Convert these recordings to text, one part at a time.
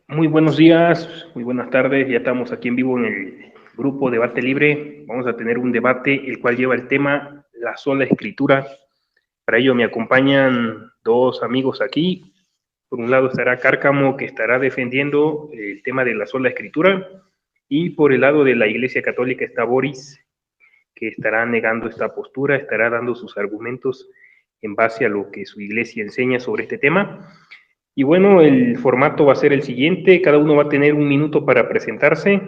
Muy buenos días, muy buenas tardes. Ya estamos aquí en vivo en el grupo Debate Libre. Vamos a tener un debate el cual lleva el tema la sola escritura. Para ello me acompañan dos amigos aquí. Por un lado estará Cárcamo, que estará defendiendo el tema de la sola escritura, y por el lado de la Iglesia Católica está Boris, que estará negando esta postura, estará dando sus argumentos en base a lo que su iglesia enseña sobre este tema. Y bueno, el formato va a ser el siguiente, cada uno va a tener un minuto para presentarse,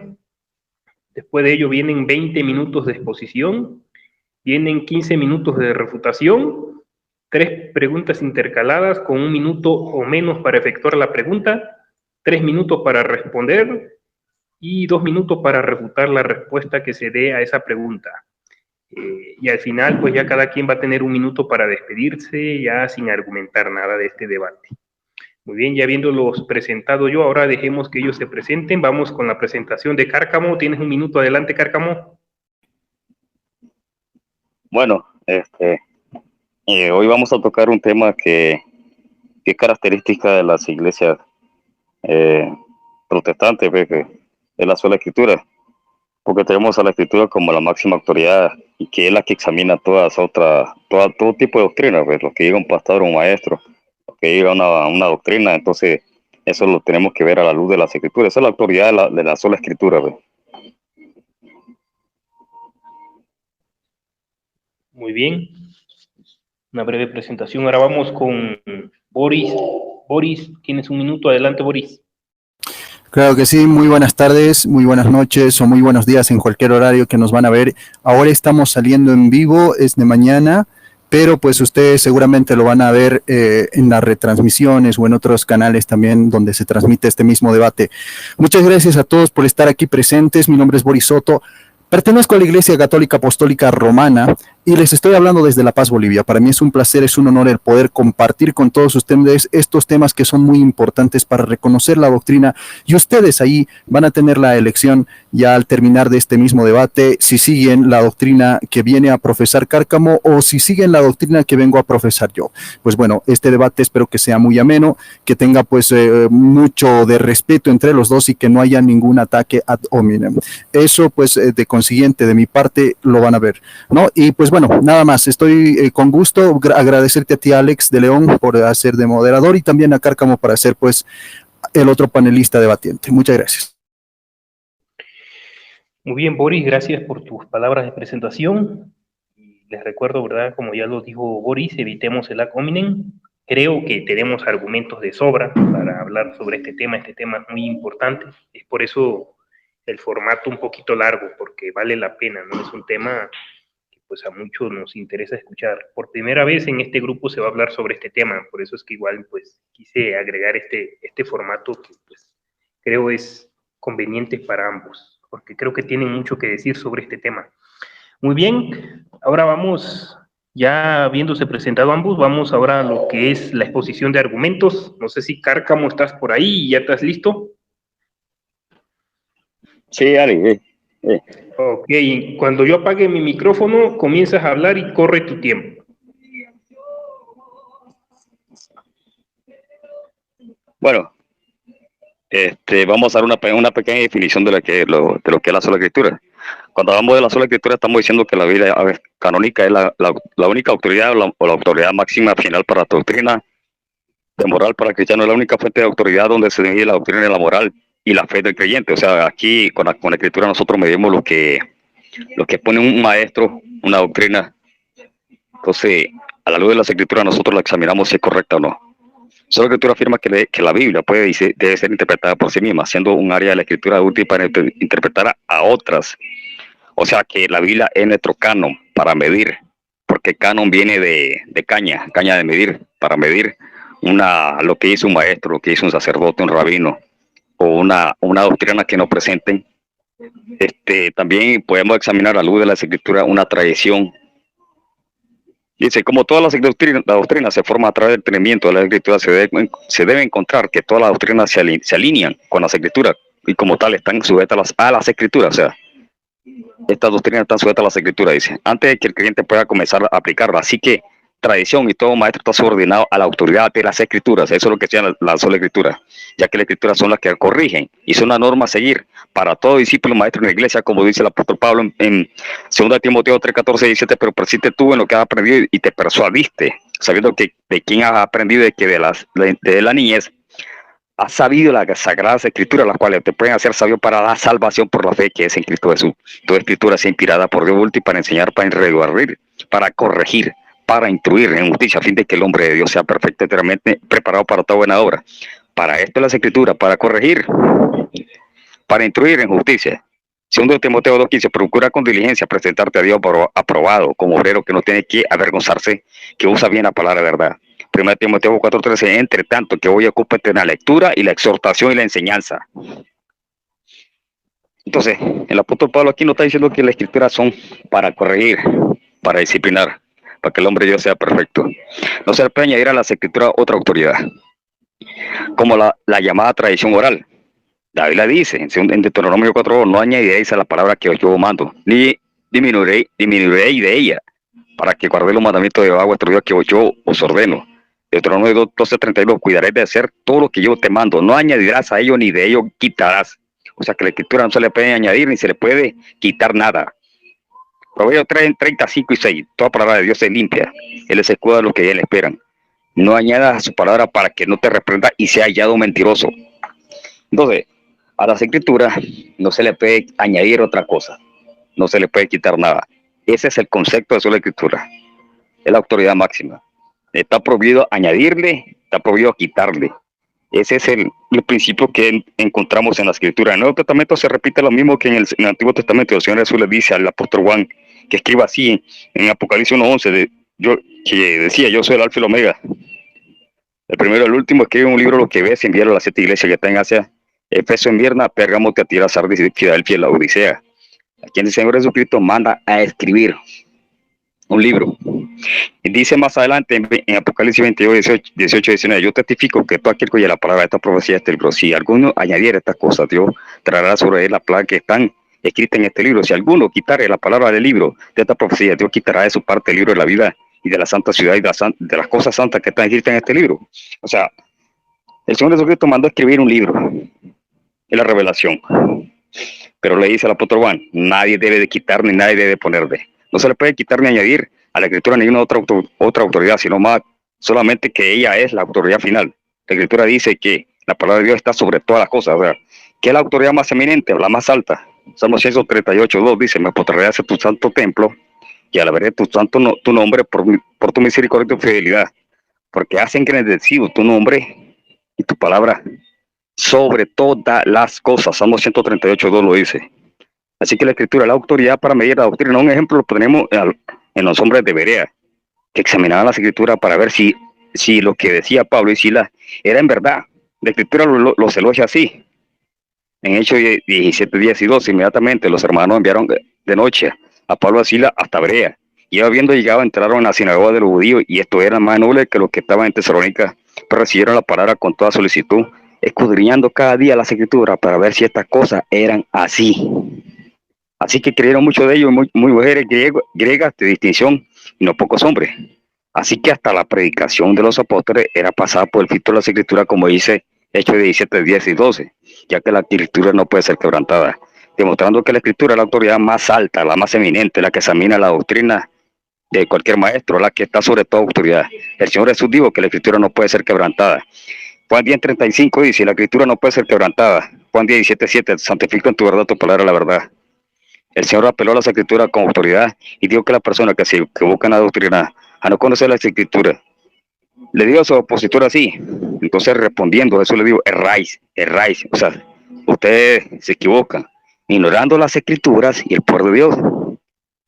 después de ello vienen 20 minutos de exposición, vienen 15 minutos de refutación, 3 preguntas intercaladas con un minuto o menos para efectuar la pregunta, 3 minutos para responder y 2 minutos para refutar la respuesta que se dé a esa pregunta. Y al final, pues ya cada quien va a tener un minuto para despedirse, ya sin argumentar nada de este debate. Muy bien, ya habiéndolos presentado yo, ahora dejemos que ellos se presenten. Vamos con la presentación de Cárcamo. Tienes un minuto, adelante, Cárcamo. Bueno, hoy vamos a tocar un tema que es característica de las iglesias protestantes, que es la sola escritura, porque tenemos a la escritura como la máxima autoridad y que es la que examina todo tipo de doctrinas, lo que diga un pastor o un maestro, lo que diga una doctrina. Entonces eso lo tenemos que ver a la luz de las escrituras. Esa es la autoridad de la sola escritura. Muy bien, una breve presentación. Ahora vamos con Boris. Boris, tienes un minuto, adelante, Boris. Claro que sí, muy buenas tardes, muy buenas noches o muy buenos días en cualquier horario que nos van a ver. Ahora estamos saliendo en vivo, es de mañana, pero pues ustedes seguramente lo van a ver en las retransmisiones o en otros canales también donde se transmite este mismo debate. Muchas gracias a todos por estar aquí presentes. Mi nombre es Boris Soto. Pertenezco a la Iglesia Católica Apostólica Romana y les estoy hablando desde La Paz, Bolivia. Para mí es un placer, es un honor el poder compartir con todos ustedes estos temas que son muy importantes para reconocer la doctrina, y ustedes ahí van a tener la elección ya al terminar de este mismo debate si siguen la doctrina que viene a profesar Cárcamo o si siguen la doctrina que vengo a profesar yo. Pues bueno, este debate espero que sea muy ameno, que tenga pues mucho de respeto entre los dos y que no haya ningún ataque ad hominem. Eso pues de consiguiente de mi parte lo van a ver, ¿no? Y pues bueno, nada más, estoy con gusto, agradecerte a ti, Alex de León, por hacer de moderador, y también a Cárcamo para ser pues el otro panelista debatiente. Muchas gracias. Muy bien, Boris, gracias por tus palabras de presentación. Les recuerdo, ¿verdad? Como ya lo dijo Boris, evitemos el ad hominem. Creo que tenemos argumentos de sobra para hablar sobre este tema. Este tema es muy importante. Es por eso el formato un poquito largo, porque vale la pena, ¿no? Es un tema que pues a muchos nos interesa escuchar. Por primera vez en este grupo se va a hablar sobre este tema, por eso es que igual pues quise agregar este formato que pues creo es conveniente para ambos, porque creo que tienen mucho que decir sobre este tema. Muy bien, ahora vamos, ya habiéndose presentado ambos, vamos ahora a lo que es la exposición de argumentos. No sé si Cárcamo estás por ahí y ya estás listo. Sí, Ali. Ok, cuando yo apague mi micrófono, comienzas a hablar y corre tu tiempo. Bueno, vamos a dar una pequeña definición de lo que es la sola escritura. Cuando hablamos de la sola escritura, estamos diciendo que la Biblia canónica es la única autoridad o la autoridad máxima final para la doctrina de moral para el cristiano. Es la única fuente de autoridad donde se divide la doctrina de la moral y la fe del creyente. O sea, aquí con la escritura nosotros medimos lo que pone un maestro, una doctrina. Entonces, a la luz de las escrituras nosotros la examinamos si es correcta o no. Solo la escritura afirma que la Biblia debe ser interpretada por sí misma, siendo un área de la escritura útil para interpretar a otras. O sea que la Biblia es nuestro canon para medir, porque canon viene de caña de medir, para medir lo que hizo un maestro, lo que hizo un sacerdote, un rabino, o una doctrina que nos presenten. También podemos examinar a la luz de las escrituras una tradición. Dice, como todas las doctrinas se forman a través del entendimiento de la escritura, se debe encontrar que todas las doctrinas se alinean con las escrituras y como tal están sujetas a las escrituras. O sea, estas doctrinas están sujetas a las escrituras, dice, antes de que el creyente pueda comenzar a aplicarlas. Así que tradición y todo maestro está subordinado a la autoridad de las escrituras. Eso es lo que sea la sola escritura, ya que las escrituras son las que corrigen y son la norma a seguir para todo discípulo maestro en la iglesia, como dice el apóstol Pablo en 2 Timoteo 3, 14 y 17, pero persiste tú en lo que has aprendido y te persuadiste, sabiendo que de quién has aprendido, de que de la niñez has sabido las sagradas escrituras, las cuales te pueden hacer sabio para la salvación por la fe que es en Cristo Jesús. Toda escritura es inspirada por Dios y para enseñar, para redarguir, para corregir, para instruir en justicia, a fin de que el hombre de Dios sea perfecto, enteramente preparado para toda buena obra. Para esto es las escrituras, para corregir, para instruir en justicia. 2 Timoteo 2:15, procura con diligencia presentarte a Dios aprobado, como obrero que no tiene que avergonzarse, que usa bien la palabra de verdad. 1 Timoteo 4:13, entre tanto que hoy ocúpate en la lectura y la exhortación y la enseñanza. Entonces, el apóstol Pablo aquí nos está diciendo que las escrituras son para corregir, para disciplinar, para que el hombre de Dios sea perfecto. No se le puede añadir a las escrituras otra autoridad, como la llamada tradición oral. David la dice en Deuteronomio 4, no añadiréis a la palabra que yo mando, ni disminuiréis de ella, para que guardéis los mandamientos de Jehová vuestro Dios que yo os ordeno. Deuteronomio 12:32, cuidaréis de hacer todo lo que yo te mando, no añadirás a ello ni de ello quitarás. O sea que la escritura no se le puede añadir ni se le puede quitar nada. Proverbios 3:35 y 6, toda palabra de Dios es limpia, él es escudo de los que él esperan. No añadas a su palabra para que no te reprenda y sea hallado mentiroso. Entonces, a las escrituras no se le puede añadir otra cosa, no se le puede quitar nada. Ese es el concepto de sola escritura, es la autoridad máxima. Está prohibido añadirle, está prohibido quitarle. Ese es el principio que encontramos en la escritura. En el Nuevo Testamento se repite lo mismo que en el Antiguo Testamento. El Señor Jesús le dice al apóstol Juan, que escriba así en Apocalipsis 1:11, que decía, yo soy el Alfa y el Omega. El primero y el último, escribe un libro, lo que ves, enviarlo a las 7 iglesias que está en Asia, Efeso, Esmirna, Pérgamo, Tiatira, Sardis, Filadelfia y la Odisea. A quien el Señor Jesucristo manda a escribir un libro. Y dice más adelante en Apocalipsis 22, 18, 19, yo testifico que todo aquel que oye la palabra de esta profecía de este libro, si alguno añadiera estas cosas, Dios traerá sobre él la plaga que están escritas en este libro. Si alguno quitare la palabra del libro de esta profecía, Dios quitará de su parte el libro de la vida y de la santa ciudad y de las cosas santas que están escritas en este libro. O sea, el Señor Jesucristo mandó a escribir un libro, es la revelación. Pero le dice al apóstol Juan, nadie debe de quitar ni nadie debe de ponerle. No se le puede quitar ni añadir a la escritura ninguna otra autoridad, sino más solamente que ella es la autoridad final. La escritura dice que la palabra de Dios está sobre todas las cosas, ¿verdad? Que es la autoridad más eminente, la más alta. Salmo 138:2 dice, me postraré hacia tu santo templo y alabaré tu nombre por tu misericordia y tu fidelidad, porque has engrandecido tu nombre y tu palabra sobre todas las cosas. Salmo 138:2 lo dice. Así que la escritura, la autoridad para medir la doctrina. Un ejemplo lo tenemos en los hombres de Berea, que examinaban la escritura para ver si lo que decía Pablo y Silas era en verdad. La escritura los elogia así. En Hechos 17, 10 y 12, inmediatamente los hermanos enviaron de noche a Pablo y a Silas hasta Berea. Y habiendo llegado, entraron en la sinagoga de los judíos, y estos eran más nobles que los que estaban en Tesalónica, pero recibieron la palabra con toda solicitud, escudriñando cada día las escrituras para ver si estas cosas eran así. Así que creyeron muchos de ellos, muy mujeres griegas de distinción, y no pocos hombres. Así que hasta la predicación de los apóstoles era pasada por el filtro de las escrituras, como dice Hechos 17, 10 y 12, ya que la escritura no puede ser quebrantada, demostrando que la escritura es la autoridad más alta, la más eminente, la que examina la doctrina de cualquier maestro, la que está sobre toda autoridad. El Señor Jesús dijo que la escritura no puede ser quebrantada. Juan 10:35 dice, la escritura no puede ser quebrantada. Juan 17:7, santifica en tu verdad tu palabra la verdad. El Señor apeló a las escrituras con autoridad y dijo que la persona que se equivoca en la doctrina a no conocer las escrituras, le dijo a su opositor así. Entonces respondiendo, eso le digo, erráis. O sea, ustedes se equivocan, ignorando las escrituras y el poder de Dios.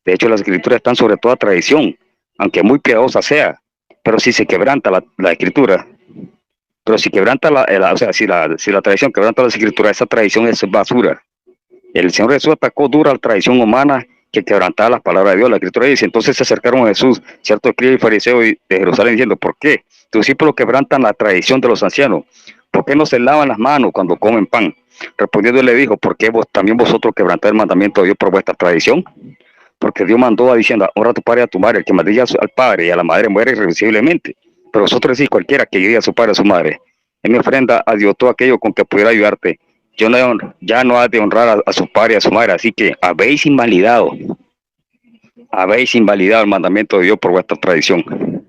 De hecho, las escrituras están sobre toda tradición, aunque muy piadosa sea, pero si se quebranta la escritura, pero si quebranta si la tradición quebranta las escrituras, esa tradición es basura. El Señor Jesús atacó dura la tradición humana que quebrantaba las palabras de Dios. La escritura dice, entonces se acercaron a Jesús, ciertos escribas y fariseos de Jerusalén, diciendo, ¿por qué tus discípulos quebrantan la tradición de los ancianos? ¿Por qué no se lavan las manos cuando comen pan? Respondiendo le dijo, ¿por qué también vosotros quebrantáis el mandamiento de Dios por vuestra tradición? porque Dios mandó a diciendo, honra a tu padre y a tu madre, el que maldiga al padre y a la madre muere irreversiblemente. Pero vosotros decís, cualquiera que ayude a su padre y a su madre, en mi ofrenda a Dios todo aquello con que pudiera ayudarte. Yo no, ya no has de honrar a su padre y a su madre, así que habéis invalidado el mandamiento de Dios por vuestra tradición.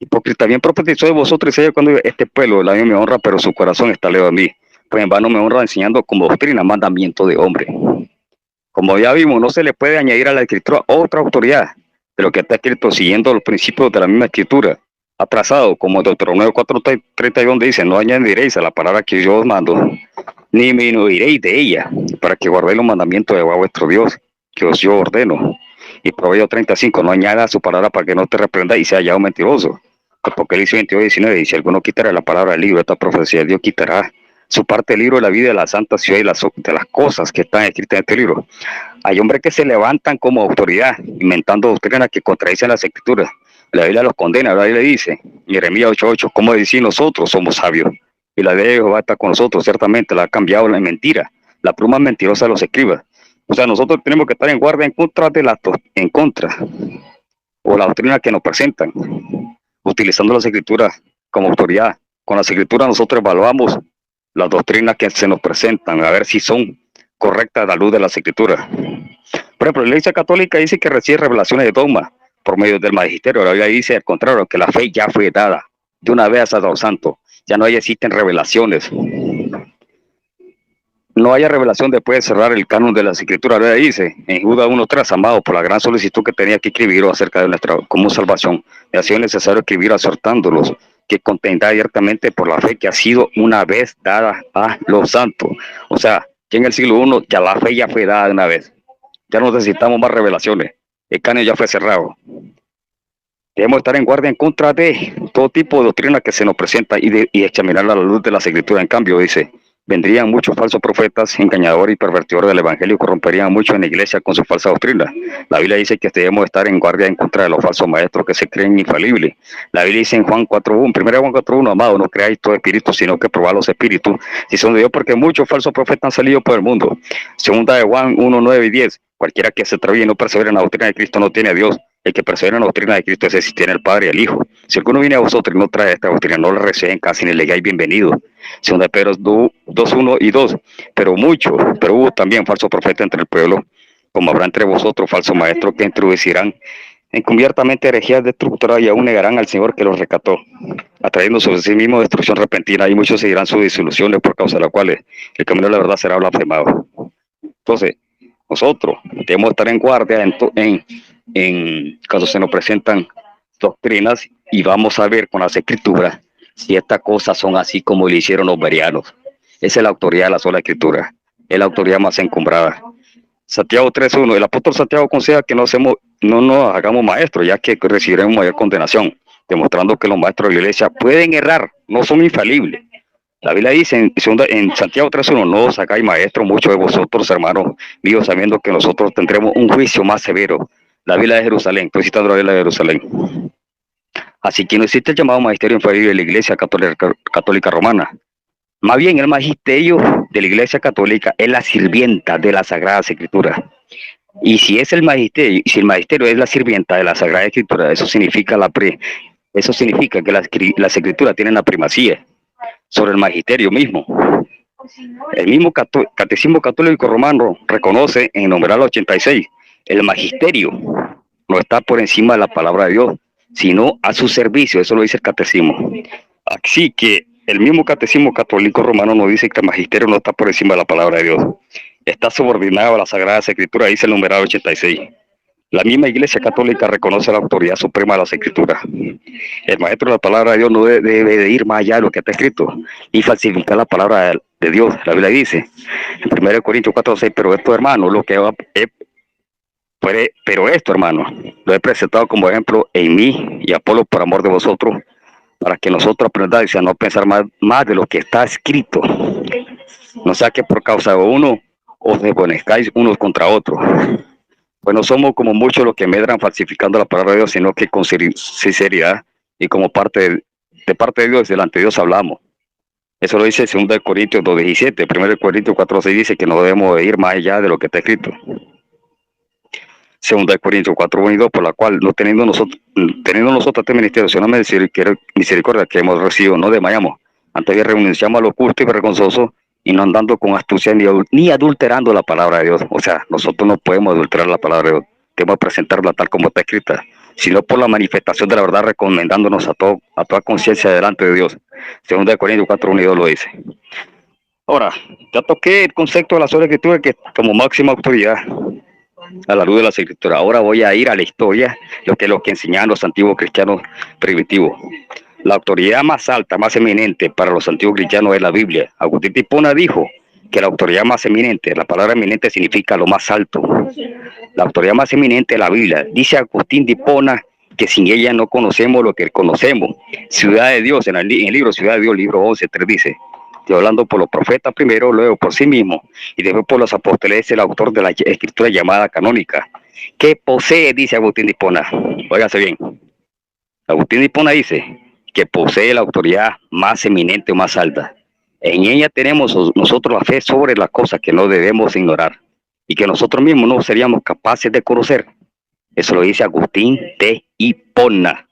Hipócrita, bien profetizó de vosotros Isaías cuando dijo, este pueblo la me honra, pero su corazón está lejos de mí. Pues en vano me honra enseñando como doctrina mandamiento de hombre. Como ya vimos, no se le puede añadir a la escritura otra autoridad de lo que está escrito siguiendo los principios de la misma escritura. Atrasado, como Deuteronomio 4:30, donde dice, no añadiréis a la palabra que yo os mando, ni disminuiréis de ella, para que guardéis los mandamientos de Jehová vuestro Dios, que os yo ordeno. Y Proverbios 35, no añada a su palabra para que no te reprenda y sea hallado mentiroso. Apocalipsis 22:19 dice, alguno quitará la palabra del libro de esta profecía, Dios quitará su parte del libro de la vida de la santa ciudad y de las cosas que están escritas en este libro. Hay hombres que se levantan como autoridad, inventando doctrinas que contradicen las escrituras. La Biblia los condena, la Biblia dice, Jeremías 8:8, ¿cómo decir nosotros somos sabios? Y la ley de Jehová está con nosotros, ciertamente la ha cambiado la mentira, la pluma mentirosa de los escribas. O sea, nosotros tenemos que estar en guardia en contra, o la doctrina que nos presentan, utilizando las escrituras como autoridad. Con las escrituras nosotros evaluamos las doctrinas que se nos presentan, a ver si son correctas a la luz de las escrituras. Por ejemplo, la Iglesia Católica dice que recibe revelaciones de dogma por medio del magisterio. La Biblia dice al contrario, que la fe ya fue dada de una vez a los santos. Ya no existen revelaciones. No haya revelación después de cerrar el canon de las escrituras. La Biblia dice en Judas 1:3, amado, por la gran solicitud que tenía que escribir acerca de nuestra común salvación, me ha sido necesario escribir exhortándolos que contendrá abiertamente por la fe que ha sido una vez dada a los santos. O sea, que en el siglo I ya la fe ya fue dada de una vez. Ya no necesitamos más revelaciones. El canon ya fue cerrado. Debemos estar en guardia en contra de todo tipo de doctrina que se nos presenta y examinarla a la luz de las escrituras. En cambio, dice, vendrían muchos falsos profetas, engañadores y pervertidores del evangelio y corromperían mucho en la iglesia con su falsa doctrina. La Biblia dice que debemos estar en guardia en contra de los falsos maestros que se creen infalibles. La Biblia dice en Juan 4:1, 1 Juan 4:1, amado, no creáis todo espíritu, sino que probad los espíritus, si son de Dios, porque muchos falsos profetas han salido por el mundo. Segunda de Juan 1:9 y 10, cualquiera que se atreve y no persevera en la doctrina de Cristo no tiene a Dios. El que persevera en la doctrina de Cristo es si tiene el Padre y el Hijo. Si alguno viene a vosotros y no trae esta doctrina, no le reciben casi ni le digáis bienvenido. Segunda de Pedro 2:1 y 2. Pero hubo también falsos profetas entre el pueblo, como habrá entre vosotros falsos maestros que introducirán encubiertamente herejías destructoras y aún negarán al Señor que los rescató, atrayendo sobre sí mismo destrucción repentina, y muchos seguirán sus disoluciones, por causa de las cuales el camino de la verdad será blasfemado. Entonces, nosotros debemos estar en guardia en cuando se nos presentan doctrinas, y vamos a ver con las escrituras si estas cosas son así como le hicieron los bereanos. Esa es la autoridad de la sola escritura, es la autoridad más encumbrada. Santiago 3:1, el apóstol Santiago aconseja que no nos hagamos maestros, ya que recibiremos mayor condenación, demostrando que los maestros de la iglesia pueden errar, no son infalibles. La Biblia dice en Santiago 3:1, no os hagáis maestros muchos de vosotros, hermanos míos, sabiendo que nosotros tendremos un juicio más severo. La Biblia de Jerusalén, estoy citando la Biblia de Jerusalén. Así que no existe el llamado magisterio infalible de la Iglesia Católica Romana. Más bien, el magisterio de la Iglesia Católica es la sirvienta de las Sagradas Escrituras. Y si el magisterio es la sirvienta de la Sagrada Escritura, eso significa que las Escrituras tienen la primacía sobre el magisterio mismo. El mismo Catecismo Católico Romano reconoce en el numeral 86, el magisterio no está por encima de la palabra de Dios, sino a su servicio. Eso lo dice el Catecismo. Así que el mismo Catecismo Católico Romano nos dice que el magisterio no está por encima de la palabra de Dios. Está subordinado a las Sagradas Escrituras, dice el numeral 86. La misma Iglesia Católica reconoce la autoridad suprema de las Escrituras. El maestro de la palabra de Dios no debe de ir más allá de lo que está escrito y falsificar la palabra de Dios. La Biblia dice en 1 Corintios 4:6, pero esto, hermano, lo he presentado como ejemplo en mí y Apolo por amor de vosotros, para que nosotros aprendáis a no pensar más de lo que está escrito. No sea que por causa de uno os desvanezcáis unos contra otros. Pues no somos como muchos los que medran falsificando la palabra de Dios, sino que con sinceridad y como de parte de Dios, delante de Dios hablamos. Eso lo dice 2 Corintios 2:17. 1 Corintios 4:6 dice que no debemos ir más allá de lo que está escrito. Segunda de Corintios 4:22, por la cual, no teniendo nosotros este ministerio, sino misericordia que hemos recibido, no desmayamos. Antes bien renunciamos a lo oculto y vergonzoso, y no andando con astucia ni adulterando la palabra de Dios. O sea, nosotros no podemos adulterar la palabra de Dios. Debemos presentarla tal como está escrita, sino por la manifestación de la verdad, recomendándonos a toda conciencia delante de Dios. Segunda de Corintios 4:22 lo dice. Ahora, ya toqué el concepto de la sola escritura que como máxima autoridad a la luz de las escrituras. Ahora voy a ir a la historia, lo que enseñaban los antiguos cristianos primitivos. La autoridad más alta, más eminente para los antiguos cristianos es la Biblia. Agustín de Hipona dijo que la autoridad más eminente, la palabra eminente significa lo más alto. La autoridad más eminente es la Biblia. Dice Agustín de Hipona que sin ella no conocemos lo que conocemos. Ciudad de Dios, en el libro Ciudad de Dios, libro 11:3 dice: estoy hablando por los profetas primero, luego por sí mismo, y después por los apóstoles, es el autor de la escritura llamada canónica, que posee, dice Agustín de Hipona. Óigase bien. Agustín de Hipona dice que posee la autoridad más eminente o más alta. En ella tenemos nosotros la fe sobre las cosas que no debemos ignorar y que nosotros mismos no seríamos capaces de conocer. Eso lo dice Agustín de Hipona.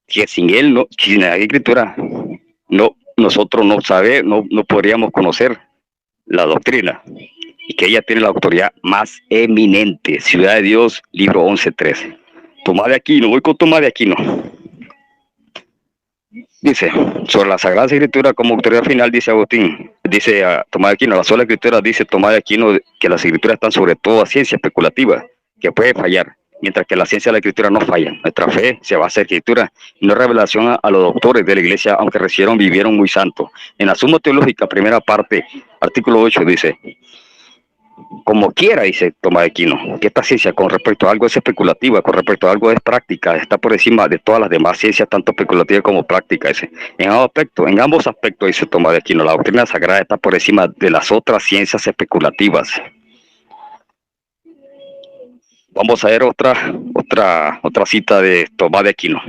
Que sin él, sin la escritura, nosotros no podríamos conocer la doctrina, y que ella tiene la autoridad más eminente. Ciudad de Dios, libro 11:3. Tomás de Aquino, voy con Tomás de Aquino. Dice, sobre la Sagrada Escritura como autoridad final, dice Agustín, dice Tomás de Aquino, la sola Escritura, dice Tomás de Aquino, que las Escrituras están sobre toda ciencia especulativa, que puede fallar, mientras que la ciencia de la Escritura no falla. Nuestra fe se basa en Escritura y no revelación a los doctores de la Iglesia, aunque vivieron muy santos. En la Suma Teológica, primera parte, artículo 8, dice: como quiera, dice Tomás de Aquino, que esta ciencia con respecto a algo es especulativa, con respecto a algo es práctica, está por encima de todas las demás ciencias, tanto especulativa como práctica. Dice, en ambos aspectos, dice Tomás de Aquino, la doctrina sagrada está por encima de las otras ciencias especulativas. Vamos a ver otra cita de Tomás de Aquino.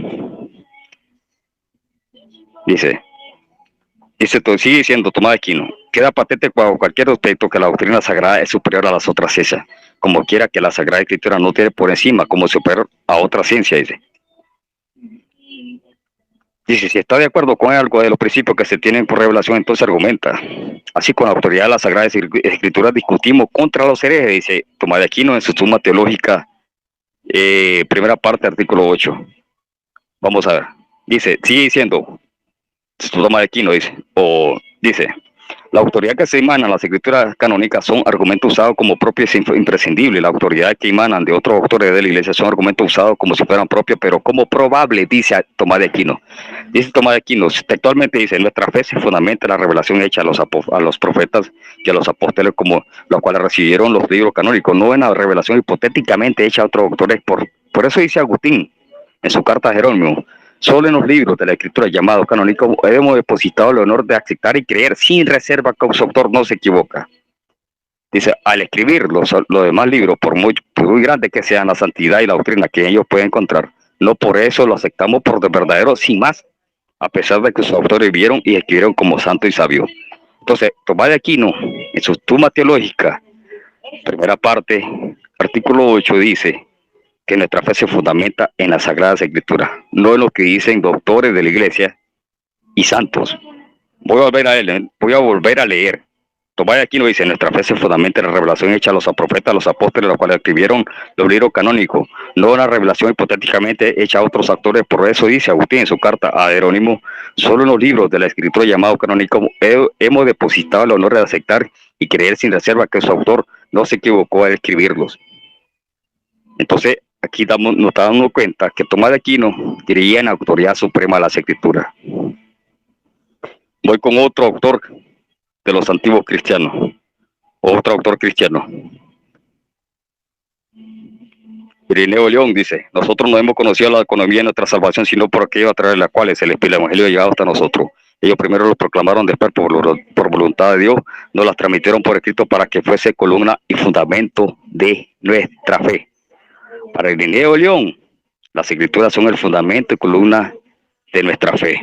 Sigue diciendo Tomás de Aquino: queda patente bajo cualquier aspecto que la doctrina sagrada es superior a las otras ciencias, como quiera que la Sagrada Escritura no tiene por encima como superior a otra ciencia. Dice, si está de acuerdo con algo de los principios que se tienen por revelación, entonces argumenta. Así, con la autoridad de la Sagrada Escritura discutimos contra los herejes, dice Tomás de Aquino en su Suma Teológica, primera parte, artículo 8. Vamos a ver. Dice, sigue diciendo Tomás de Aquino, dice, la autoridad que se emana en las escrituras canónicas son argumentos usados como propios e imprescindibles. La autoridad que emanan de otros autores de la Iglesia son argumentos usados como si fueran propios, pero como probable, dice Tomás de Aquino. Dice Tomás de Aquino, textualmente dice: nuestra fe se fundamenta en la revelación hecha a los profetas y a los apóstoles, como los cuales recibieron los libros canónicos, no en la revelación hipotéticamente hecha a otros autores. Por eso dice Agustín en su carta a Jerónimo: solo en los libros de la Escritura llamados canónicos hemos depositado el honor de aceptar y creer sin reserva que su autor no se equivoca. Dice, al escribir los demás libros, por muy grandes que sean la santidad y la doctrina que ellos pueden encontrar, no por eso lo aceptamos por de verdadero, sin más, a pesar de que sus autores vieron y escribieron como santo y sabio. Entonces, Tomás de Aquino, en su Suma Teológica, primera parte, artículo 8, dice que nuestra fe se fundamenta en las Sagradas Escrituras, no en lo que dicen doctores de la Iglesia y santos. Voy a volver a leer. Tomás de Aquino dice: nuestra fe se fundamenta en la revelación hecha a los profetas, a los apóstoles, los cuales escribieron los libros canónicos, no una revelación hipotéticamente hecha a otros autores. Por eso dice Agustín en su carta a Jerónimo: solo en los libros de la Escritura llamados canónicos hemos depositado el honor de aceptar y creer sin reserva que su autor no se equivocó al escribirlos. Entonces, aquí nos estamos dando cuenta que Tomás de Aquino creía en la autoridad suprema de las Escrituras. Voy con otro autor de los antiguos cristianos, otro autor cristiano. Irineo de León dice: nosotros no hemos conocido la economía de nuestra salvación, sino por aquello a través de las cuales el Evangelio ha llegado hasta nosotros. Ellos primero lo proclamaron, después por voluntad de Dios nos las transmitieron por escrito para que fuese columna y fundamento de nuestra fe. Para Irineo de León, las Escrituras son el fundamento y columna de nuestra fe.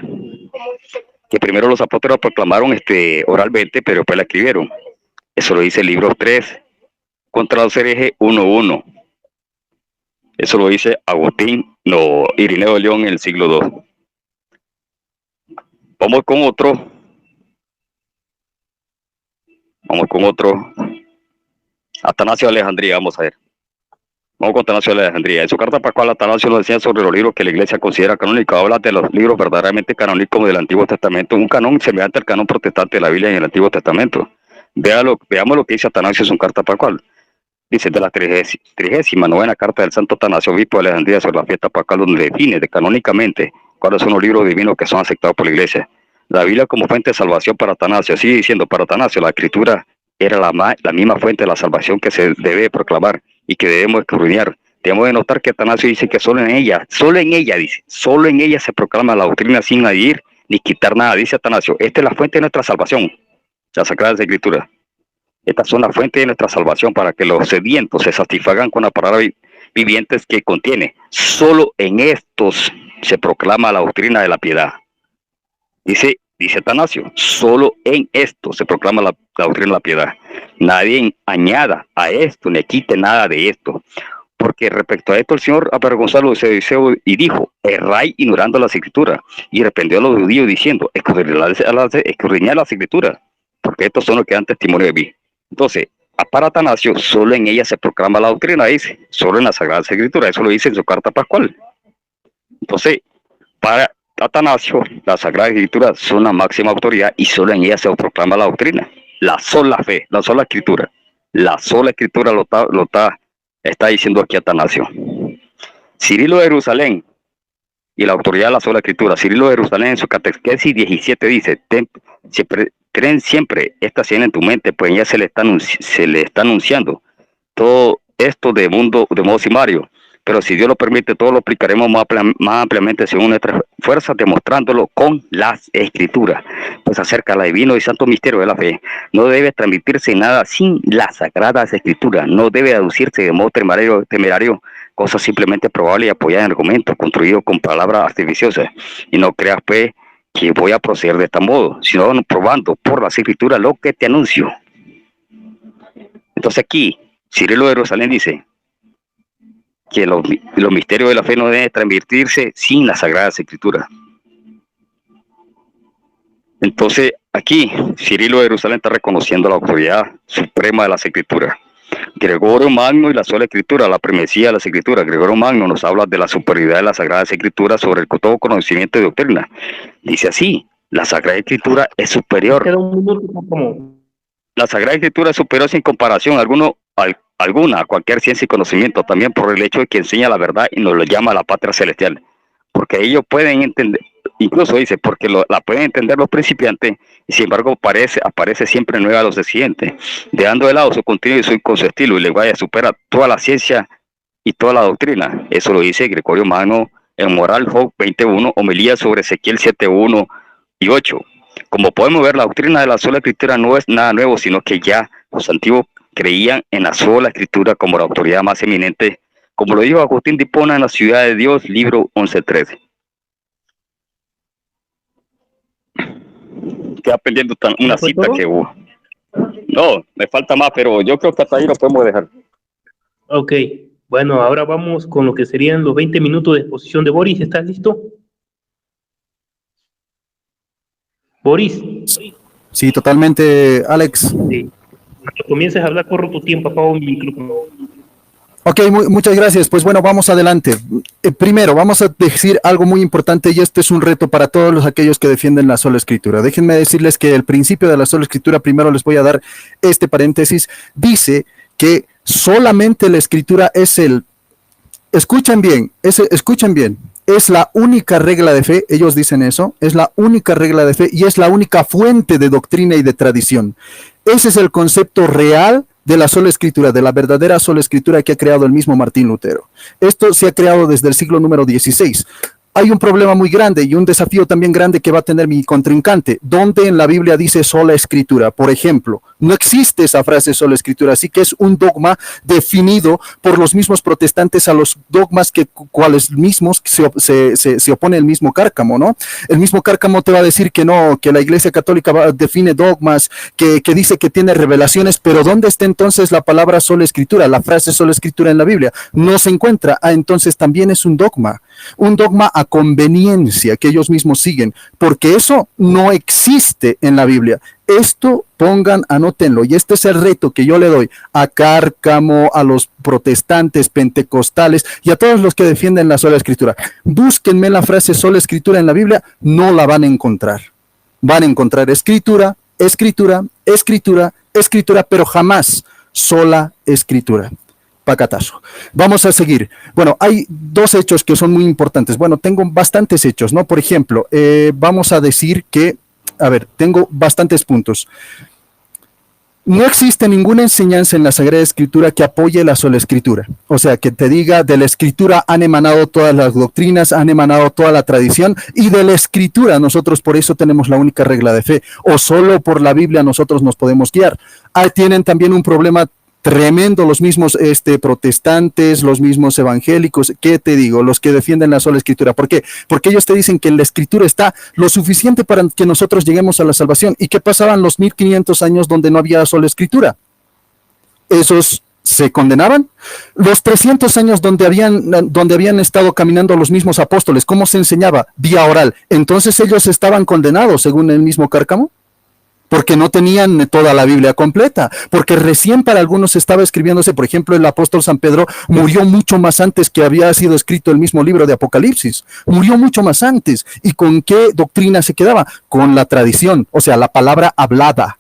Que primero los apóstoles proclamaron oralmente, pero después la escribieron. Eso lo dice el libro 3, contra los herejes 1:1. Eso lo dice Irineo de León en el siglo II. Vamos con otro. Atanasio de Alejandría, vamos a ver. Vamos con Atanasio de Alejandría. En su carta pascual, Atanasio nos decía sobre los libros que la Iglesia considera canónicos. Habla de los libros verdaderamente canónicos del Antiguo Testamento. Un canon semejante al canon protestante de la Biblia en el Antiguo Testamento. Veamos lo que dice Atanasio en su carta pascual. Dice de la 39ª carta del Santo Atanasio, obispo de Alejandría, sobre la fiesta pascual, donde define canónicamente cuáles son los libros divinos que son aceptados por la Iglesia. La Biblia como fuente de salvación para Atanasio. Sigue diciendo, para Atanasio, la Escritura era la misma fuente de la salvación que se debe proclamar y que debemos escudriñar. Debemos de notar que Atanasio dice que solo en ella se proclama la doctrina sin añadir ni quitar nada. Dice Atanasio, esta es la fuente de nuestra salvación, las Sagradas Escrituras. Estas son las fuentes de nuestra salvación para que los sedientos se satisfagan con la palabra vivientes que contiene. Solo en estos se proclama la doctrina de la piedad. Dice Atanasio, solo en esto se proclama la doctrina de la piedad. Nadie añada a esto, ni quite nada de esto. Porque respecto a esto el Señor avergonzó a los saduceos y dijo, erráis ignorando las Escrituras. Y reprendió a los judíos diciendo, escudriñad las Escrituras, porque estos son los que dan testimonio de mí. Entonces, para Atanasio, solo en ella se proclama la doctrina, dice, solo en las Sagradas Escrituras. Eso lo dice en su carta pascual. Entonces, para Atanasio, las Sagradas Escrituras son la máxima autoridad y solo en ella se proclama la doctrina. La sola fe, la sola Escritura. La sola Escritura lo está diciendo aquí Atanasio. Cirilo de Jerusalén y la autoridad de la sola Escritura. Cirilo de Jerusalén en su catequesis 17 dice, ten siempre esta señal en tu mente, pues ya se le está anunciando todo esto de modo sumario. Pero si Dios lo permite, todo lo explicaremos más ampliamente según nuestras fuerzas, demostrándolo con las Escrituras. Pues acerca del divino y santo misterio de la fe, no debe transmitirse nada sin las Sagradas Escrituras. No debe aducirse de modo temerario cosas simplemente probables y apoyadas en argumentos construidos con palabras artificiosas. Y no creas, pues, que voy a proceder de este modo, sino probando por las Escrituras lo que te anuncio. Entonces aquí, Cirilo de Jerusalén dice que los misterios de la fe no deben transmitirse sin las Sagradas Escrituras. Entonces, aquí, Cirilo de Jerusalén está reconociendo la autoridad suprema de las Escrituras. Gregorio Magno y la sola Escritura, la primacía de las Escrituras. Gregorio Magno nos habla de la superioridad de las Sagradas Escrituras sobre el todo conocimiento y doctrina. Dice así, la Sagrada Escritura es superior. La Sagrada Escritura es superior sin comparación alguna a cualquier ciencia y conocimiento, también por el hecho de que enseña la verdad y nos lo llama la patria celestial. Porque ellos pueden entender, incluso dice, porque la pueden entender los principiantes, y sin embargo aparece siempre nueva a los exigentes, dejando de lado su contenido y con su estilo y lenguaje supera toda la ciencia y toda la doctrina. Eso lo dice Gregorio Magno en Moral Job 21, homilía sobre Ezequiel 7:1 y 8. Como podemos ver, la doctrina de la sola Escritura no es nada nuevo, sino que ya los antiguos creían en la sola Escritura como la autoridad más eminente, como lo dijo Agustín de Hipona en La Ciudad de Dios, libro 11:13. Queda pendiente una cita que hubo. No, me falta más, pero yo creo que hasta ahí lo podemos dejar. Ok, bueno, ahora vamos con lo que serían los 20 minutos de exposición de Boris. ¿Estás listo? Boris. Sí, totalmente, Alex. Sí. Cuando comiences a hablar, corro tu tiempo, apago mi micrófono. Ok, muchas gracias. Pues bueno, vamos adelante. Primero, vamos a decir algo muy importante y este es un reto para todos aquellos que defienden la sola Escritura. Déjenme decirles que el principio de la sola Escritura, primero les voy a dar este paréntesis, dice que solamente la Escritura es escuchen bien, es la única regla de fe, ellos dicen eso, es la única regla de fe y es la única fuente de doctrina y de tradición. Ese es el concepto real de la sola Escritura, de la verdadera sola Escritura que ha creado el mismo Martín Lutero. Esto se ha creado desde el siglo número 16. hay un problema muy grande y un desafío también grande que va a tener mi contrincante. ¿Dónde en la Biblia dice sola escritura? Por ejemplo, no existe esa frase sola escritura, así que es un dogma definido por los mismos protestantes a los dogmas cuales mismos se opone el mismo Cárcamo, ¿no? El mismo Cárcamo te va a decir que no, que la Iglesia Católica define dogmas, que dice que tiene revelaciones, pero ¿dónde está entonces la palabra sola escritura, la frase sola escritura en la Biblia? No se encuentra. Entonces también es un dogma a conveniencia que ellos mismos siguen, porque eso no existe en la Biblia. Esto anótenlo, y este es el reto que yo le doy a Cárcamo, a los protestantes, pentecostales y a todos los que defienden la sola escritura. Búsquenme la frase sola escritura en la Biblia, no la van a encontrar. Van a encontrar escritura, escritura, escritura, escritura, pero jamás sola escritura. Pacatazo. Vamos a seguir. Bueno, hay dos hechos que son muy importantes. Bueno, tengo bastantes hechos, ¿no? Por ejemplo, vamos a decir que, tengo bastantes puntos. No existe ninguna enseñanza en la Sagrada Escritura que apoye la sola escritura. O sea, que te diga, de la escritura han emanado todas las doctrinas, han emanado toda la tradición, y de la escritura nosotros por eso tenemos la única regla de fe, o solo por la Biblia nosotros nos podemos guiar. Tienen también un problema tremendo los mismos protestantes, los mismos evangélicos, ¿qué te digo? Los que defienden la sola escritura. ¿Por qué? Porque ellos te dicen que en la escritura está lo suficiente para que nosotros lleguemos a la salvación. ¿Y qué pasaban los 1500 años donde no había sola escritura? ¿Esos se condenaban? Los 300 años donde habían estado caminando los mismos apóstoles, ¿cómo se enseñaba? Vía oral. Entonces ellos estaban condenados según el mismo Cárcamo, porque no tenían toda la Biblia completa, porque recién para algunos estaba escribiéndose. Por ejemplo, el apóstol San Pedro murió mucho más antes que había sido escrito el mismo libro de Apocalipsis, murió mucho más antes. ¿Y con qué doctrina se quedaba? Con la tradición, o sea, la palabra hablada.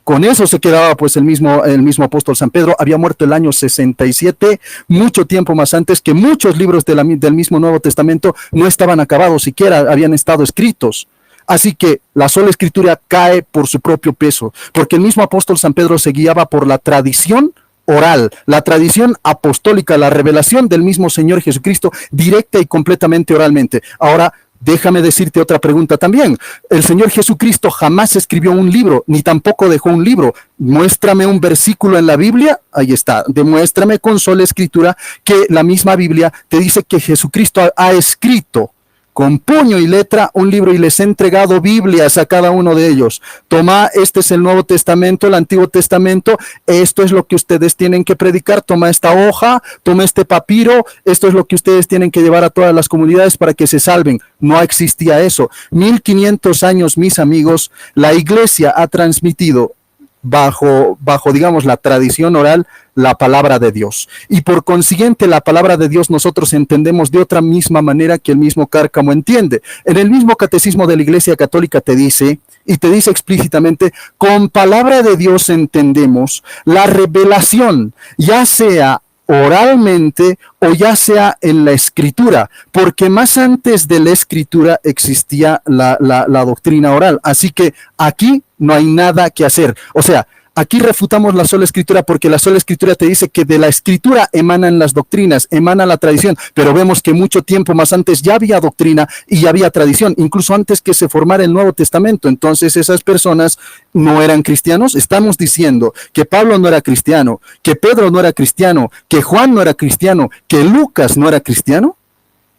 Con eso se quedaba pues el mismo apóstol San Pedro. Había muerto el año 67, mucho tiempo más antes, que muchos libros del mismo Nuevo Testamento no estaban acabados, siquiera habían estado escritos. Así que la sola escritura cae por su propio peso, porque el mismo apóstol San Pedro se guiaba por la tradición oral, la tradición apostólica, la revelación del mismo Señor Jesucristo, directa y completamente oralmente. Ahora, déjame decirte otra pregunta también. El Señor Jesucristo jamás escribió un libro, ni tampoco dejó un libro. Muéstrame un versículo en la Biblia, ahí está. Demuéstrame con sola escritura que la misma Biblia te dice que Jesucristo ha escrito con puño y letra un libro y les he entregado Biblias a cada uno de ellos. Toma, este es el Nuevo Testamento, el Antiguo Testamento, esto es lo que ustedes tienen que predicar, toma esta hoja, toma este papiro, esto es lo que ustedes tienen que llevar a todas las comunidades para que se salven. No existía eso. 1500 años, mis amigos, la Iglesia ha transmitido bajo, digamos, la tradición oral, la palabra de Dios. Y por consiguiente, la palabra de Dios nosotros entendemos de otra misma manera que el mismo Cárcamo entiende. En el mismo catecismo de la Iglesia Católica te dice explícitamente, con palabra de Dios entendemos la revelación, ya sea oralmente o ya sea en la escritura, porque más antes de la escritura existía la doctrina oral. Así que aquí no hay nada que hacer. O sea, aquí refutamos la sola escritura porque la sola escritura te dice que de la escritura emanan las doctrinas, emana la tradición, pero vemos que mucho tiempo más antes ya había doctrina y ya había tradición, incluso antes que se formara el Nuevo Testamento. Entonces esas personas no eran cristianos. Estamos diciendo que Pablo no era cristiano, que Pedro no era cristiano, que Juan no era cristiano, que Lucas no era cristiano.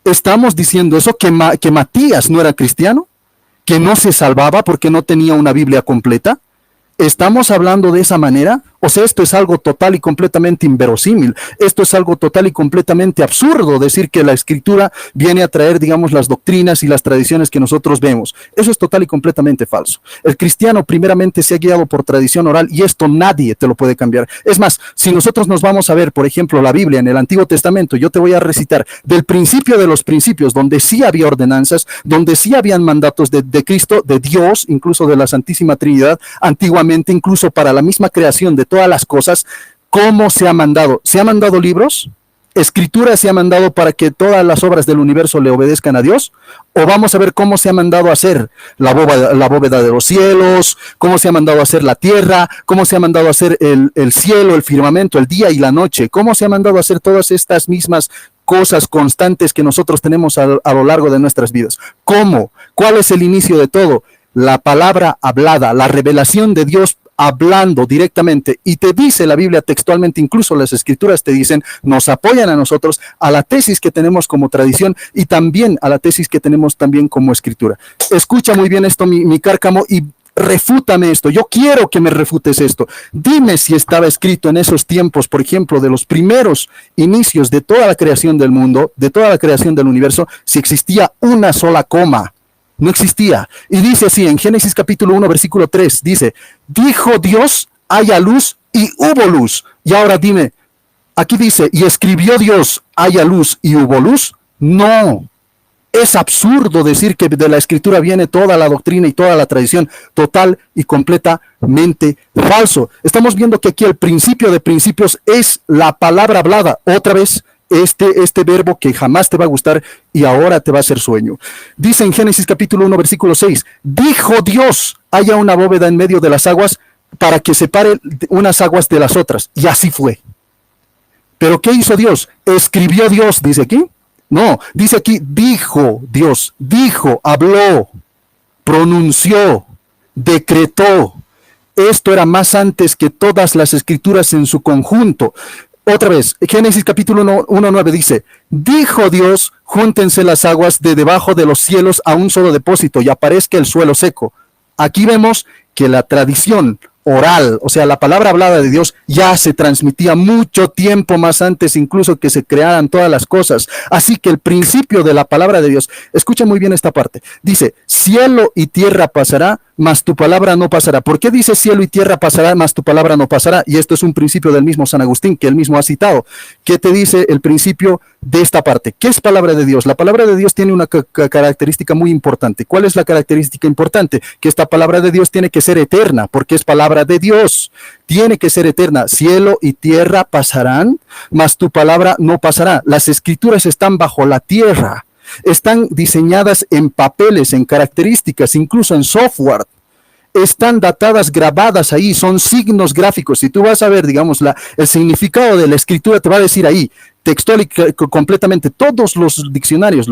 Estamos diciendo eso, que Matías no era cristiano, que no se salvaba porque no tenía una Biblia completa. ¿Estamos hablando de esa manera? O sea, esto es algo total y completamente inverosímil. Esto es algo total y completamente absurdo, decir que la escritura viene a traer, digamos, las doctrinas y las tradiciones que nosotros vemos. Eso es total y completamente falso. El cristiano primeramente se ha guiado por tradición oral y esto nadie te lo puede cambiar. Es más, si nosotros nos vamos a ver, por ejemplo, la Biblia en el Antiguo Testamento, yo te voy a recitar del principio de los principios, donde sí había ordenanzas, donde sí habían mandatos de Cristo, de Dios, incluso de la Santísima Trinidad, antiguamente, incluso para la misma creación de todas las cosas. ¿Cómo se ha mandado? ¿Se ha mandado libros? ¿Escritura se ha mandado para que todas las obras del universo le obedezcan a Dios? ¿O vamos a ver cómo se ha mandado a hacer la bóveda de los cielos? ¿Cómo se ha mandado a hacer la tierra? ¿Cómo se ha mandado a hacer el cielo, el firmamento, el día y la noche? ¿Cómo se ha mandado a hacer todas estas mismas cosas constantes que nosotros tenemos a lo largo de nuestras vidas. ¿Cómo? ¿Cuál es el inicio de todo? La palabra hablada, la revelación de Dios hablando directamente, y te dice la Biblia textualmente, incluso las escrituras te dicen, nos apoyan a nosotros, a la tesis que tenemos como tradición y también a la tesis que tenemos también como escritura. Escucha muy bien esto, mi Cárcamo, y refútame esto. Yo quiero que me refutes esto. Dime si estaba escrito en esos tiempos, por ejemplo, de los primeros inicios de toda la creación del mundo, de toda la creación del universo, si existía una sola coma. No existía. Y dice así, en Génesis capítulo 1, versículo 3, dice, dijo Dios, haya luz, y hubo luz. Y ahora dime, aquí dice, y escribió Dios, haya luz, y hubo luz. No. Es absurdo decir que de la escritura viene toda la doctrina y toda la tradición, total y completamente falso. Estamos viendo que aquí el principio de principios es la palabra hablada. Otra vez, este verbo que jamás te va a gustar y ahora te va a hacer sueño. Dice en Génesis capítulo 1, versículo 6, dijo Dios, haya una bóveda en medio de las aguas para que separe unas aguas de las otras. Y así fue. ¿Pero qué hizo Dios? ¿Escribió Dios, dice aquí? No, dice aquí, dijo Dios, dijo, habló, pronunció, decretó. Esto era más antes que todas las escrituras en su conjunto. Otra vez, Génesis capítulo 1:9 dice, dijo Dios, júntense las aguas de debajo de los cielos a un solo depósito y aparezca el suelo seco. Aquí vemos que la tradición oral, o sea, la palabra hablada de Dios ya se transmitía mucho tiempo más antes incluso que se crearan todas las cosas. Así que el principio de la palabra de Dios, escucha muy bien esta parte, dice, cielo y tierra pasará, mas tu palabra no pasará. ¿Por qué dice cielo y tierra pasará, mas tu palabra no pasará? Y esto es un principio del mismo San Agustín, que él mismo ha citado. ¿Qué te dice el principio de esta parte? ¿Qué es palabra de Dios? La palabra de Dios tiene una característica muy importante. ¿Cuál es la característica importante? Que esta palabra de Dios tiene que ser eterna, porque es palabra de Dios. Tiene que ser eterna. Cielo y tierra pasarán, mas tu palabra no pasará. Las escrituras están bajo la tierra. Están diseñadas en papeles, en características, incluso en software. Están datadas, grabadas ahí, son signos gráficos. Si tú vas a ver, digamos, el significado de la escritura, te va a decir ahí, textual y completamente, todos los diccionarios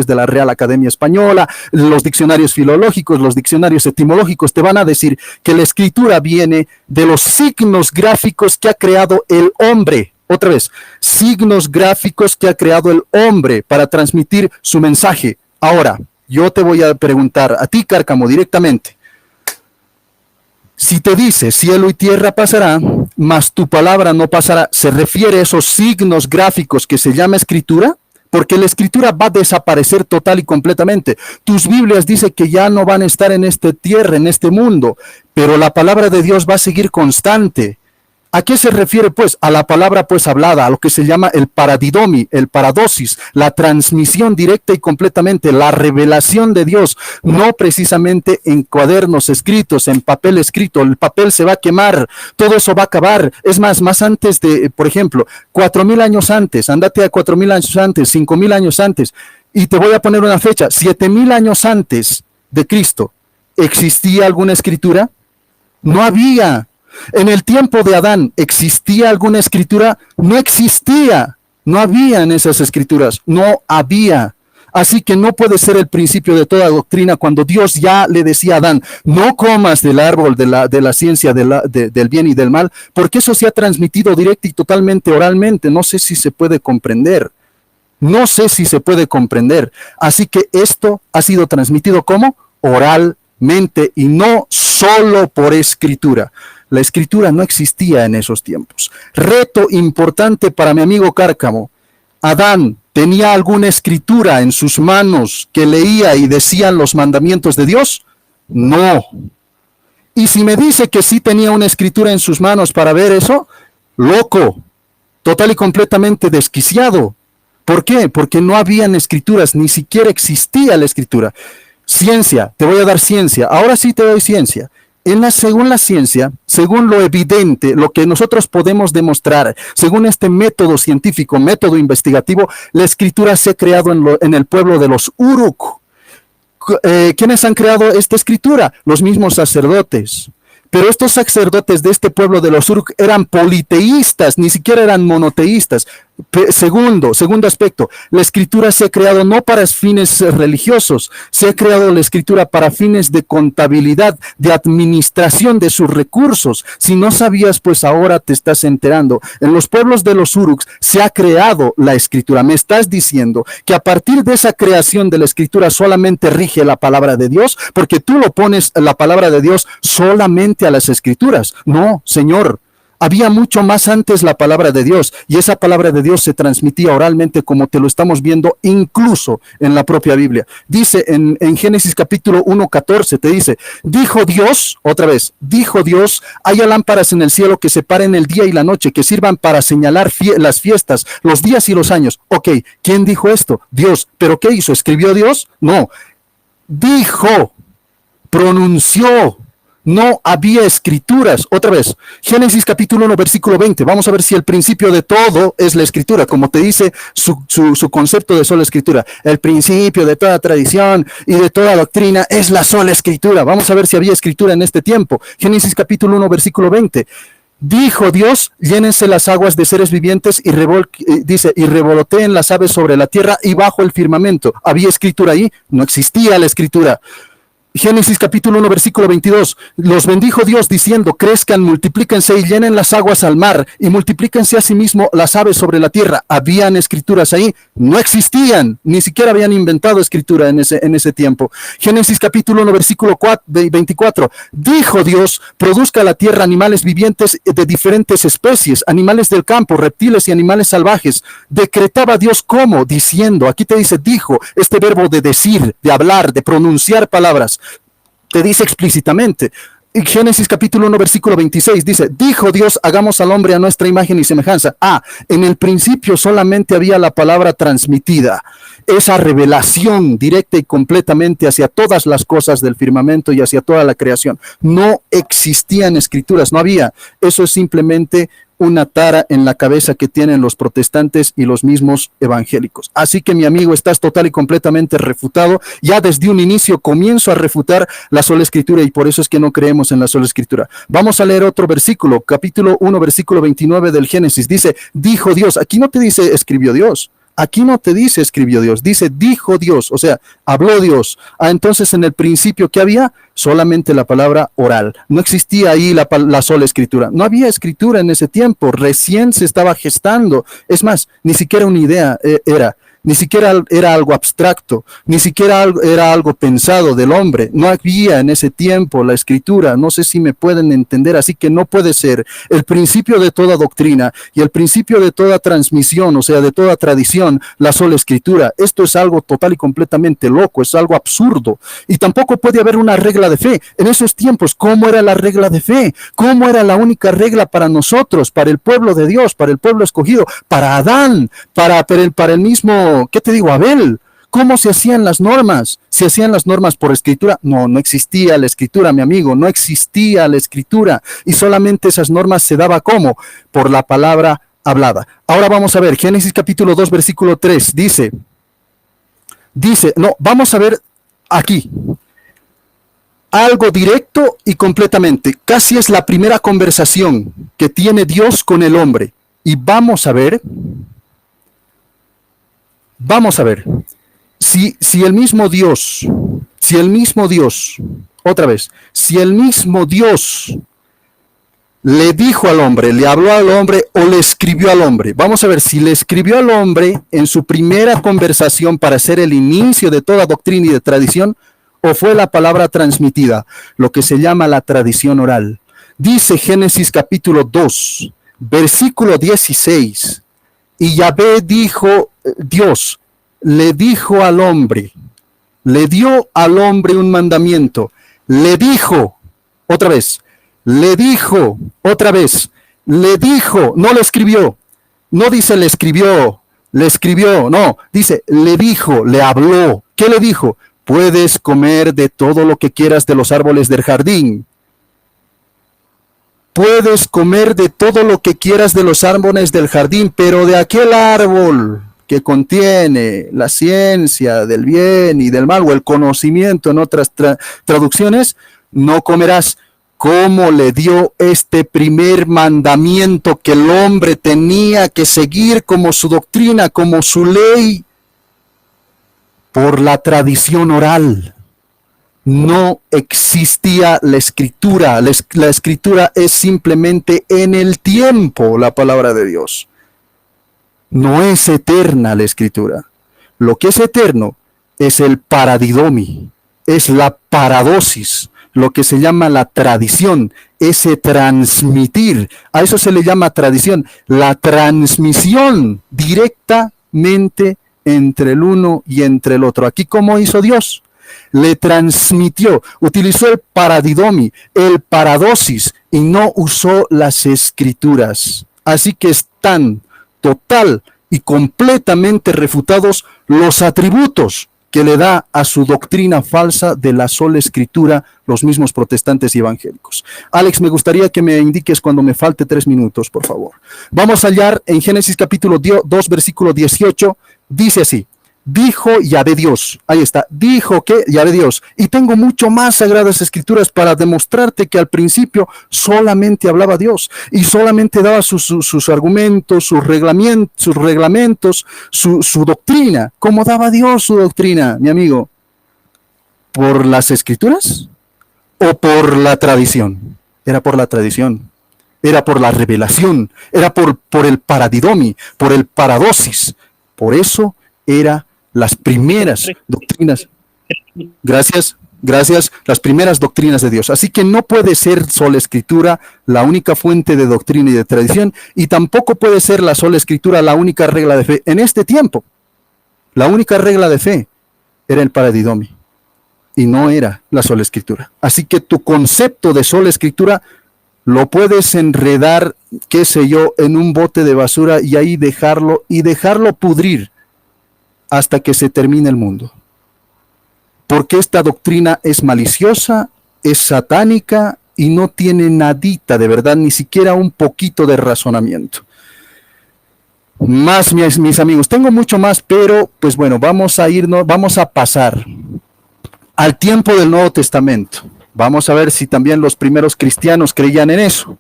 de la Real Academia Española, los diccionarios filológicos, los diccionarios etimológicos, te van a decir que la escritura viene de los signos gráficos que ha creado el hombre. Otra vez, signos gráficos que ha creado el hombre para transmitir su mensaje. Ahora, yo te voy a preguntar a ti, Cárcamo, directamente. Si te dice cielo y tierra pasará, mas tu palabra no pasará, ¿se refiere a esos signos gráficos que se llama escritura? Porque la escritura va a desaparecer total y completamente. Tus Biblias dicen que ya no van a estar en esta tierra, en este mundo, pero la palabra de Dios va a seguir constante. ¿A qué se refiere, pues? A la palabra, pues, hablada, a lo que se llama el paradidomi, el paradosis, la transmisión directa y completamente, la revelación de Dios, no precisamente en cuadernos escritos, en papel escrito. El papel se va a quemar, todo eso va a acabar. Es más antes de, por ejemplo, 4,000 años antes, andate a 4,000 años antes, 5,000 años antes, y te voy a poner una fecha, 7,000 años antes de Cristo, ¿existía alguna escritura? No había. En el tiempo de Adán, ¿existía alguna escritura? No existía, no había en esas escrituras, no había. Así que no puede ser el principio de toda doctrina cuando Dios ya le decía a Adán, no comas del árbol de la ciencia del bien y del mal, porque eso se ha transmitido directa y totalmente oralmente. No sé si se puede comprender. No sé si se puede comprender. Así que esto ha sido transmitido como oralmente y no solo por escritura. La escritura no existía en esos tiempos. Reto importante para mi amigo Cárcamo. ¿Adán tenía alguna escritura en sus manos que leía y decían los mandamientos de Dios? No. Y si me dice que sí tenía una escritura en sus manos para ver eso, loco, total y completamente desquiciado. ¿Por qué? Porque no habían escrituras, ni siquiera existía la escritura. Ciencia, te voy a dar ciencia. Ahora sí te doy ciencia. Según la ciencia, según lo evidente, lo que nosotros podemos demostrar, según este método científico, método investigativo, la escritura se ha creado en el pueblo de los Uruk. ¿Quiénes han creado esta escritura? Los mismos sacerdotes. Pero estos sacerdotes de este pueblo de los Uruk eran politeístas, ni siquiera eran monoteístas. Segundo aspecto, la escritura se ha creado no para fines religiosos, se ha creado la escritura para fines de contabilidad, de administración de sus recursos. Si no sabías, pues ahora te estás enterando. En los pueblos de los Uruks se ha creado la escritura. Me estás diciendo que a partir de esa creación de la escritura solamente rige la palabra de Dios, porque tú lo pones la palabra de Dios solamente a las escrituras. No, Señor. Había mucho más antes la palabra de Dios, y esa palabra de Dios se transmitía oralmente, como te lo estamos viendo incluso en la propia Biblia. Dice en Génesis capítulo 1:14, te dice, dijo Dios, otra vez, dijo Dios, haya lámparas en el cielo que separen el día y la noche, que sirvan para señalar las fiestas, los días y los años. Ok, ¿quién dijo esto? Dios. ¿Pero qué hizo? ¿Escribió Dios? No. Dijo, pronunció. No había escrituras. Otra vez, Génesis capítulo 1, versículo 20. Vamos a ver si el principio de todo es la escritura, como te dice su concepto de sola escritura. El principio de toda tradición y de toda doctrina es la sola escritura. Vamos a ver si había escritura en este tiempo. Génesis capítulo 1, versículo 20. Dijo Dios, llénense las aguas de seres vivientes y revoloteen las aves sobre la tierra y bajo el firmamento. ¿Había escritura ahí? No existía la escritura. Génesis capítulo 1, versículo 22, los bendijo Dios diciendo, crezcan, multiplíquense y llenen las aguas al mar y multiplíquense asimismo las aves sobre la tierra. ¿Habían escrituras ahí? No existían, ni siquiera habían inventado escritura en ese tiempo. Génesis capítulo 1, versículo 24, dijo Dios, produzca la tierra animales vivientes de diferentes especies, animales del campo, reptiles y animales salvajes. Decretaba Dios cómo, diciendo, aquí te dice, dijo, este verbo de decir, de hablar, de pronunciar palabras. Te dice explícitamente. Génesis capítulo 1, versículo 26 dice, dijo Dios, hagamos al hombre a nuestra imagen y semejanza. En el principio solamente había la palabra transmitida, esa revelación directa y completamente hacia todas las cosas del firmamento y hacia toda la creación. No existían escrituras, no había. Eso es simplemente una tara en la cabeza que tienen los protestantes y los mismos evangélicos. Así que, mi amigo, estás total y completamente refutado. Ya desde un inicio comienzo a refutar la sola escritura, y por eso es que no creemos en la sola escritura. Vamos a leer otro versículo, capítulo 1, versículo 29 del Génesis. Dice, dijo Dios. Aquí no te dice escribió Dios. Aquí no te dice escribió Dios, dice dijo Dios, o sea, habló Dios. Entonces en el principio, ¿qué había? Solamente la palabra oral. No existía ahí la sola escritura. No había escritura en ese tiempo, recién se estaba gestando. Es más, ni siquiera una idea era. Ni siquiera era algo abstracto, ni siquiera era algo pensado del hombre. No había en ese tiempo la escritura. No sé si me pueden entender, así que no puede ser el principio de toda doctrina y el principio de toda transmisión, o sea, de toda tradición, la sola escritura. Esto es algo total y completamente loco, es algo absurdo. Y tampoco puede haber una regla de fe. En esos tiempos, ¿cómo era la regla de fe? ¿Cómo era la única regla para nosotros, para el pueblo de Dios, para el pueblo escogido, para Adán, para el mismo, ¿qué te digo, Abel? ¿Cómo se hacían las normas? ¿Se hacían las normas por escritura? No, no existía la escritura, mi amigo, no existía la escritura. Y solamente esas normas se daba ¿cómo? Por la palabra hablada. Ahora vamos a ver, Génesis capítulo 2, versículo 3, vamos a ver aquí. Algo directo y completamente. Casi es la primera conversación que tiene Dios con el hombre. Y vamos a ver, si el mismo Dios, otra vez, si el mismo Dios le dijo al hombre, le habló al hombre o le escribió al hombre. Vamos a ver si le escribió al hombre en su primera conversación para ser el inicio de toda doctrina y de tradición, o fue la palabra transmitida, lo que se llama la tradición oral. Dice Génesis capítulo 2, versículo 16, y Yahvé dijo, Dios le dijo al hombre, le dio al hombre un mandamiento, le dijo, otra vez, le dijo, no le escribió, no dice le escribió, no, dice le dijo, le habló. ¿Qué le dijo? Puedes comer de todo lo que quieras de los árboles del jardín. Puedes comer de todo lo que quieras de los árboles del jardín, pero de aquel árbol que contiene la ciencia del bien y del mal, o el conocimiento en otras traducciones, no comerás. cómo le dio este primer mandamiento que el hombre tenía que seguir como su doctrina, como su ley, por la tradición oral. No existía la escritura. La escritura es simplemente en el tiempo la palabra de Dios. No es eterna la escritura. Lo que es eterno es el paradidomi, es la paradosis, lo que se llama la tradición, ese transmitir. A eso se le llama tradición, la transmisión directamente entre el uno y entre el otro. Aquí, ¿cómo hizo Dios? Le transmitió, utilizó el paradidomi, el paradosis, y no usó las escrituras. Así que están total y completamente refutados los atributos que le da a su doctrina falsa de la sola escritura los mismos protestantes y evangélicos. Alex, me gustaría que me indiques cuando me falte 3 minutos, por favor. Vamos a hallar en Génesis capítulo 2, versículo 18, dice así: dijo Yahvé Dios, ahí está, dijo que Yahvé Dios, y tengo mucho más sagradas escrituras para demostrarte que al principio solamente hablaba Dios, y solamente daba sus argumentos, sus reglamentos, su doctrina. ¿Cómo daba Dios su doctrina, mi amigo? ¿Por las escrituras o por la tradición? Era por la tradición, era por la revelación, era por el paradidomi, por el paradosis. Por eso era las primeras doctrinas. Gracias, las primeras doctrinas de Dios. Así que no puede ser sola escritura la única fuente de doctrina y de tradición, y tampoco puede ser la sola escritura la única regla de fe. En este tiempo, la única regla de fe era el paradidomi, y no era la sola escritura. Así que tu concepto de sola escritura lo puedes enredar, qué sé yo, en un bote de basura y ahí dejarlo pudrir hasta que se termine el mundo. Porque esta doctrina es maliciosa, es satánica y no tiene nadita de verdad, ni siquiera un poquito de razonamiento. Más, mis amigos, tengo mucho más, pero pues bueno, vamos a pasar al tiempo del Nuevo Testamento. Vamos a ver si también los primeros cristianos creían en eso.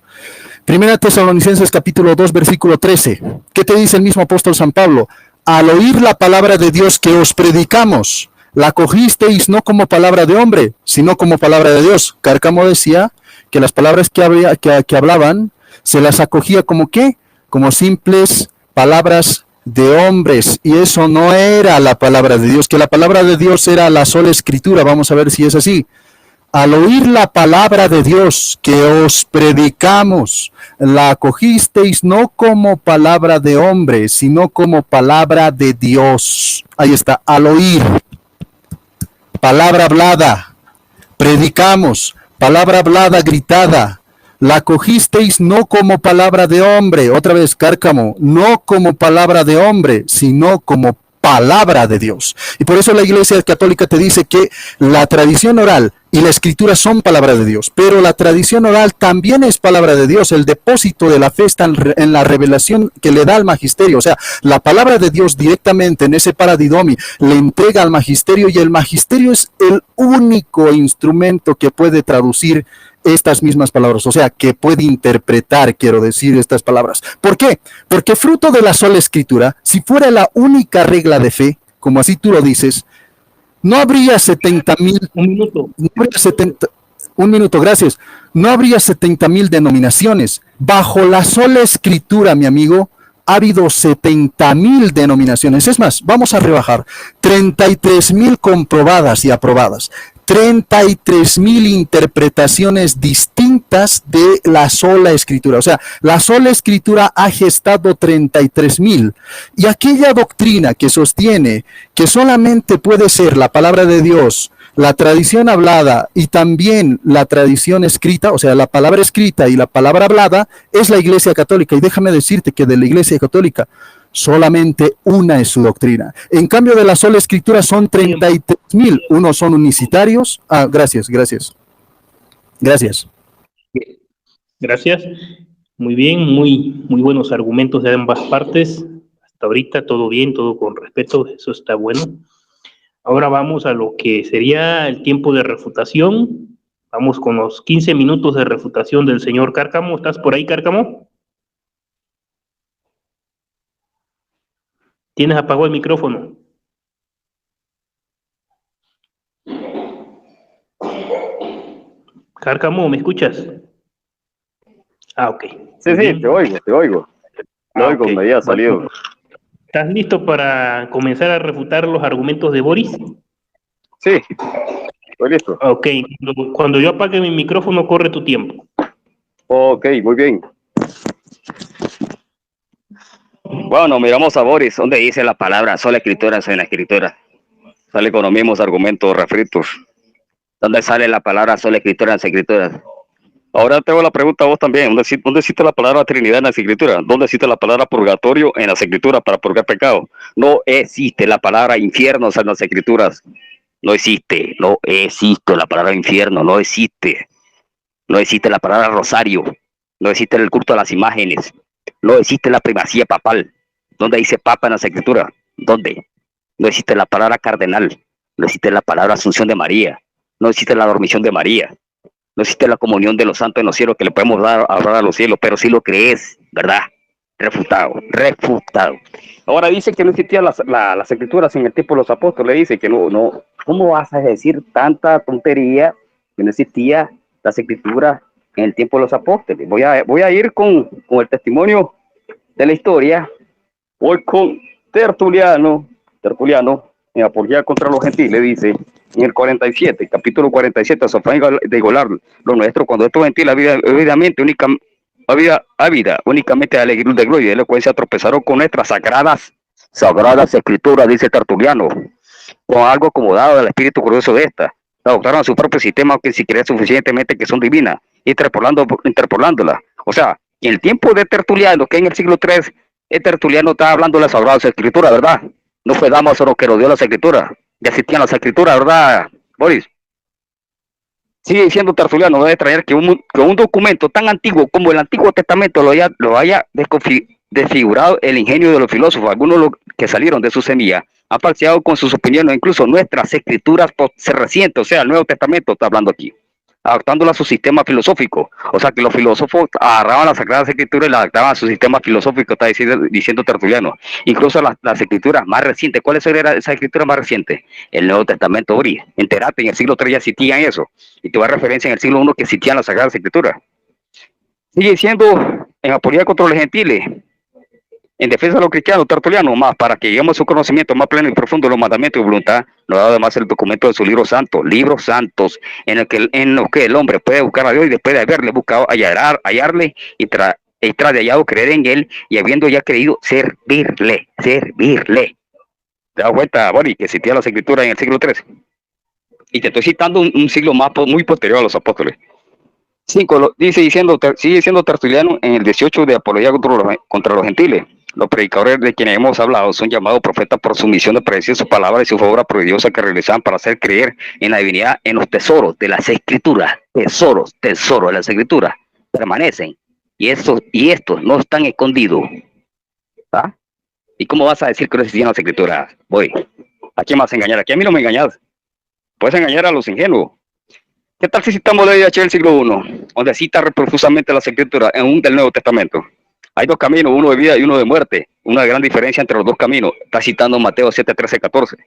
Primera Tesalonicenses capítulo 2, versículo 13. ¿Qué te dice el mismo apóstol San Pablo? Al oír la palabra de Dios que os predicamos, la cogisteis no como palabra de hombre, sino como palabra de Dios. Cárcamo decía que las palabras que hablaban, se las acogía como ¿qué? Como simples palabras de hombres, y eso no era la palabra de Dios, que la palabra de Dios era la sola escritura. Vamos a ver si es así. Al oír la palabra de Dios que os predicamos, la acogisteis no como palabra de hombre, sino como palabra de Dios. Ahí está, al oír. Palabra hablada, predicamos, palabra hablada, gritada. La acogisteis no como palabra de hombre, otra vez Cárcamo, no como palabra de hombre, sino como palabra de Dios. Y por eso la Iglesia Católica te dice que la tradición oral y la escritura son palabra de Dios, pero la tradición oral también es palabra de Dios. El depósito de la fe está en la revelación que le da al magisterio. O sea, la palabra de Dios directamente en ese paradidomi le entrega al magisterio, y el magisterio es el único instrumento que puede traducir estas mismas palabras, o sea, que puede interpretar, quiero decir, estas palabras. ¿Por qué? Porque fruto de la sola escritura, si fuera la única regla de fe, como así tú lo dices, no habría 70,000... Un minuto, gracias. No habría 70,000 denominaciones. Bajo la sola escritura, mi amigo, ha habido 70,000 denominaciones. Es más, vamos a rebajar. 33,000 comprobadas y aprobadas. 33,000 interpretaciones distintas de la sola escritura. O sea, la sola escritura ha gestado 33,000. Y aquella doctrina que sostiene que solamente puede ser la palabra de Dios, la tradición hablada y también la tradición escrita, o sea, la palabra escrita y la palabra hablada, es la Iglesia Católica. Y déjame decirte que de la Iglesia Católica solamente una es su doctrina. En cambio, de la sola escritura son 33,000. Unos son unicitarios. Gracias. Gracias. Muy bien, muy buenos argumentos de ambas partes. Hasta ahorita todo bien, todo con respeto, eso está bueno. Ahora vamos a lo que sería el tiempo de refutación. Vamos con los 15 minutos de refutación del señor Cárcamo. ¿Estás por ahí, Cárcamo? ¿Tienes apagado el micrófono? Cárcamo, ¿me escuchas? Ah, ok. Sí, te oigo. Te oigo, Okay. me había salido. ¿Estás listo para comenzar a refutar los argumentos de Boris? Sí, estoy listo. Ok, cuando yo apague mi micrófono, corre tu tiempo. Ok, muy bien. Bueno, miramos a Boris, donde dice la palabra sola escritura en la escritura. Sale con los mismos argumentos refritos. ¿Dónde sale la palabra sola escritura en las escrituras? Ahora te hago la pregunta a vos también. ¿Dónde existe la palabra Trinidad en las escrituras? ¿Dónde existe la palabra purgatorio en las escrituras para purgar pecado? No existe la palabra infierno en las escrituras. No existe la palabra infierno, no existe. No existe la palabra rosario. No existe el culto a las imágenes. No existe la primacía papal. ¿Dónde dice papa en las escrituras? ¿Dónde? No existe la palabra cardenal. No existe la palabra asunción de María. No existe la dormición de María. No existe la comunión de los santos en los cielos que le podemos dar hablar a los cielos, pero sí lo crees, ¿verdad? Refutado. Ahora dice que no existían las escrituras en el tiempo de los apóstoles, dice que no. ¿Cómo vas a decir tanta tontería que no existía las escrituras en el tiempo de los apóstoles? Voy a ir con el testimonio de la historia. Voy con Tertuliano, en Apología contra los Gentiles, dice, en el 47, capítulo 47, Sofán de Golar, lo nuestro, cuando estos gentiles había únicamente alegría de gloria y elocuencia, tropezaron con nuestras sagradas escrituras, dice Tertuliano, con algo acomodado del espíritu curioso de esta. Adoptaron a su propio sistema que si creen suficientemente que son divinas, interpolándola. O sea, en el tiempo de Tertuliano, que en el siglo III, el Tertuliano estaba hablando de las sagradas escrituras, ¿verdad? No fue Dámaso lo que rodeó las escrituras. Ya existían las escrituras, ¿verdad, Boris? Sigue diciendo Tertuliano, no debe extrañar que un documento tan antiguo como el Antiguo Testamento lo haya desfigurado el ingenio de los filósofos. Algunos que salieron de su semilla han falseado con sus opiniones, incluso nuestras escrituras recientes, o sea, el Nuevo Testamento está hablando aquí, adaptándola a su sistema filosófico. O sea, que los filósofos agarraban las Sagradas Escrituras y las adaptaban a su sistema filosófico, está diciendo Tertuliano. Incluso las escrituras más recientes. ¿Cuáles eran esas escrituras más recientes? El Nuevo Testamento, Ori. Entérate, en el siglo III ya existían eso. Y te voy a referencia en el siglo I que existían las Sagradas Escrituras. Sigue diciendo en Apología contra los Gentiles, en defensa de los cristianos, Tertuliano, más para que lleguemos a su conocimiento más pleno y profundo de los mandamientos y voluntad, nos da además el documento de su libro santo, libros santos, en los que el hombre puede buscar a Dios y después de haberle buscado, hallarle y tras de hallado creer en él y habiendo ya creído, servirle. ¿Te das cuenta, Bori, que existía las escrituras en el siglo III? Y te estoy citando un siglo más muy posterior a los apóstoles. 5, sigue diciendo Tertuliano en el 18 de Apología contra los Gentiles. Los predicadores de quienes hemos hablado son llamados profetas por su misión de predecir su palabra y su obra prodigiosa que realizaban para hacer creer en la divinidad, en los tesoros de las escrituras. Tesoros de las escrituras permanecen y estos no están escondidos. ¿Ah? ¿Y cómo vas a decir que no existían las escrituras? ¿A quién vas a engañar? Aquí a mí no me engañas. Puedes engañar a los ingenuos. ¿Qué tal si citamos la IDH del siglo I, donde cita profusamente las escrituras en un del Nuevo Testamento? Hay dos caminos, uno de vida y uno de muerte. Una gran diferencia entre los dos caminos. Está citando Mateo 7, 13, 14.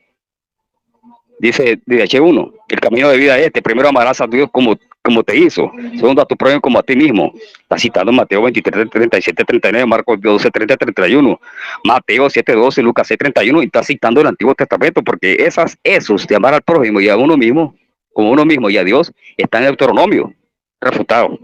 Dice IDH 1, el camino de vida es este. Primero amarás a Dios como te hizo. Segundo a tu prójimo como a ti mismo. Está citando Mateo 23, 37, 39, Marcos 12, 30, 31. Mateo 7, 12, Lucas 6, 31. Y está citando el Antiguo Testamento porque esos de amar al prójimo y a uno mismo, como uno mismo y a Dios, está en Deuteronomio, refutado.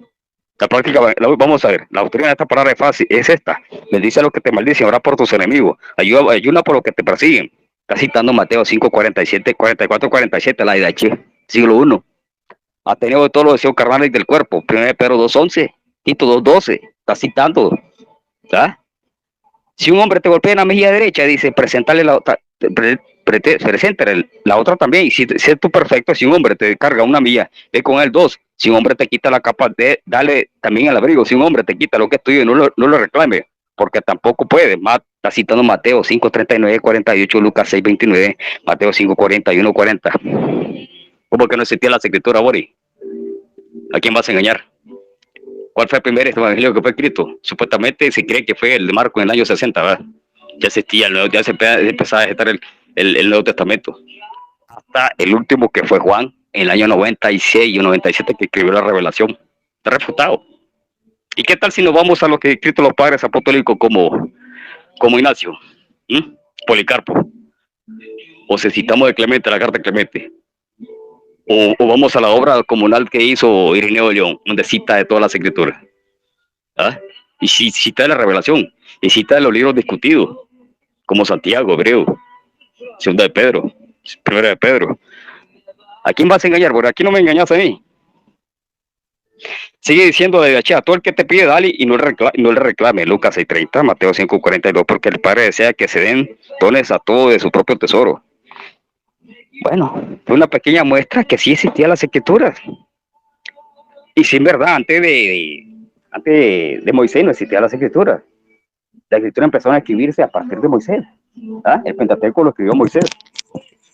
La práctica, vamos a ver, la doctrina de esta palabra es fácil, es esta. Bendice a los que te maldicen, ora por tus enemigos, ayuna por los que te persiguen. Está citando Mateo 5, 47, 44, 47, la IDH, siglo I. Ha tenido de todos los deseos carnales del cuerpo, 1 Pedro 2:11, Tito 2:12, está citando. ¿Ah? Si un hombre te golpea en la mejilla derecha, dice, preséntale la otra también. Y si es tú perfecto, si un hombre te carga una milla, ve con él 2. Si un hombre te quita la capa, dale también el abrigo. Si un hombre te quita lo que es tuyo, no lo reclame, porque tampoco puede. Está citando Mateo 5, 39, 48, Lucas 6, 29, Mateo 5, 41, 40. ¿Cómo que no existía la escritura, Boris? ¿A quién vas a engañar? ¿Cuál fue el primer evangelio que fue escrito? Supuestamente se cree que fue el de Marcos en el año 60, ¿verdad? Ya existía, ya se empezaba a gestar el Nuevo Testamento. Hasta el último que fue Juan, en el año 96 o 97, que escribió la Revelación. Está refutado. ¿Y qué tal si nos vamos a lo que han escrito los padres apostólicos como Ignacio, Policarpo? O si citamos de Clemente, la carta de Clemente. O vamos a la obra comunal que hizo Ireneo de León, donde cita de todas las escrituras. ¿Ah? Y cita de la Revelación, y cita de los libros discutidos, como Santiago, Hebreo, Segunda de Pedro, Primera de Pedro. ¿A quién vas a engañar? Porque aquí no me engañas a mí. Sigue diciendo de a todo el que te pide, dale y no le reclame. Lucas 6:30, Mateo 5:42, porque el Padre desea que se den dones a todo de su propio tesoro. Bueno, fue una pequeña muestra que sí existían las escrituras. Y sí, en verdad, antes de Moisés no existían las escrituras. Las escrituras empezaron a escribirse a partir de Moisés. ¿Ah? El Pentateuco lo escribió Moisés.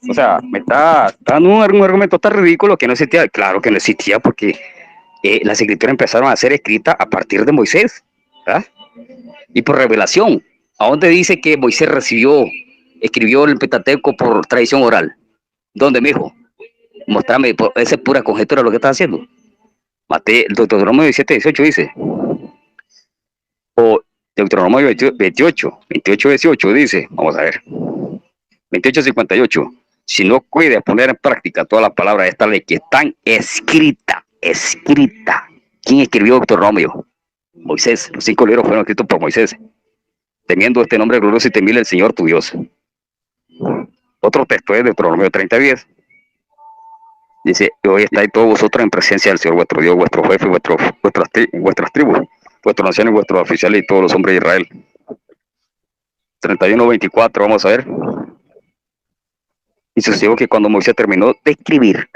O sea, me está dando un argumento tan ridículo que no existía. Claro que no existía porque las escrituras empezaron a ser escritas a partir de Moisés. ¿Ah? Y por revelación. ¿A dónde dice que Moisés escribió el Pentateuco por tradición oral? ¿Dónde, mijo? Mostrame, esa es pura conjetura lo que estás haciendo. Deuteronomio 17:18 dice. O Deuteronomio 28:18 dice, vamos a ver. 28:58. Si no cuide poner en práctica todas las palabras de esta ley que están escrita. ¿Quién escribió Deuteronomio? Moisés. Los 5 libros fueron escritos por Moisés. Temiendo este nombre glorioso y temible el Señor tu Dios. Otro texto es Deuteronomio 30:10. Dice, hoy estáis todos vosotros en presencia del Señor vuestro Dios, vuestro jefe, vuestras tribus, vuestros ancianos y vuestros oficiales y todos los hombres de Israel. 31:24, vamos a ver. Y sucedió que cuando Moisés terminó de escribir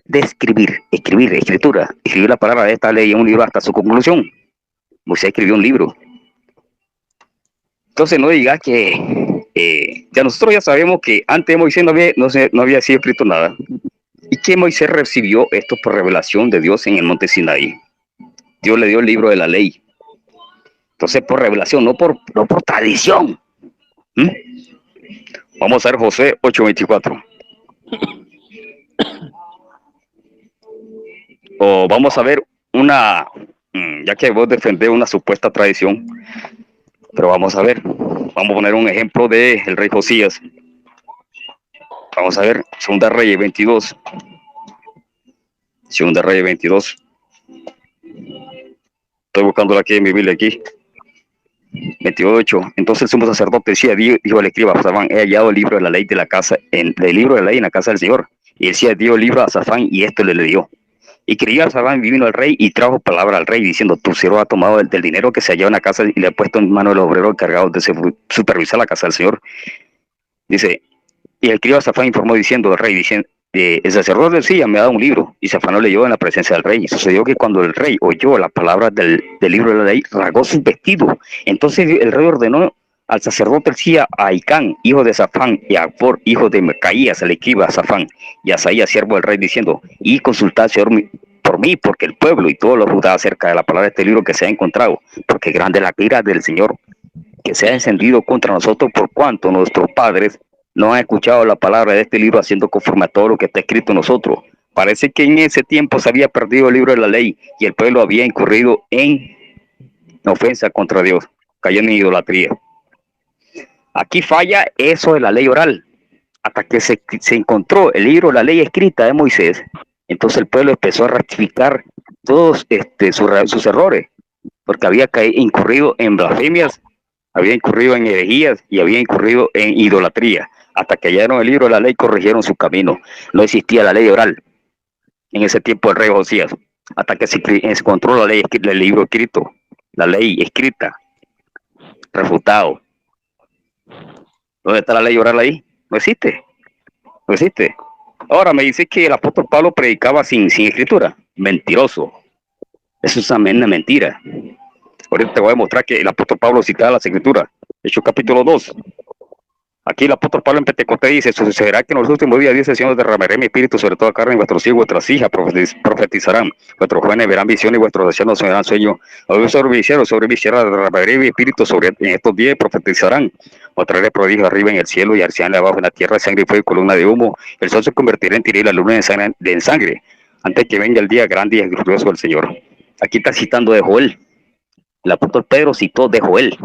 la palabra de esta ley en un libro hasta su conclusión, Moisés escribió un libro. Entonces no digas que ya nosotros ya sabemos que antes de Moisés no había sido escrito nada. Y que Moisés recibió esto por revelación de Dios en el monte Sinaí. Dios le dio el libro de la ley. Entonces por revelación, no por tradición. Vamos a ver Josué 8:24. O vamos a ver ya que vos defendés una supuesta tradición, pero vamos a poner un ejemplo del rey Josías. Vamos a ver, Segunda Reyes 22. Segunda Reyes 22. Estoy buscando aquí en mi Biblia aquí. 28. Entonces el sumo sacerdote decía, dijo el escriba a Safán, he hallado el libro de la ley en la casa del Señor. Y decía, dio el libro a Safán y esto le dio. Y quería Safán, vino al rey y trajo palabra al rey diciendo, tu siervo ha tomado del dinero que se hallaba en la casa y le ha puesto en mano del obrero encargado de supervisar la casa del Señor. Dice, y el escriba Safán informó diciendo al rey, el sacerdote decía, me ha dado un libro, y Safán lo leyó en la presencia del rey. Y sucedió que cuando el rey oyó las palabras del libro de la ley, rasgó sus vestidos. Entonces el rey ordenó al sacerdote Elcía, a Aicán, hijo de Safán, y a Acbor, hijo de Micaías, el escriba Safán, y a Asaías, siervo del rey, diciendo, y consultad, Señor, por mí, porque el pueblo y todos los judíos acerca de la palabra de este libro que se ha encontrado, porque grande es la ira del Señor, que se ha encendido contra nosotros, por cuanto nuestros padres no han escuchado la palabra de este libro haciendo conforme a todo lo que está escrito en nosotros. Parece que en ese tiempo se había perdido el libro de la ley y el pueblo había incurrido en ofensa contra Dios, cayendo en idolatría. Aquí falla eso de la ley oral. Hasta que se encontró el libro de la ley escrita de Moisés, entonces el pueblo empezó a rectificar todos sus errores, porque había incurrido en blasfemias, había incurrido en herejías y había incurrido en idolatría. Hasta que hallaron el libro de la ley, corrigieron su camino. No existía la ley oral en ese tiempo del rey Josías, hasta que se encontró la ley, el libro escrito, la ley escrita, refutado. ¿Dónde está la ley oral ahí? No existe. Ahora me dice que el apóstol Pablo predicaba sin escritura. Mentiroso. Eso es una mentira. Ahorita te voy a demostrar que el apóstol Pablo citaba las escrituras. Hechos capítulo 2. Aquí el apóstol Pablo en Pentecostés dice: sucederá que en los últimos días, dice el Señor, derramaré mi espíritu sobre toda carne, y vuestros hijos y vuestras hijas profetizarán, vuestros jóvenes verán visiones, y vuestros ancianos soñarán sueños. Sobre mi sierra derramaré mi espíritu en estos días, profetizarán. Mostraré prodigios arriba en el cielo y ancianos abajo en la tierra, sangre y fuego y columna de humo. El sol se convertirá en tinieblas, la luna en sangre, antes que venga el día grande y glorioso del Señor. Aquí está citando de Joel. El apóstol Pedro citó de Joel.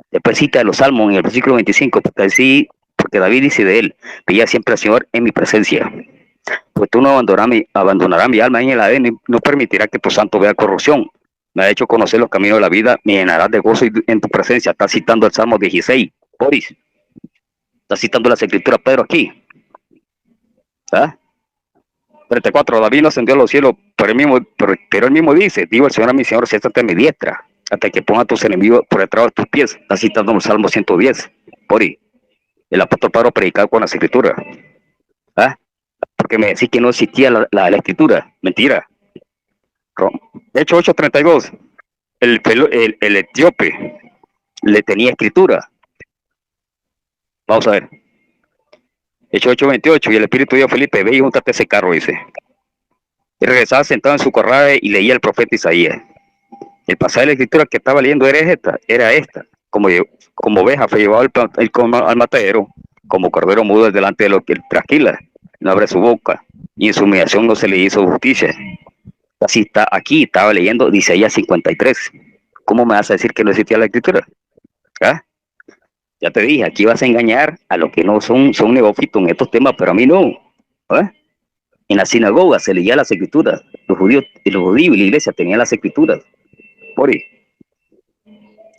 Después cita de los Salmos en el versículo 25, porque David dice de él: veía siempre al Señor en mi presencia. Pues tú no abandonarás mi alma en el Adén, no permitirá que tu santo vea corrupción. Me ha hecho conocer los caminos de la vida, me llenarás de gozo en tu presencia. Está citando el Salmo 16, Boris. Está citando las escrituras Pedro aquí. ¿Ah? 34, David no ascendió a los cielos, pero él mismo dice: digo el Señor a mi Señor, siéntate a mi diestra, hasta que ponga a tus enemigos por detrás de tus pies. Está citando el Salmo 110, Boris. El apóstol Pablo predicaba con las escrituras. ¿Ah? Porque me decís que no existía la escritura. Mentira. De hecho, 8:32, el etíope le tenía escritura. Vamos a ver. Hecho 8:28, y el Espíritu dijo a Felipe: ve y júntate ese carro, dice. Y regresaba sentado en su corral y leía el profeta Isaías. El pasaje de la escritura que estaba leyendo era esta. Como oveja fue llevado al matadero, como cordero mudo delante de lo que él trasquila, no abre su boca, y en su humillación no se le hizo justicia. Así está aquí, estaba leyendo Isaías 53. ¿Cómo me vas a decir que no existía la escritura? ¿Ah? Ya te dije, aquí vas a engañar a los que no son neófitos en estos temas, pero a mí no. ¿Ah? En la sinagoga se leía las escrituras. Los judíos y la iglesia tenían las escrituras. Por ahí.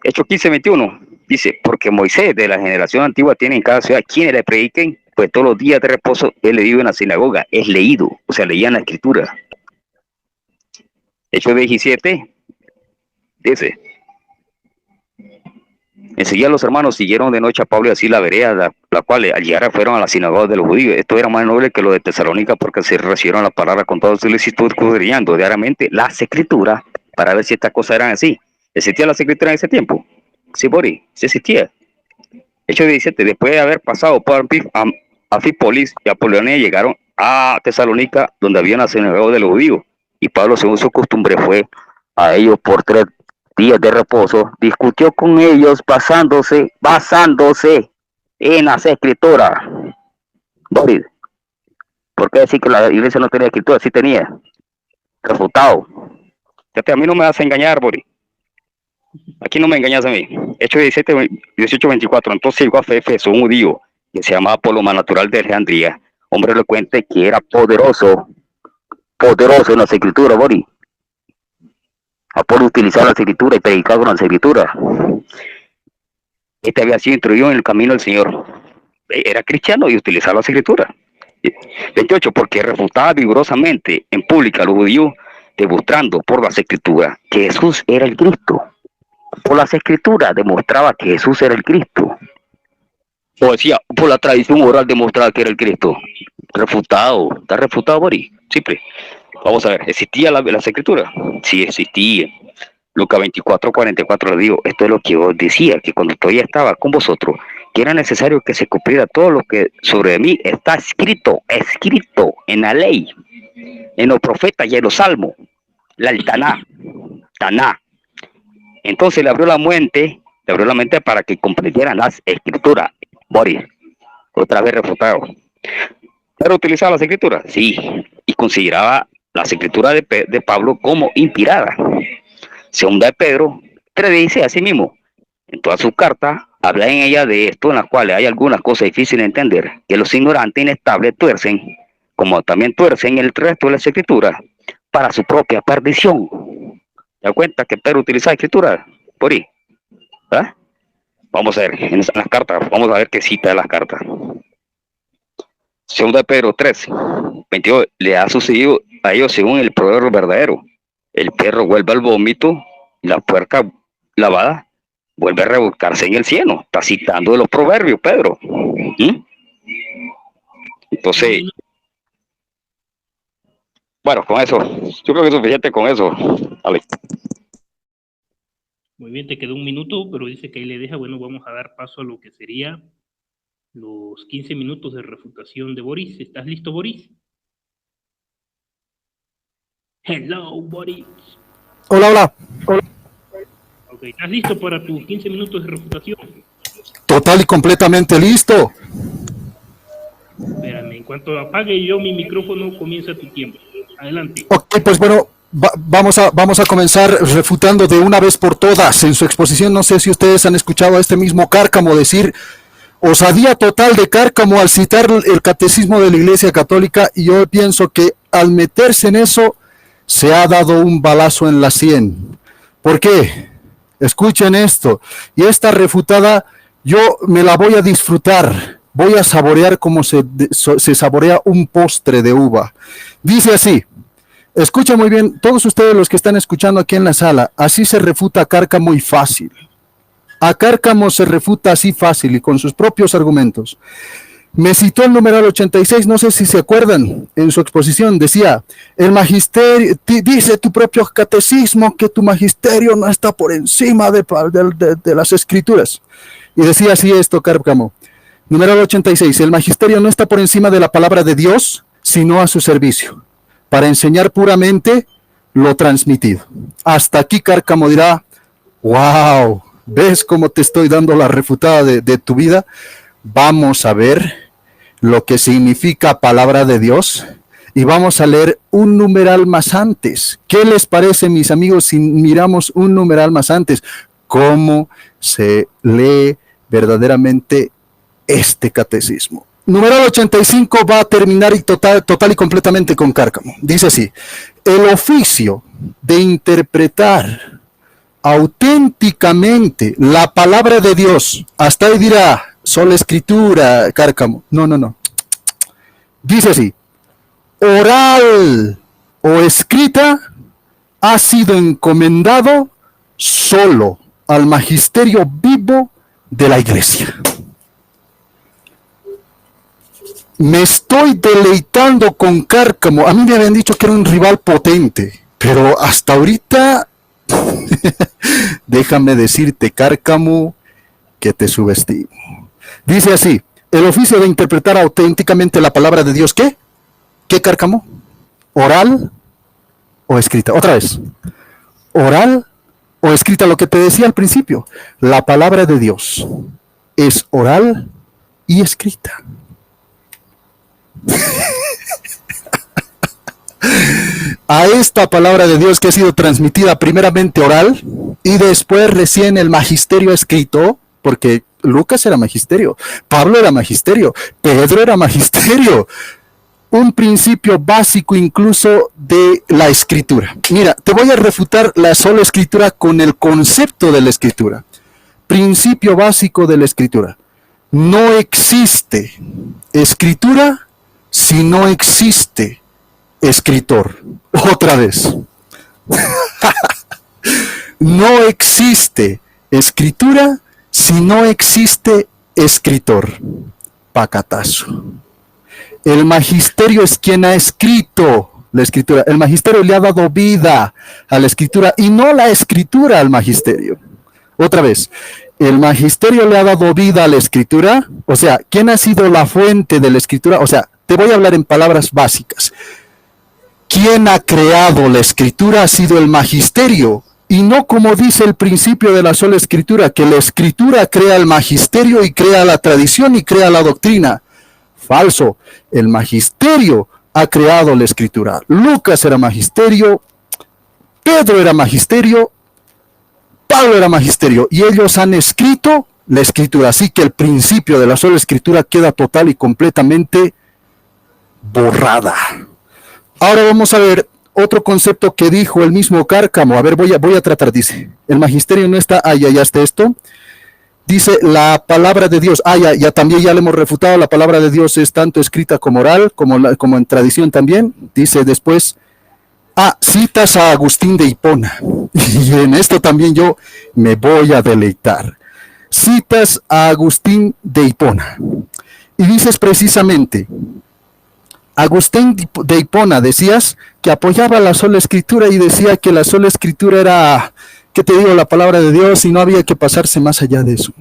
Hechos 15:21 dice: porque Moisés de la generación antigua tiene en cada ciudad quienes le prediquen, pues todos los días de reposo es leído en la sinagoga, es leído, o sea, leían la escritura. Hechos 17 dice: enseguida los hermanos siguieron de noche a Pablo y así la vereda, la cual al llegar fueron a la sinagoga de los judíos. Esto era más noble que lo de Tesalónica, porque se recibieron la palabra con toda solicitud, escudriñando diariamente las escrituras para ver si estas cosas eran así. ¿Existía la escritura en ese tiempo? Sí, Boris, sí existía. Hechos 17, después de haber pasado por Anfípolis y Apolonia, llegaron a Tesalónica, donde había una sinagoga de los judíos, y Pablo, según su costumbre, fue a ellos por 3 días de reposo, discutió con ellos basándose en las escrituras. Boris, ¿por qué decir que la iglesia no tenía escritura? Sí tenía. Refutado. A mí no me vas a engañar, Boris. Aquí no me engañas a mí. Hechos 18:24. Entonces llegó a Efeso un judío que se llamaba Apolo, natural de Alejandría, hombre elocuente que era poderoso en las escrituras, Boris. Apolo utilizaba la escritura y predicaba con las escrituras. Este había sido instruido en el camino del Señor. Era cristiano y utilizaba las escrituras. 28, porque refutaba vigorosamente en pública a los judíos, demostrando por las escrituras que Jesús era el Cristo. Por las escrituras demostraba que Jesús era el Cristo. O decía, por la tradición oral demostraba que era el Cristo. Refutado. ¿Está refutado, Boris? Simple. Vamos a ver, ¿existía las escrituras? Sí, existía. Lucas 24:44 le digo: esto es lo que os decía, que cuando todavía estaba con vosotros, que era necesario que se cumpliera todo lo que sobre mí está escrito en la ley, en los profetas y en los salmos, la Taná. Entonces le abrió la mente para que comprendieran las escrituras. Boris, otra vez refutado. ¿Pero utilizaba las escrituras? Sí, y consideraba las escrituras de Pablo como inspiradas. Segunda de Pedro 3 dice así mismo: en toda su carta habla en ella de esto, en las cuales hay algunas cosas difíciles de entender, que los ignorantes e inestables tuercen, como también tuercen el resto de las escrituras, para su propia perdición. ¿Te das cuenta que Pedro utiliza escritura? Por ahí. ¿Ah? Vamos a ver en las cartas, vamos a ver qué cita de las cartas. Segunda de Pedro 3:22, le ha sucedido a ellos según el proverbio verdadero: el perro vuelve al vómito, la puerca lavada vuelve a revolcarse en el cieno. Está citando de los proverbios, Pedro. Entonces, bueno, con eso, yo creo que es suficiente con eso. Vale. Muy bien, te quedó un minuto, pero dice que ahí le deja. Bueno, vamos a dar paso a lo que sería los 15 minutos de refutación de Boris. ¿Estás listo, Boris? Hello, Boris. Hola, hola. Ok, ¿estás listo para tus 15 minutos de refutación? Total y completamente listo. Espérame, en cuanto apague yo mi micrófono, comienza tu tiempo. Adelante. Ok, pues bueno, vamos a comenzar refutando de una vez por todas. En su exposición, no sé si ustedes han escuchado a este mismo Cárcamo decir osadía total de Cárcamo al citar el catecismo de la Iglesia Católica, y yo pienso que al meterse en eso se ha dado un balazo en la sien. ¿Por qué? Escuchen esto. Y esta refutada yo me la voy a disfrutar. Voy a saborear como se saborea un postre de uva. Dice así. Escuchen muy bien, todos ustedes los que están escuchando aquí en la sala, así se refuta a Cárcamo muy fácil. A Cárcamo se refuta así fácil y con sus propios argumentos. Me citó el numeral 86, no sé si se acuerdan, en su exposición decía, el magisterio, dice tu propio catecismo que tu magisterio no está por encima de las escrituras. Y decía así esto, Cárcamo, numeral 86, el magisterio no está por encima de la palabra de Dios, sino a su servicio, para enseñar puramente lo transmitido. Hasta aquí Cárcamo dirá, wow, ¿ves cómo te estoy dando la refutada de tu vida? Vamos a ver lo que significa palabra de Dios y vamos a leer un numeral más antes. ¿Qué les parece, mis amigos, si miramos un numeral más antes? ¿Cómo se lee verdaderamente este catecismo? Numeral 85 va a terminar total y completamente con Cárcamo. Dice así, el oficio de interpretar auténticamente la palabra de Dios, hasta ahí dirá, sola escritura, Cárcamo. No. Dice así, oral o escrita ha sido encomendado solo al magisterio vivo de la Iglesia. Me estoy deleitando con Cárcamo. A mí me habían dicho que era un rival potente, pero hasta ahorita, déjame decirte, Cárcamo, que te subestimo. Dice así, el oficio de interpretar auténticamente la palabra de Dios, ¿qué? ¿Qué, Cárcamo? ¿Oral o escrita? Otra vez, oral o escrita, lo que te decía al principio, la palabra de Dios es oral y escrita. A esta palabra de Dios que ha sido transmitida primeramente oral y después recién el magisterio escrito, porque Lucas era magisterio, Pablo era magisterio, Pedro era magisterio, un principio básico incluso de la escritura. Mira, te voy a refutar la sola escritura con el concepto de la escritura. Principio básico de la escritura. No existe escritura si no existe escritor. Otra vez. No existe escritura si no existe escritor. Pacatazo. El magisterio es quien ha escrito la escritura. El magisterio le ha dado vida a la escritura y no la escritura al magisterio. Otra vez. El magisterio le ha dado vida a la escritura. O sea, ¿quién ha sido la fuente de la escritura? O sea, te voy a hablar en palabras básicas. ¿Quién ha creado la escritura? Ha sido el magisterio. Y no como dice el principio de la sola escritura, que la escritura crea el magisterio y crea la tradición y crea la doctrina. Falso. El magisterio ha creado la escritura. Lucas era magisterio, Pedro era magisterio, Pablo era magisterio, y ellos han escrito la escritura. Así que el principio de la sola escritura queda total y completamente borrada. Ahora vamos a ver otro concepto que dijo el mismo Cárcamo. A ver, voy a tratar, dice. El magisterio no está, ya está esto. Dice la palabra de Dios. Ya también ya le hemos refutado. La palabra de Dios es tanto escrita como oral, como en tradición también. Dice después, citas a Agustín de Hipona. Y en esto también yo me voy a deleitar. Citas a Agustín de Hipona. Y dices precisamente, Agustín de Hipona, decías que apoyaba la sola escritura y decía que la sola escritura era, ¿qué te digo? La palabra de Dios y no había que pasarse más allá de eso.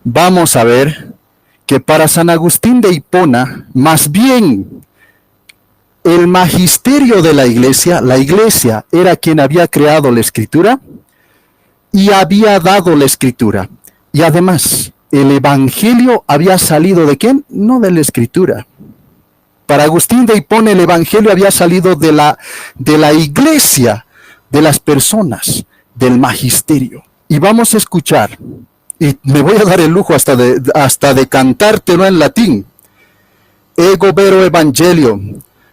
Vamos a ver que para San Agustín de Hipona, más bien el magisterio de la iglesia era quien había creado la escritura y había dado la escritura. Y además, el evangelio había salido ¿de quién? No de la escritura. Para Agustín de Hipona, el evangelio había salido de la iglesia, de las personas, del magisterio. Y vamos a escuchar, y me voy a dar el lujo hasta de cantártelo en latín. Ego vero evangelio,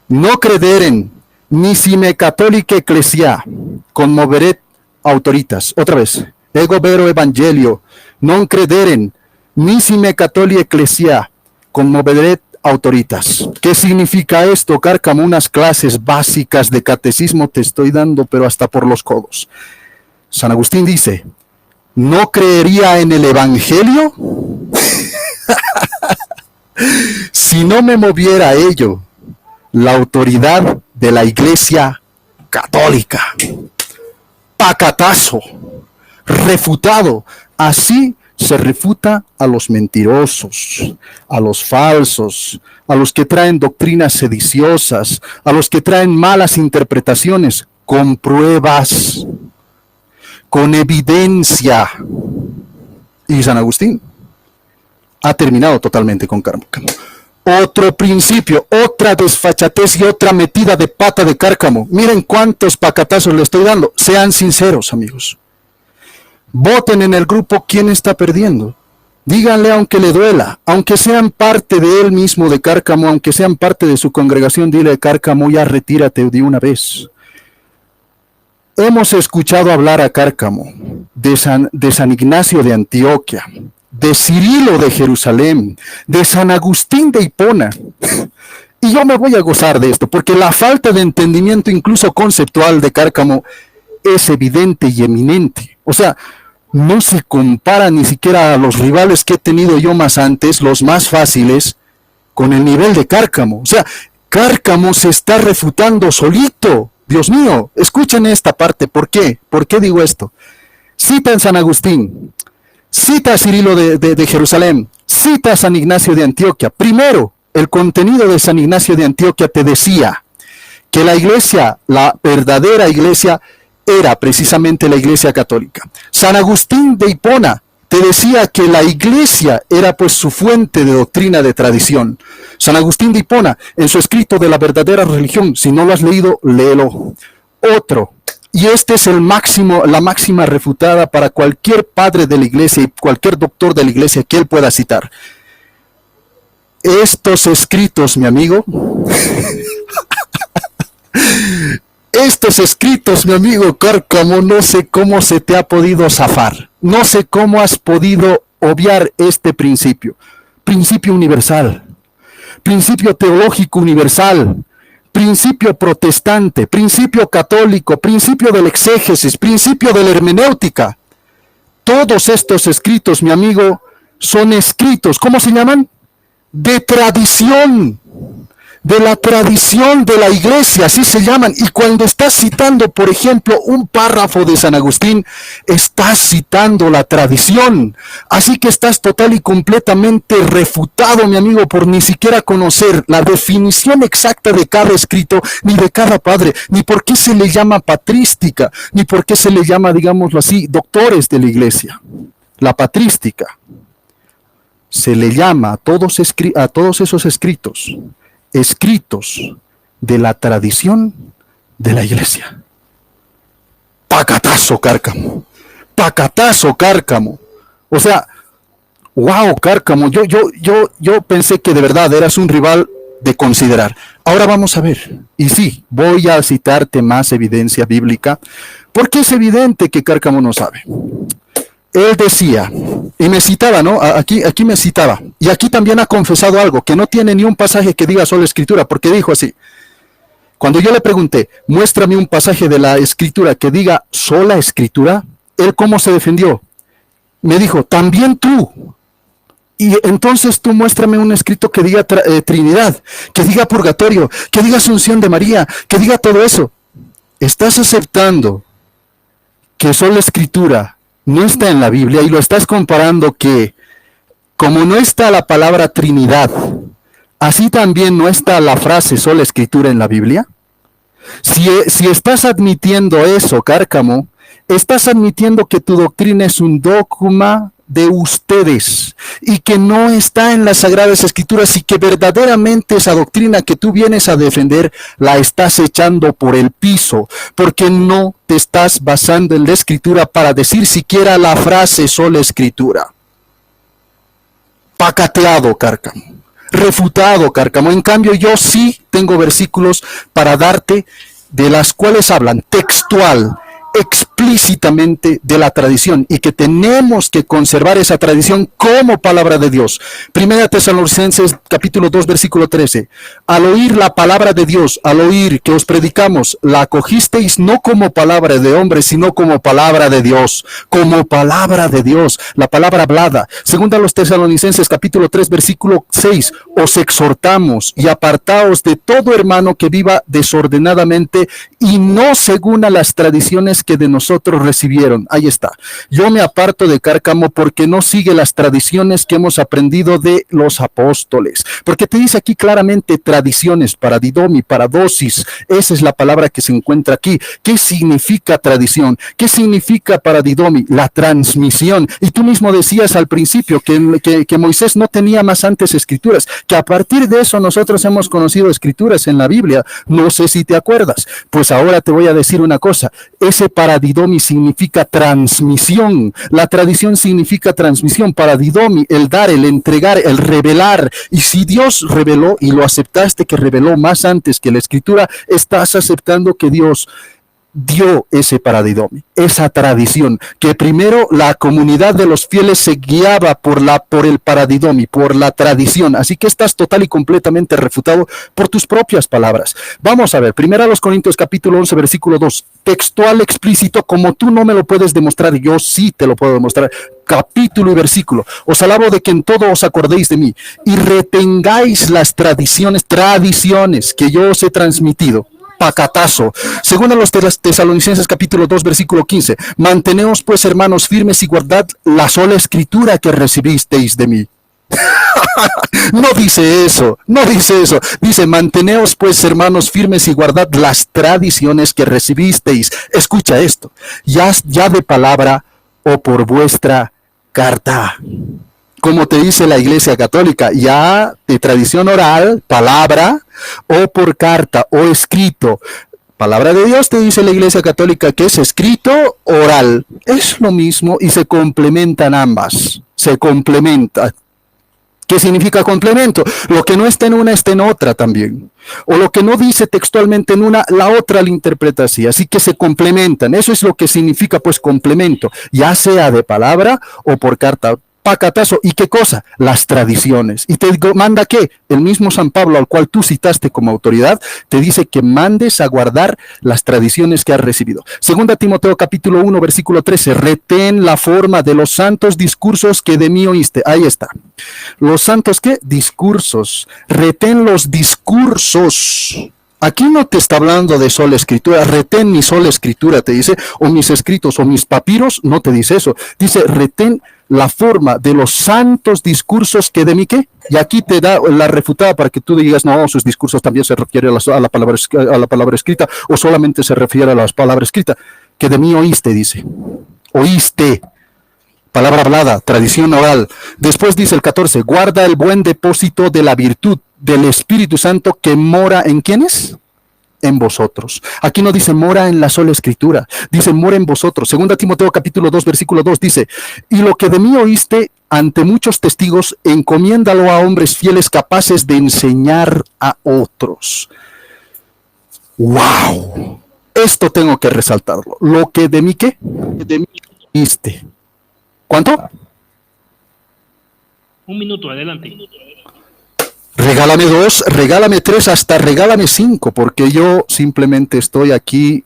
no crederen, nisi me catholica ecclesia, conmoveret autoritas. Otra vez, ego vero evangelio, non crederen, nisi me catholica ecclesia, conmoveret autoritas. ¿Qué significa esto, Cárcamo? Unas clases básicas de catecismo te estoy dando, pero hasta por los codos. San Agustín dice, ¿no creería en el evangelio? Si no me moviera a ello la autoridad de la iglesia católica. Pacatazo, refutado. Así se refuta a los mentirosos, a los falsos, a los que traen doctrinas sediciosas, a los que traen malas interpretaciones, con pruebas, con evidencia. Y San Agustín ha terminado totalmente con Cárcamo. Otro principio, otra desfachatez y otra metida de pata de Cárcamo. Miren cuántos pacatazos le estoy dando. Sean sinceros, amigos. Voten en el grupo quién está perdiendo. Díganle aunque le duela, aunque sean parte de él mismo, de Cárcamo, aunque sean parte de su congregación, dile, Cárcamo, ya retírate de una vez. Hemos escuchado hablar a Cárcamo de San Ignacio de Antioquia, de Cirilo de Jerusalén, de San Agustín de Hipona. Y yo me voy a gozar de esto, porque la falta de entendimiento incluso conceptual de Cárcamo es evidente y eminente. O sea, no se compara ni siquiera a los rivales que he tenido yo más antes, los más fáciles, con el nivel de Cárcamo. O sea, Cárcamo se está refutando solito. Dios mío, escuchen esta parte. ¿Por qué? ¿Por qué digo esto? Cita en San Agustín, cita a Cirilo de Jerusalén, cita a San Ignacio de Antioquia. Primero, el contenido de San Ignacio de Antioquia te decía que la iglesia, la verdadera iglesia, era precisamente la iglesia católica. San Agustín de Hipona te decía que la iglesia era pues su fuente de doctrina, de tradición. San Agustín de Hipona, en su escrito de la verdadera religión, si no lo has leído, léelo. Otro, y este es la máxima refutada para cualquier padre de la iglesia y cualquier doctor de la iglesia que él pueda citar. Estos escritos, mi amigo, estos escritos, mi amigo Cárcamo, no sé cómo se te ha podido zafar. No sé cómo has podido obviar este principio. Principio universal. Principio teológico universal. Principio protestante. Principio católico. Principio del exégesis. Principio de la hermenéutica. Todos estos escritos, mi amigo, son escritos, ¿cómo se llaman? De tradición. De la tradición de la iglesia, así se llaman. Y cuando estás citando, por ejemplo, un párrafo de San Agustín, estás citando la tradición. Así que estás total y completamente refutado, mi amigo, por ni siquiera conocer la definición exacta de cada escrito, ni de cada padre, ni por qué se le llama patrística, ni por qué se le llama, digámoslo así, doctores de la iglesia. La patrística se le llama a todos esos escritos de la tradición de la iglesia. Pacatazo, Cárcamo. Pacatazo, Cárcamo. O sea, wow, Cárcamo, yo pensé que de verdad eras un rival de considerar. Ahora vamos a ver. Y sí, voy a citarte más evidencia bíblica, porque es evidente que Cárcamo no sabe. Él decía, y me citaba, ¿no? Aquí me citaba, y aquí también ha confesado algo, que no tiene ni un pasaje que diga sola escritura, porque dijo así, cuando yo le pregunté, muéstrame un pasaje de la escritura que diga sola escritura, él ¿cómo se defendió? Me dijo, también tú, y entonces tú muéstrame un escrito que diga Trinidad, que diga purgatorio, que diga Asunción de María, que diga todo eso. ¿Estás aceptando que sola escritura no está en la Biblia y lo estás comparando que como no está la palabra Trinidad, así también no está la frase sola escritura en la Biblia. Si estás admitiendo eso, Cárcamo, estás admitiendo que tu doctrina es un dogma de ustedes y que no está en las Sagradas Escrituras, y que verdaderamente esa doctrina que tú vienes a defender la estás echando por el piso, porque no te estás basando en la Escritura para decir siquiera la frase sola escritura. Pacateado, Cárcamo. Refutado, Cárcamo. En cambio, yo sí tengo versículos para darte, de las cuales hablan textual, explícitamente de la tradición, y que tenemos que conservar esa tradición como palabra de Dios. Primera Tesalonicenses capítulo 2 versículo 13. Al oír la palabra de Dios, al oír que os predicamos, la acogisteis no como palabra de hombre, sino como palabra de Dios, como palabra de Dios, la palabra hablada. Segunda a los Tesalonicenses capítulo 3 versículo 6. Os exhortamos y apartaos de todo hermano que viva desordenadamente y no según a las tradiciones que de nosotros recibieron. Ahí está. Yo me aparto de Cárcamo porque no sigue las tradiciones que hemos aprendido de los apóstoles. Porque te dice aquí claramente tradiciones, paradidomi, paradosis. Esa es la palabra que se encuentra aquí. ¿Qué significa tradición? ¿Qué significa paradidomi? La transmisión. Y tú mismo decías al principio que Moisés no tenía más antes escrituras, que a partir de eso nosotros hemos conocido escrituras en la Biblia. No sé si te acuerdas. Pues ahora te voy a decir una cosa. Ese paradidomi significa transmisión. La tradición significa transmisión. Paradidomi, el dar, el entregar, el revelar. Y si Dios reveló y lo aceptaste que reveló más antes que la escritura, estás aceptando que Dios dio ese paradidomi, esa tradición, que primero la comunidad de los fieles se guiaba por el paradidomi, por la tradición. Así que estás total y completamente refutado por tus propias palabras. Vamos a ver, primero a los Corintios capítulo 11 versículo 2, textual explícito, como tú no me lo puedes demostrar, yo sí te lo puedo demostrar. Capítulo y versículo. Os alabo de que en todo os acordéis de mí y retengáis las tradiciones que yo os he transmitido. Pacatazo. Según a los Tesalonicenses capítulo 2 versículo 15, manteneos pues hermanos firmes y guardad la sola escritura que recibisteis de mí. No dice eso, no dice eso. Dice, manteneos pues hermanos firmes y guardad las tradiciones que recibisteis. Escucha esto, ya de palabra o por vuestra carta. Como te dice la Iglesia Católica, ya de tradición oral, palabra, o por carta, o escrito. Palabra de Dios, te dice la Iglesia Católica, que es escrito, oral. Es lo mismo y se complementan ambas. Se complementan. ¿Qué significa complemento? Lo que no está en una está en otra también. O lo que no dice textualmente en una, la otra la interpreta así. Así que se complementan. Eso es lo que significa pues complemento, ya sea de palabra o por carta. Pacatazo. ¿Y qué cosa? Las tradiciones. ¿Y te manda qué? El mismo San Pablo, al cual tú citaste como autoridad, te dice que mandes a guardar las tradiciones que has recibido. Segunda Timoteo capítulo 1 versículo 13, retén la forma de los santos discursos que de mí oíste. Ahí está. ¿Los santos qué? Discursos. Retén los discursos. Aquí no te está hablando de sola escritura, retén mi sola escritura, te dice, o mis escritos, o mis papiros, no te dice eso. Dice, retén la forma de los santos discursos que de mí, ¿qué? Y aquí te da la refutada para que tú digas, no, sus discursos también se refieren a la palabra escrita, o solamente se refiere a las palabras escritas, que de mí oíste, dice. Oíste. Palabra hablada, tradición oral. Después dice el 14, guarda el buen depósito de la virtud del Espíritu Santo que mora en ¿quiénes? En vosotros. Aquí no dice mora en la sola escritura, dice mora en vosotros. Segunda Timoteo capítulo 2 versículo 2 dice, y lo que de mí oíste ante muchos testigos, encomiéndalo a hombres fieles capaces de enseñar a otros. ¡Wow! Esto tengo que resaltarlo. Lo que de mí, ¿qué? De mí oíste. ¿Cuánto? Un minuto, adelante. Regálame 2, regálame 3, hasta regálame 5, porque yo simplemente estoy aquí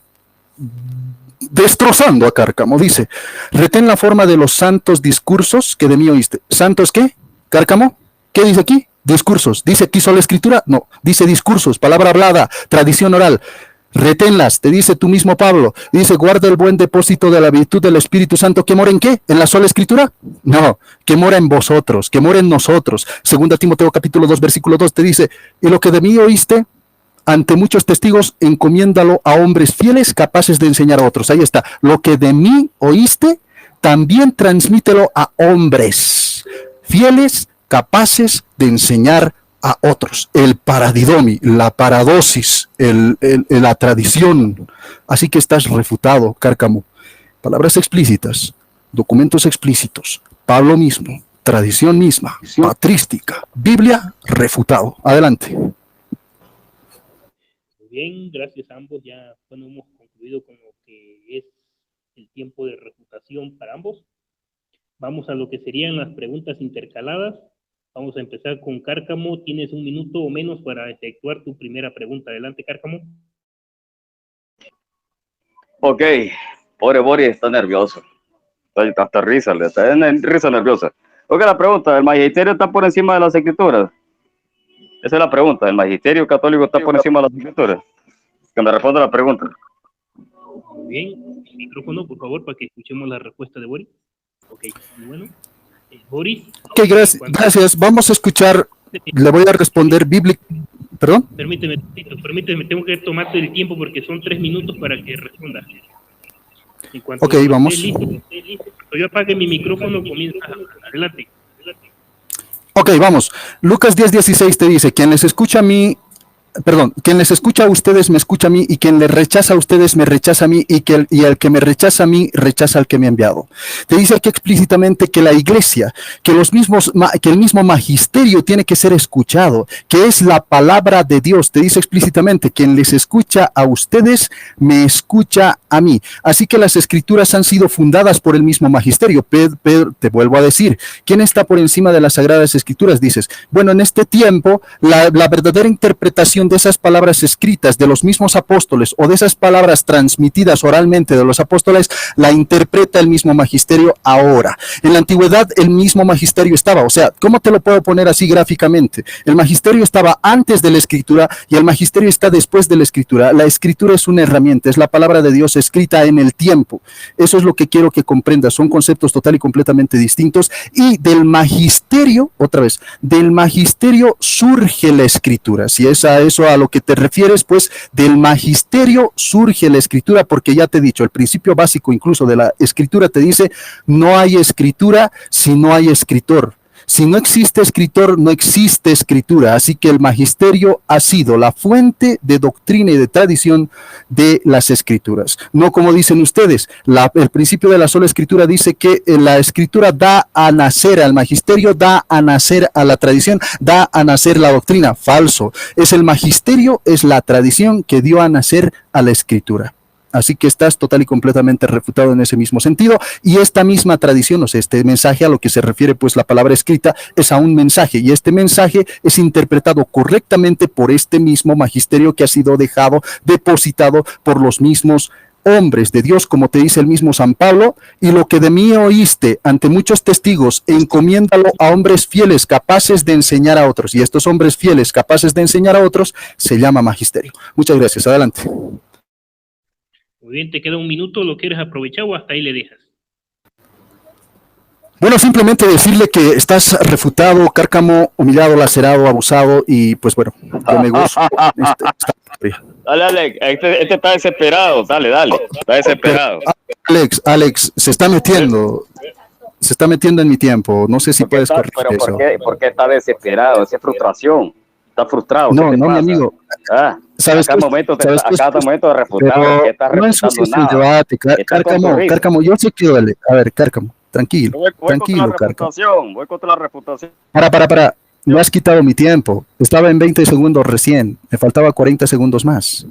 destrozando a Cárcamo. Dice, retén la forma de los santos discursos que de mí oíste. ¿Santos qué? Cárcamo, ¿qué dice aquí? Discursos. ¿Dice aquí sola escritura? No, dice discursos, palabra hablada, tradición oral. Reténlas, te dice tú mismo Pablo. Dice, guarda el buen depósito de la virtud del Espíritu Santo. ¿Que mora en qué? ¿En la sola Escritura? No, que mora en vosotros, que mora en nosotros. Segunda Timoteo capítulo 2, versículo 2 te dice, y lo que de mí oíste ante muchos testigos, encomiéndalo a hombres fieles capaces de enseñar a otros. Ahí está. Lo que de mí oíste, también transmítelo a hombres fieles capaces de enseñar a otros. El paradidomi, la paradosis, la tradición. Así que estás refutado, Cárcamo. Palabras explícitas, documentos explícitos, Pablo mismo, tradición misma, patrística, Biblia, refutado. Adelante. Bien, gracias a ambos. Ya bueno, hemos concluido con lo que es el tiempo de refutación para ambos. Vamos a lo que serían las preguntas intercaladas. Vamos a empezar con Cárcamo. Tienes 1 minuto o menos para efectuar tu primera pregunta. Adelante, Cárcamo. Ok, pobre Boris está nervioso. Hasta risa, está en risa nerviosa. Ok, la pregunta, ¿el magisterio está por encima de las escrituras? Esa es la pregunta, ¿el magisterio católico está por encima de las escrituras? Que me responda la pregunta. Muy bien, el micrófono, por favor, para que escuchemos la respuesta de Boris. Ok, muy bueno. Boris. Ok, gracias. Vamos a escuchar, le voy a responder bíblico. ¿Perdón? Permíteme, tengo que tomarte el tiempo porque son 3 minutos para que responda. Ok, vamos. Listo, yo apague mi micrófono, comienza. Adelante. Ok, vamos. Lucas 10:16 te dice, quien les escucha a mí, quien les escucha a ustedes me escucha a mí, y quien les rechaza a ustedes me rechaza a mí, y el que me rechaza a mí rechaza al que me ha enviado. Te dice aquí explícitamente que la iglesia, que el mismo magisterio tiene que ser escuchado, que es la palabra de Dios. Te dice explícitamente, quien les escucha a ustedes me escucha a mí. Así que las escrituras han sido fundadas por el mismo magisterio. Pedro, te vuelvo a decir, ¿quién está por encima de las sagradas escrituras? Dices, bueno, en este tiempo la verdadera interpretación de esas palabras escritas de los mismos apóstoles, o de esas palabras transmitidas oralmente de los apóstoles, la interpreta el mismo magisterio ahora. En la antigüedad el mismo magisterio estaba, o sea, ¿cómo te lo puedo poner así gráficamente? El magisterio estaba antes de la escritura y el magisterio está después de la escritura. La escritura es una herramienta, es la palabra de Dios escrita en el tiempo. Eso es lo que quiero que comprendas, son conceptos total y completamente distintos, y del magisterio, otra vez, del magisterio surge la escritura. Si es a eso a lo que te refieres, pues del magisterio surge la escritura, porque ya te he dicho, el principio básico incluso de la escritura te dice, no hay escritura si no hay escritor. Si no existe escritor, no existe escritura. Así que el magisterio ha sido la fuente de doctrina y de tradición de las escrituras. No como dicen ustedes, el principio de la sola escritura dice que la escritura da a nacer al magisterio, da a nacer a la tradición, da a nacer la doctrina. Falso. Es el magisterio, es la tradición que dio a nacer a la escritura. Así que estás total y completamente refutado en ese mismo sentido, y esta misma tradición, o sea, este mensaje a lo que se refiere pues la palabra escrita, es a un mensaje, y este mensaje es interpretado correctamente por este mismo magisterio que ha sido depositado por los mismos hombres de Dios, como te dice el mismo San Pablo, y lo que de mí oíste ante muchos testigos, encomiéndalo a hombres fieles capaces de enseñar a otros, y estos hombres fieles capaces de enseñar a otros se llama magisterio. Muchas gracias, adelante. Muy bien, te queda 1 minuto, ¿lo quieres aprovechar o hasta ahí le dejas? Bueno, simplemente decirle que estás refutado, Cárcamo, humillado, lacerado, abusado, y pues bueno, yo me gozo. Dale, Alex, este está desesperado, dale, está desesperado. Alex, se está metiendo en mi tiempo, no sé si puedes corregir eso. Pero ¿por qué está desesperado? Esa es frustración, está frustrado. No, mi amigo. ¿Sabes a cada momento de refutar, pero está no ensucies el debate, Cárcamo, yo sé que duele. A ver, Cárcamo, tranquilo, tranquilo, Cárcamo. Voy contra la reputación. Para. Me has quitado mi tiempo. Estaba en 20 segundos recién. Me faltaba 40 segundos más.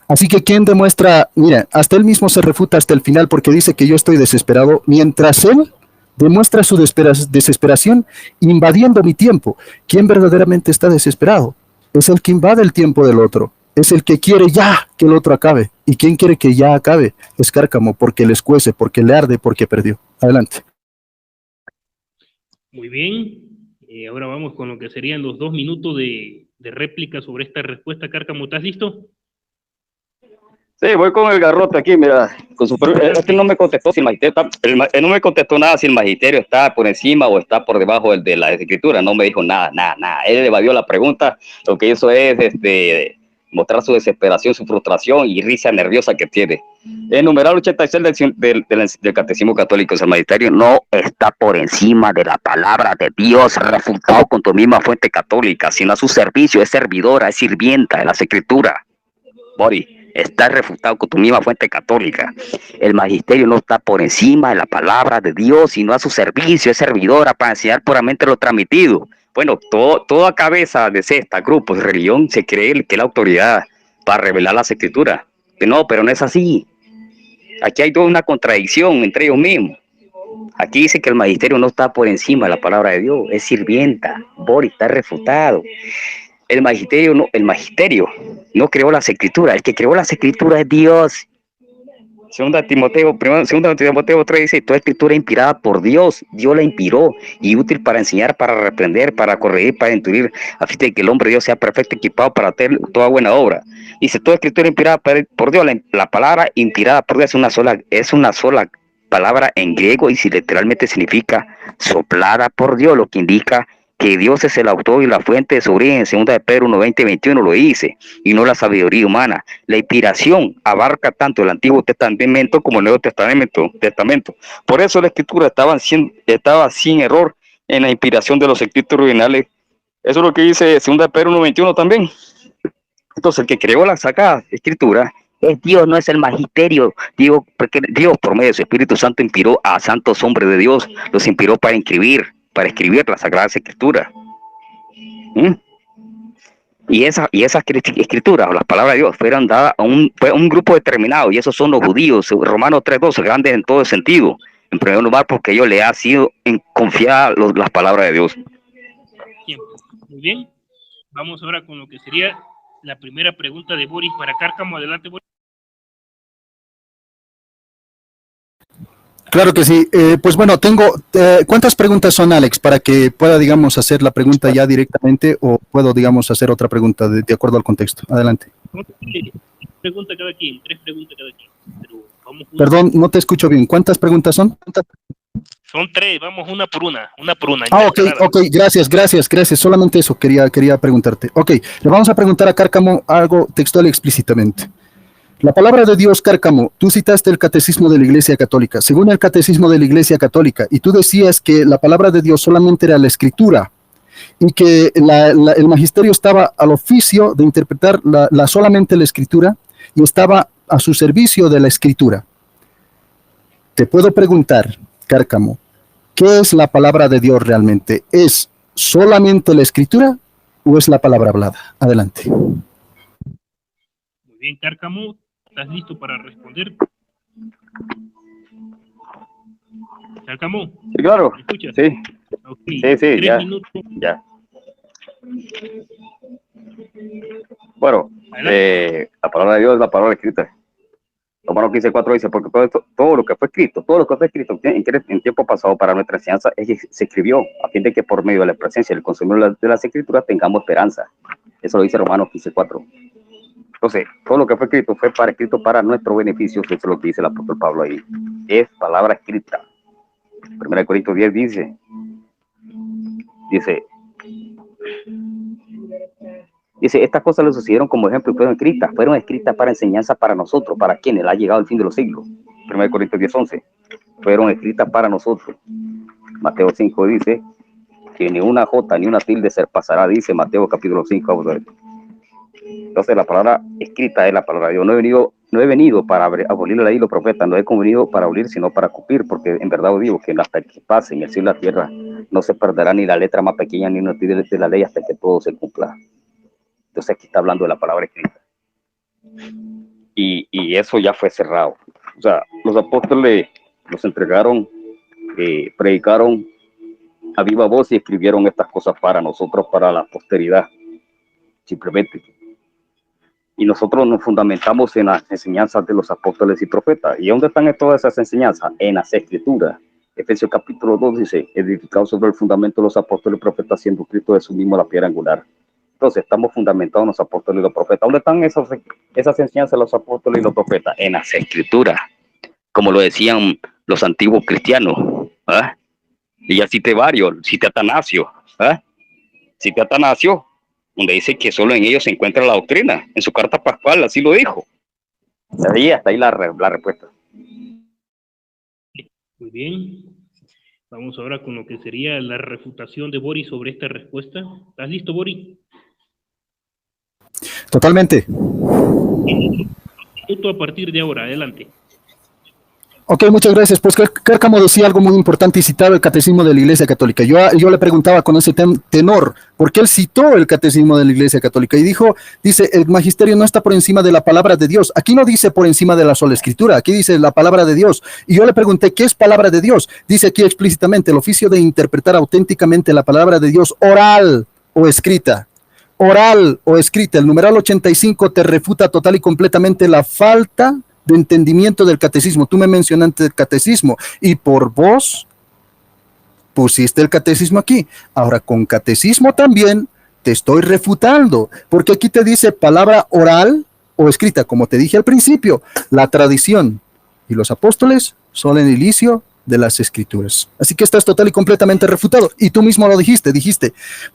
Así que ¿quién demuestra? Mira, hasta él mismo se refuta hasta el final porque dice que yo estoy desesperado, mientras él demuestra su desesperación invadiendo mi tiempo. ¿Quién verdaderamente está desesperado? Es el que invade el tiempo del otro. Es el que quiere ya que el otro acabe. ¿Y quién quiere que ya acabe? Es Cárcamo, porque le escuece, porque le arde, porque perdió. Adelante. Muy bien. Ahora vamos con lo que serían los 2 minutos de réplica sobre esta respuesta. Cárcamo, ¿estás listo? Sí, voy con el garrote aquí, mira. Es que no me contestó si el magisterio él no me contestó nada si el magisterio está por encima o está por debajo de la escritura. No me dijo nada, nada, nada. Él evadió la pregunta. Lo que hizo es mostrar su desesperación, su frustración y risa nerviosa que tiene. El numeral 86 del Catecismo Católico, el magisterio no está por encima de la palabra de Dios, refutado con tu misma fuente católica, sino a su servicio, es servidora, es sirvienta de las escrituras. Bori, está refutado con tu misma fuente católica. El magisterio no está por encima de la palabra de Dios, sino a su servicio, es servidora para enseñar puramente lo transmitido. Bueno, toda cabeza de secta, grupos de religión, se cree que es la autoridad para revelar las escrituras. No, pero no es así. Aquí hay toda una contradicción entre ellos mismos. Aquí dice que el magisterio no está por encima de la palabra de Dios, es sirvienta. Boris, está refutado. El magisterio no creó las escrituras, el que creó las escrituras es Dios. Segunda Timoteo 3 dice, toda escritura inspirada por Dios, Dios la inspiró y útil para enseñar, para reprender, para corregir, para instruir, a fin de que el hombre de Dios sea perfecto, equipado para hacer toda buena obra. Dice, toda escritura inspirada por Dios, la palabra inspirada por Dios es una sola palabra en griego y si literalmente significa soplada por Dios, lo que indica que Dios es el autor y la fuente de su origen. Segunda de Pedro 1:20-21 lo dice, y no la sabiduría humana. La inspiración abarca tanto el Antiguo Testamento como el Nuevo Testamento. Por eso la escritura estaba sin error en la inspiración de los escritos originales. Eso es lo que dice segunda de Pedro 1:21 también. Entonces el que creó la Sagrada Escritura es Dios, no es el magisterio. Porque Dios por medio de su Espíritu Santo inspiró a santos hombres de Dios, los inspiró para escribir la Sagrada Escritura. Y esas escrituras, o las palabras de Dios, fueron dadas a un grupo determinado, y esos son los judíos. Romanos 3:12, grandes en todo sentido. En primer lugar, porque ellos le ha sido confiada las palabras de Dios. Muy bien. Vamos ahora con lo que sería la primera pregunta de Boris para Cárcamo. Adelante, Boris. Claro que sí. Pues bueno, ¿cuántas preguntas son, Alex? Para que pueda, digamos, hacer la pregunta ya directamente o puedo, digamos, hacer otra pregunta de acuerdo al contexto. Adelante. Tres preguntas cada quien. Pero vamos Perdón, no te escucho bien. ¿Cuántas preguntas son? Son tres, vamos una por una. Ok, gracias. Solamente eso quería preguntarte. Ok, le vamos a preguntar a Cárcamo algo textual y explícitamente. La palabra de Dios, Cárcamo, tú citaste el Catecismo de la Iglesia Católica. Según el Catecismo de la Iglesia Católica, y tú decías que la palabra de Dios solamente era la Escritura, y que el magisterio estaba al oficio de interpretar solamente la Escritura, y estaba a su servicio de la Escritura. Te puedo preguntar, Cárcamo, ¿qué es la palabra de Dios realmente? ¿Es solamente la Escritura o es la palabra hablada? Adelante. Muy bien, Cárcamo, ¿estás listo para responder? Cárcamo. Sí, claro. ¿Me escuchas? Sí. Okay. Sí, 3 ya. minutos. Ya. Bueno, la palabra de Dios es la palabra escrita. Romanos 15:4 dice, porque todo lo que fue escrito en tiempo pasado para nuestra enseñanza se escribió a fin de que por medio de la presencia del consumidor de las escrituras tengamos esperanza. Eso lo dice Romanos 15:4. Entonces, todo lo que fue escrito escrito para nuestro beneficio. Eso es lo que dice el apóstol Pablo ahí. Es palabra escrita. 1 Corintios 10 dice, estas cosas le sucedieron como ejemplo y fueron escritas para enseñanza para nosotros, para quienes ha llegado el fin de los siglos. 1 Corintios 10:11, fueron escritas para nosotros. Mateo 5 dice que ni una jota ni una tilde se pasará, dice Mateo capítulo 5. Entonces la palabra escrita es la palabra de Dios. No he venido para abolir la ley y los profetas, no he venido para abolir, sino para cumplir, porque en verdad os digo que hasta que pase en el cielo y la tierra, no se perderá ni la letra más pequeña ni una tilde de la ley hasta que todo se cumpla. Entonces aquí está hablando de la palabra escrita. Y eso ya fue cerrado. O sea, los apóstoles los entregaron, predicaron a viva voz y escribieron estas cosas para nosotros, para la posteridad, simplemente. Y nosotros nos fundamentamos en las enseñanzas de los apóstoles y profetas. ¿Y dónde están todas esas enseñanzas? En las escrituras. Efesios capítulo 2 dice, edificado sobre el fundamento de los apóstoles y profetas, siendo Cristo de su mismo la piedra angular. Entonces, estamos fundamentados en los apóstoles y los profetas. ¿Dónde están esas enseñanzas de los apóstoles y los profetas? En las escrituras, como lo decían los antiguos cristianos. ¿Ah? Y ya cité varios, cité Atanasio. ¿Ah? Cité Atanasio, donde dice que solo en ellos se encuentra la doctrina. En su carta pascual, así lo dijo. Ahí, hasta ahí la respuesta. Muy bien. Vamos ahora con lo que sería la refutación de Boris sobre esta respuesta. ¿Estás listo, Boris? Totalmente. Minuto a partir de ahora, adelante. Ok, muchas gracias. Pues Cárcamo decía algo muy importante y citaba el Catecismo de la Iglesia Católica. Yo le preguntaba con ese tenor, ¿por qué él citó el Catecismo de la Iglesia Católica? Y dice, el magisterio no está por encima de la palabra de Dios. Aquí no dice por encima de la sola escritura, aquí dice la palabra de Dios. Y yo le pregunté, ¿qué es palabra de Dios? Dice aquí explícitamente, el oficio de interpretar auténticamente la palabra de Dios oral o escrita. Oral o escrita. El numeral 85 te refuta total y completamente la falta de entendimiento del catecismo. Tú me mencionaste el catecismo y por vos pusiste el catecismo aquí. Ahora con catecismo también te estoy refutando, porque aquí te dice palabra oral o escrita, como te dije al principio, la tradición y los apóstoles son el inicio de las escrituras. Así que estás total y completamente refutado. Y tú mismo lo dijiste,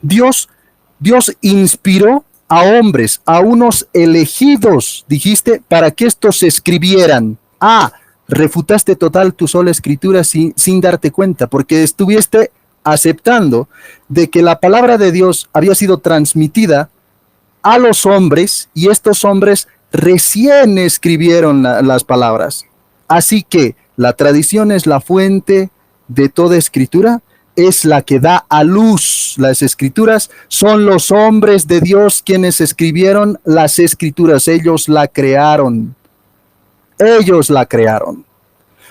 Dios inspiró a hombres, a unos elegidos, dijiste, para que estos se escribieran. Refutaste total tu sola escritura sin darte cuenta, porque estuviste aceptando de que la palabra de Dios había sido transmitida a los hombres y estos hombres recién escribieron las palabras. Así que la tradición es la fuente de toda escritura, es la que da a luz las escrituras, son los hombres de Dios quienes escribieron las escrituras, ellos la crearon.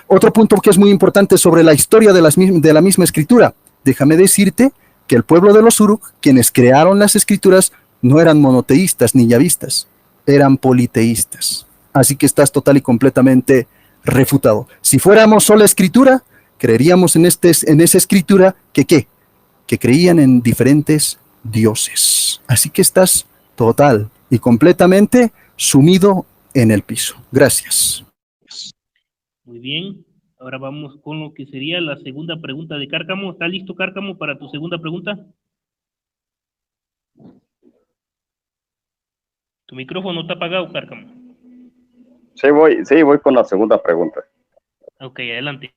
Otro punto que es muy importante sobre la historia de la misma escritura, déjame decirte que el pueblo de los Uruk, quienes crearon las escrituras, no eran monoteístas ni yavistas, eran politeístas. Así que estás total y completamente refutado. Si fuéramos sola escritura, creeríamos en esa escritura que creían en diferentes dioses. Así que estás total y completamente sumido en el piso. Gracias. Muy bien. Ahora vamos con lo que sería la segunda pregunta de Cárcamo. ¿Está listo, Cárcamo, para tu segunda pregunta? Tu micrófono está apagado, Cárcamo. Sí, voy con la segunda pregunta. Ok, adelante.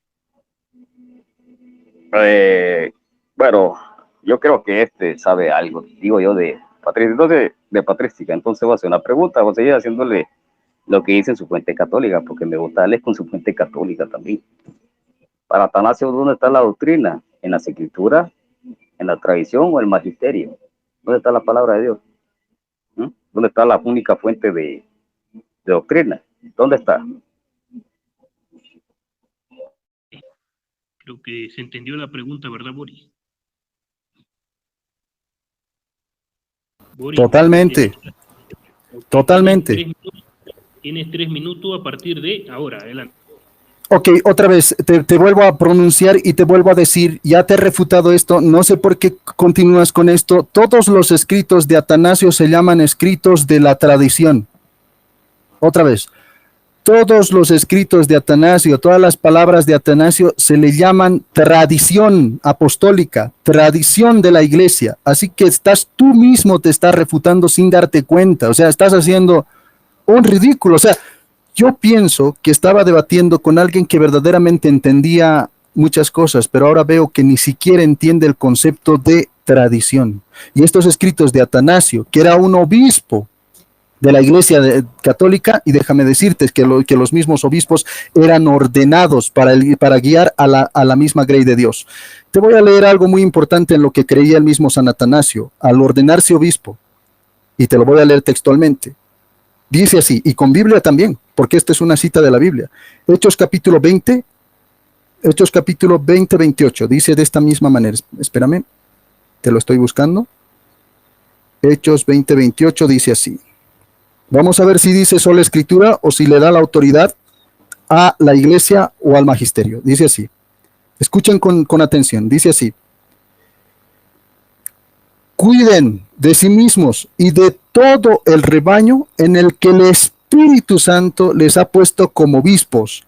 Bueno, yo creo que sabe algo, digo yo, de patrística. Entonces voy a hacer una pregunta, voy a seguir haciéndole lo que dice en su fuente católica, porque me gusta darles con su fuente católica también. Para Atanasio, ¿dónde está la doctrina? ¿En las escrituras, en la tradición o el magisterio? ¿Dónde está la palabra de Dios? ¿Dónde está la única fuente de doctrina? ¿Dónde está? Creo que se entendió la pregunta, ¿verdad, Boris? Boris, Totalmente. Totalmente. Tienes 3 minutos a partir de ahora, adelante. Ok, otra vez, te vuelvo a pronunciar y te vuelvo a decir, ya te he refutado esto, no sé por qué continúas con esto. Todos los escritos de Atanasio se llaman escritos de la tradición. Otra vez, todos los escritos de Atanasio, todas las palabras de Atanasio se le llaman tradición apostólica, tradición de la iglesia. Así que tú mismo te estás refutando sin darte cuenta, o sea, estás haciendo un ridículo. O sea, yo pienso que estaba debatiendo con alguien que verdaderamente entendía muchas cosas, pero ahora veo que ni siquiera entiende el concepto de tradición. Y estos escritos de Atanasio, que era un obispo de la Iglesia Católica, y déjame decirte que los mismos obispos eran ordenados para guiar a la misma grey de Dios. Te voy a leer algo muy importante en lo que creía el mismo San Atanasio al ordenarse obispo, y te lo voy a leer textualmente. Dice así, y con Biblia también, porque esta es una cita de la Biblia. Hechos capítulo 20, 28, dice de esta misma manera. Espérame, te lo estoy buscando. Hechos 20, 28 dice así. Vamos a ver si dice sola escritura o si le da la autoridad a la iglesia o al magisterio. Dice así. Escuchen con atención. Dice así. cuiden de sí mismos y de todo el rebaño en el que el Espíritu Santo les ha puesto como obispos.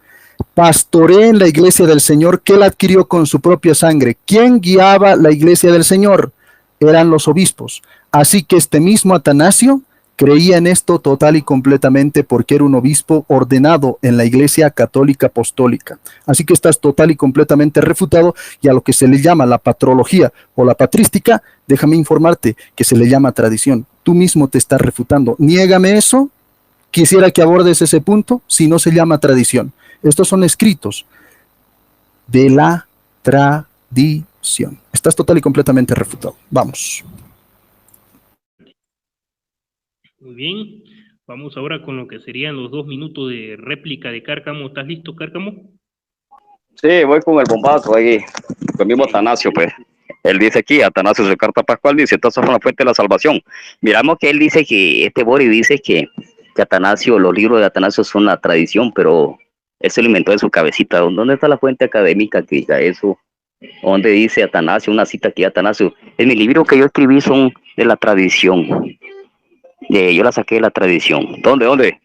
Pastoreen la iglesia del Señor que él adquirió con su propia sangre. ¿Quién guiaba la iglesia del Señor? Eran los obispos. Así que este mismo Atanasio creía en esto total y completamente porque era un obispo ordenado en la Iglesia Católica Apostólica. Así que estás total y completamente refutado, y a lo que se le llama la patrología o la patrística, déjame informarte que se le llama tradición. Tú mismo te estás refutando. Niégame eso, quisiera que abordes ese punto, si no se llama tradición. Estos son escritos de la tradición. Estás total y completamente refutado. Vamos. Muy bien, vamos ahora con lo que serían los 2 minutos de réplica de Cárcamo. ¿Estás listo, Cárcamo? Sí, voy con el bombazo ahí, con el mismo Atanasio, pues. Él dice aquí, Atanasio, su carta pascual, dice, todas son la fuente de la salvación. Miramos que él dice que, Boris dice que Atanasio, los libros de Atanasio son la tradición, pero él se lo inventó de su cabecita. ¿Dónde está la fuente académica que diga eso? ¿Dónde dice Atanasio, una cita aquí, Atanasio? En mi libro que yo escribí son de la tradición. Yo la saqué de la tradición. ¿Dónde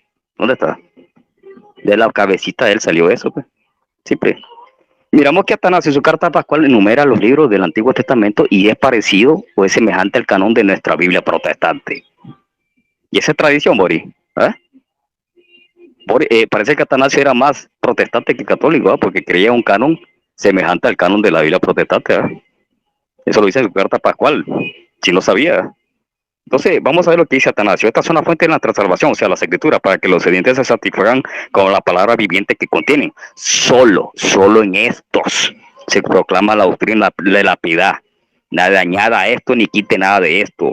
está? De la cabecita de él salió eso, pues. Siempre. Miramos que Atanasio, su carta pascual, enumera los libros del Antiguo Testamento y es parecido o es semejante al canon de nuestra Biblia protestante. Y esa es tradición, Boris. Parece que Atanasio era más protestante que católico, ¿eh? Porque creía un canon semejante al canon de la Biblia protestante. Eso lo dice su carta pascual, si no sabía. Entonces, vamos a ver lo que dice Atanasio. Estas son las fuentes de nuestra salvación, o sea, las escrituras, para que los creyentes se satisfagan con la palabra viviente que contienen. Solo en estos se proclama la doctrina de la piedad. Nada añada a esto ni quite nada de esto.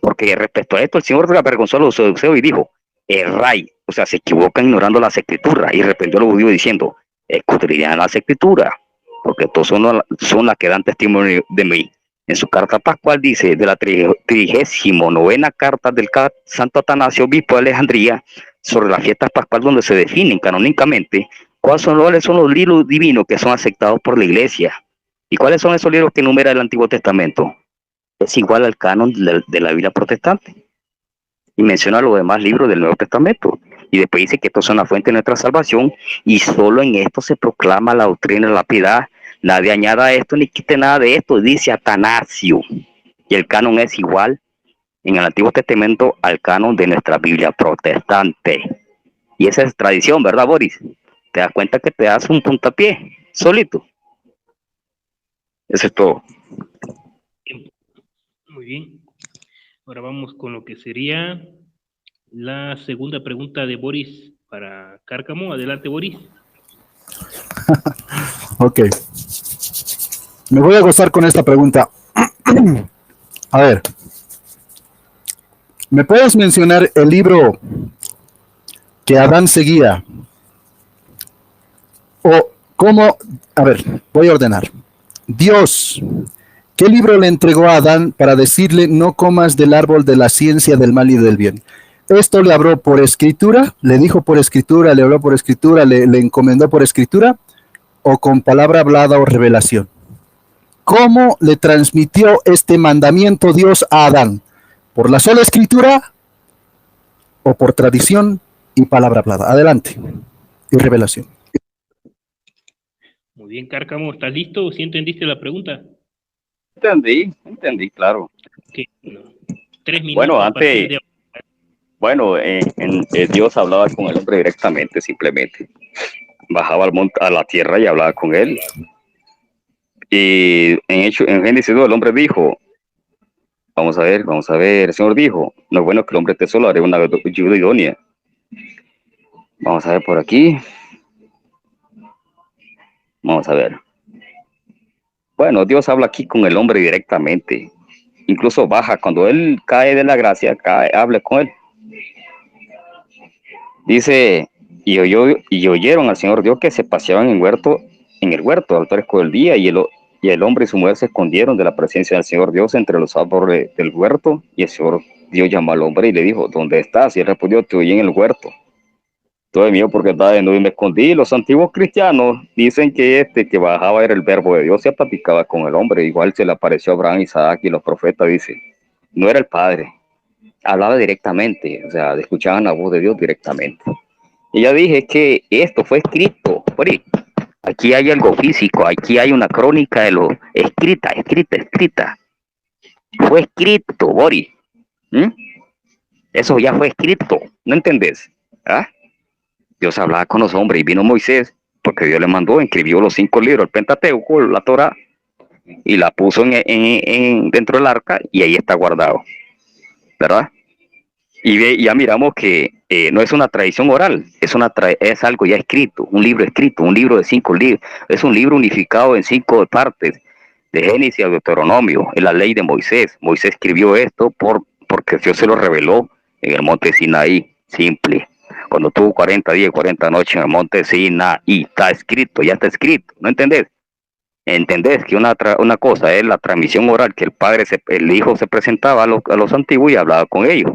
Porque respecto a esto, el Señor avergonzó a los saduceos y dijo, erráis, o sea, se equivocan ignorando las escrituras. Y reprendió a los judíos diciendo, escudriñad las escrituras, porque todos son las que dan testimonio de mí. En su carta pascual dice, de la 39ª carta del Santo Atanasio, obispo de Alejandría, sobre las fiestas pascual, donde se definen canónicamente cuáles son los libros divinos que son aceptados por la iglesia. ¿Y cuáles son esos libros que enumera el Antiguo Testamento? Es igual al canon de la Biblia protestante. Y menciona los demás libros del Nuevo Testamento. Y después dice que estos son la fuente de nuestra salvación, y solo en esto se proclama la doctrina de la piedad. Nadie añada a esto ni quite nada de esto, dice Atanasio. Y el canon es igual en el Antiguo Testamento al canon de nuestra Biblia protestante. Y esa es tradición, ¿verdad, Boris? Te das cuenta que te das un puntapié solito. Eso es todo. Muy bien. Ahora vamos con lo que sería la segunda pregunta de Boris para Cárcamo. Adelante, Boris. Ok. Me voy a gozar con esta pregunta. A ver. ¿Me puedes mencionar el libro que Adán seguía? O cómo... A ver, voy a ordenar. Dios, ¿qué libro le entregó a Adán para decirle no comas del árbol de la ciencia del mal y del bien? ¿Esto le habló por escritura? ¿Le dijo por escritura? ¿Le habló por escritura? ¿Le encomendó por escritura? ¿O con palabra hablada o revelación? ¿Cómo le transmitió este mandamiento Dios a Adán? ¿Por la sola escritura o por tradición y palabra hablada? Adelante. Y revelación. Muy bien, Cárcamo, ¿estás listo? ¿Sí entendiste la pregunta? Entendí, claro. Okay. No. 3 minutos. Bueno, antes... Bueno, Dios hablaba con el hombre directamente, simplemente. Bajaba al monte, a la tierra y hablaba con él. Y en Génesis 2 el hombre dijo, vamos a ver, el Señor dijo, no es bueno que el hombre esté solo, haré una ayuda idónea. Vamos a ver por aquí. Vamos a ver. Bueno, Dios habla aquí con el hombre directamente. Incluso baja, cuando él cae de la gracia, habla con él. Dice, y oyeron al Señor Dios que se paseaban en el huerto al fresco del día, y el hombre y su mujer se escondieron de la presencia del Señor Dios entre los árboles del huerto, y el Señor Dios llamó al hombre y le dijo, ¿dónde estás? Y él respondió, te oí en el huerto, Tuve miedo porque estaba desnudo y me escondí. Los antiguos cristianos dicen que que bajaba era el verbo de Dios, se platicaba con el hombre. Igual se le apareció a Abraham, Isaac y los profetas, dice. No era el Padre, hablaba directamente, o sea, escuchaban la voz de Dios directamente. Y ya dije que esto fue escrito. Oye, aquí hay algo físico, aquí hay una crónica de lo escrita. Fue escrito, Boris. ¿Mm? Eso ya fue escrito, ¿no entendés? ¿Ah? Dios hablaba con los hombres y vino Moisés, porque Dios le mandó, escribió los 5 libros, el Pentateuco, la Torá, y la puso dentro del arca y ahí está guardado, ¿verdad? Y ya miramos que no es una tradición oral, es algo ya escrito, un libro de 5 libros, es un libro unificado en 5 partes, de Génesis a Deuteronomio, en la ley de Moisés. Moisés escribió esto porque Dios se lo reveló en el monte Sinaí, simple. Cuando tuvo 40 días y 40 noches en el monte Sinaí, está escrito, ya está escrito, ¿no entendés? ¿Entendés que una cosa es la transmisión oral, que el hijo se presentaba a los antiguos y hablaba con ellos?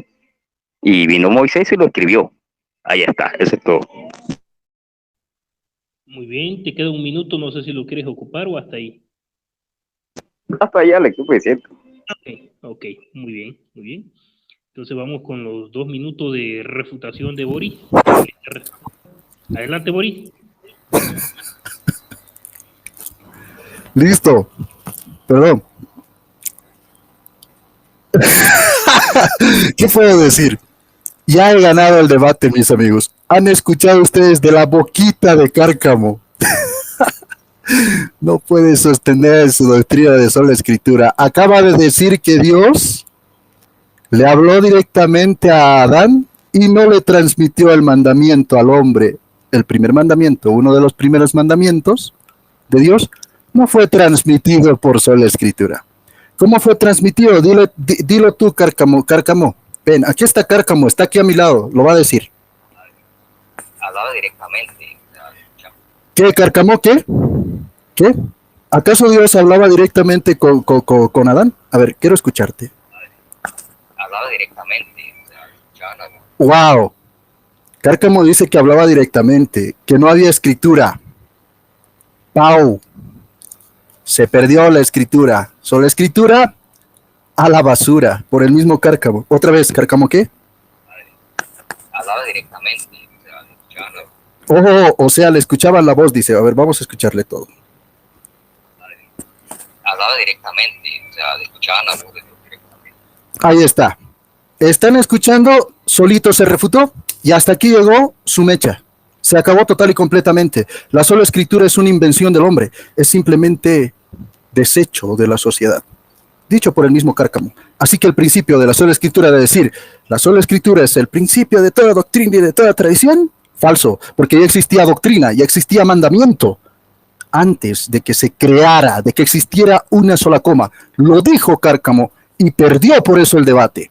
Y vino Moisés y lo escribió. Ahí está, eso es todo. Muy bien, te queda un minuto, no sé si lo quieres ocupar o hasta ahí. Hasta allá le suficiente. Ok, muy bien. Entonces vamos con los 2 minutos de refutación de Boris. Adelante, Boris. Listo. Perdón. ¿Qué puedo decir? Ya he ganado el debate, mis amigos. ¿Han escuchado ustedes de la boquita de Cárcamo? No puede sostener su doctrina de sola escritura. Acaba de decir que Dios le habló directamente a Adán y no le transmitió el mandamiento al hombre. El primer mandamiento, uno de los primeros mandamientos de Dios, no fue transmitido por sola escritura. ¿Cómo fue transmitido? Dilo tú, Cárcamo. Cárcamo, ven, aquí está Cárcamo, está aquí a mi lado, lo va a decir. Hablaba directamente. ¿Qué, Cárcamo, qué? ¿Qué? ¿Acaso Dios hablaba directamente con Adán? A ver, quiero escucharte. Hablaba directamente. ¡Wow! Cárcamo dice que hablaba directamente, que no había escritura. ¡Pau! Se perdió la escritura. Solo escritura a la basura, por el mismo Cárcamo. Otra vez, ¿Cárcamo qué? Hablaba directamente. Oh, o sea, le escuchaban la voz, dice. A ver, vamos a escucharle todo. Hablaba directamente, o sea, le escuchaban la voz de Dios directamente. Ahí está. ¿Están escuchando? Solito se refutó y hasta aquí llegó su mecha. Se acabó total y completamente. La sola escritura es una invención del hombre. Es simplemente desecho de la sociedad. Dicho por el mismo Cárcamo. Así que el principio de la sola escritura de decir la sola escritura es el principio de toda doctrina y de toda tradición, falso, porque ya existía doctrina, ya existía mandamiento antes de que se creara, de que existiera una sola coma. Lo dijo Cárcamo y perdió por eso el debate.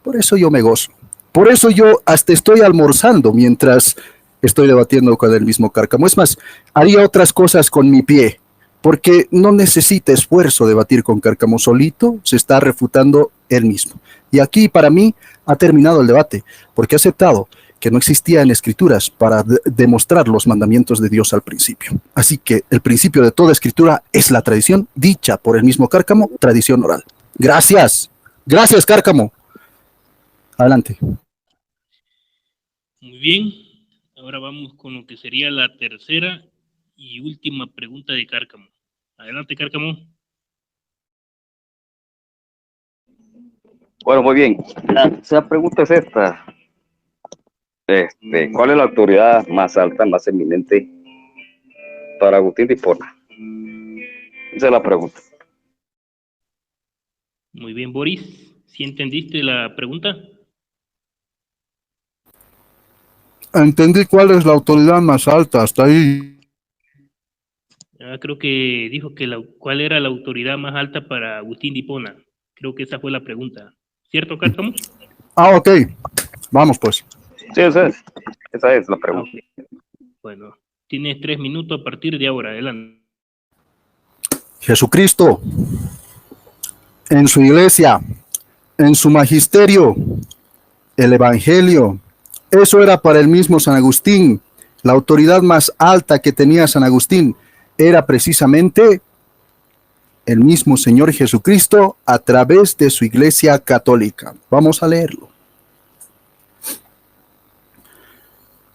Por eso yo me gozo. Por eso yo hasta estoy almorzando mientras estoy debatiendo con el mismo Cárcamo. Es más, haría otras cosas con mi pie, porque no necesita esfuerzo debatir con Cárcamo. Solito se está refutando él mismo. Y aquí para mí ha terminado el debate, porque ha aceptado que no existía en escrituras para demostrar los mandamientos de Dios al principio. Así que el principio de toda escritura es la tradición dicha por el mismo Cárcamo, tradición oral. Gracias. Gracias, Cárcamo. Adelante. Muy bien. Ahora vamos con lo que sería la tercera y última pregunta de Cárcamo. Adelante, Cárcamo. Bueno, muy bien. La pregunta es esta. ¿Cuál es la autoridad más alta, más eminente para Agustín de Hipona? Esa es la pregunta. Muy bien, Boris. ¿Sí entendiste la pregunta? Entendí cuál es la autoridad más alta, hasta ahí. Creo que dijo que cuál era la autoridad más alta para Agustín de Hipona. Creo que esa fue la pregunta. ¿Cierto, Cárcamo? Ah, ok. Vamos pues. Sí, esa es la pregunta. Okay. Bueno, tienes 3 minutos a partir de ahora. Adelante. Jesucristo, en su iglesia, en su magisterio, el evangelio, Eso era para el mismo San Agustín. La autoridad más alta que tenía San Agustín era precisamente el mismo Señor Jesucristo a través de su Iglesia Católica. Vamos a leerlo.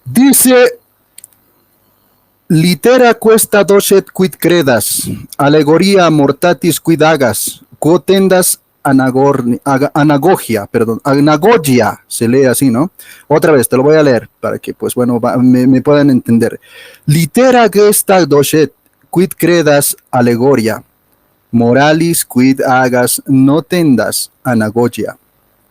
Dice: litera questa docet quid credas, alegoria mortatis quid hagas, quotendas anagogia, se lee así, ¿no? Otra vez, te lo voy a leer para que, pues bueno, me puedan entender. Litera questa docet quid credas, alegoria moralis quid hagas, notendas anagogia.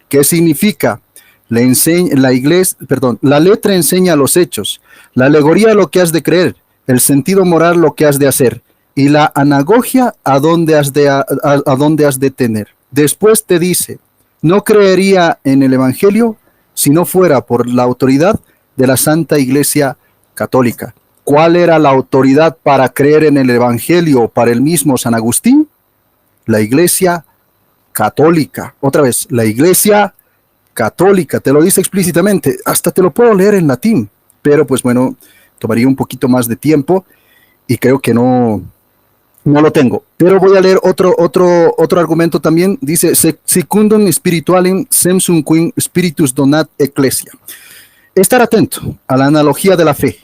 ¿Qué significa? La letra enseña los hechos, la alegoría lo que has de creer, el sentido moral lo que has de hacer, y la anagogia a dónde has de tener. Después te dice: no creería en el Evangelio si no fuera por la autoridad de la Santa Iglesia Católica. ¿Cuál era la autoridad para creer en el Evangelio para el mismo San Agustín? La Iglesia Católica. Otra vez, la Iglesia Católica, te lo dice explícitamente. Hasta te lo puedo leer en latín, pero pues bueno, tomaría un poquito más de tiempo y creo que no lo tengo. Pero voy a leer otro argumento también. Dice: secundum spiritualem sensum quin spiritus donat ecclesia. Estar atento a la analogía de la fe.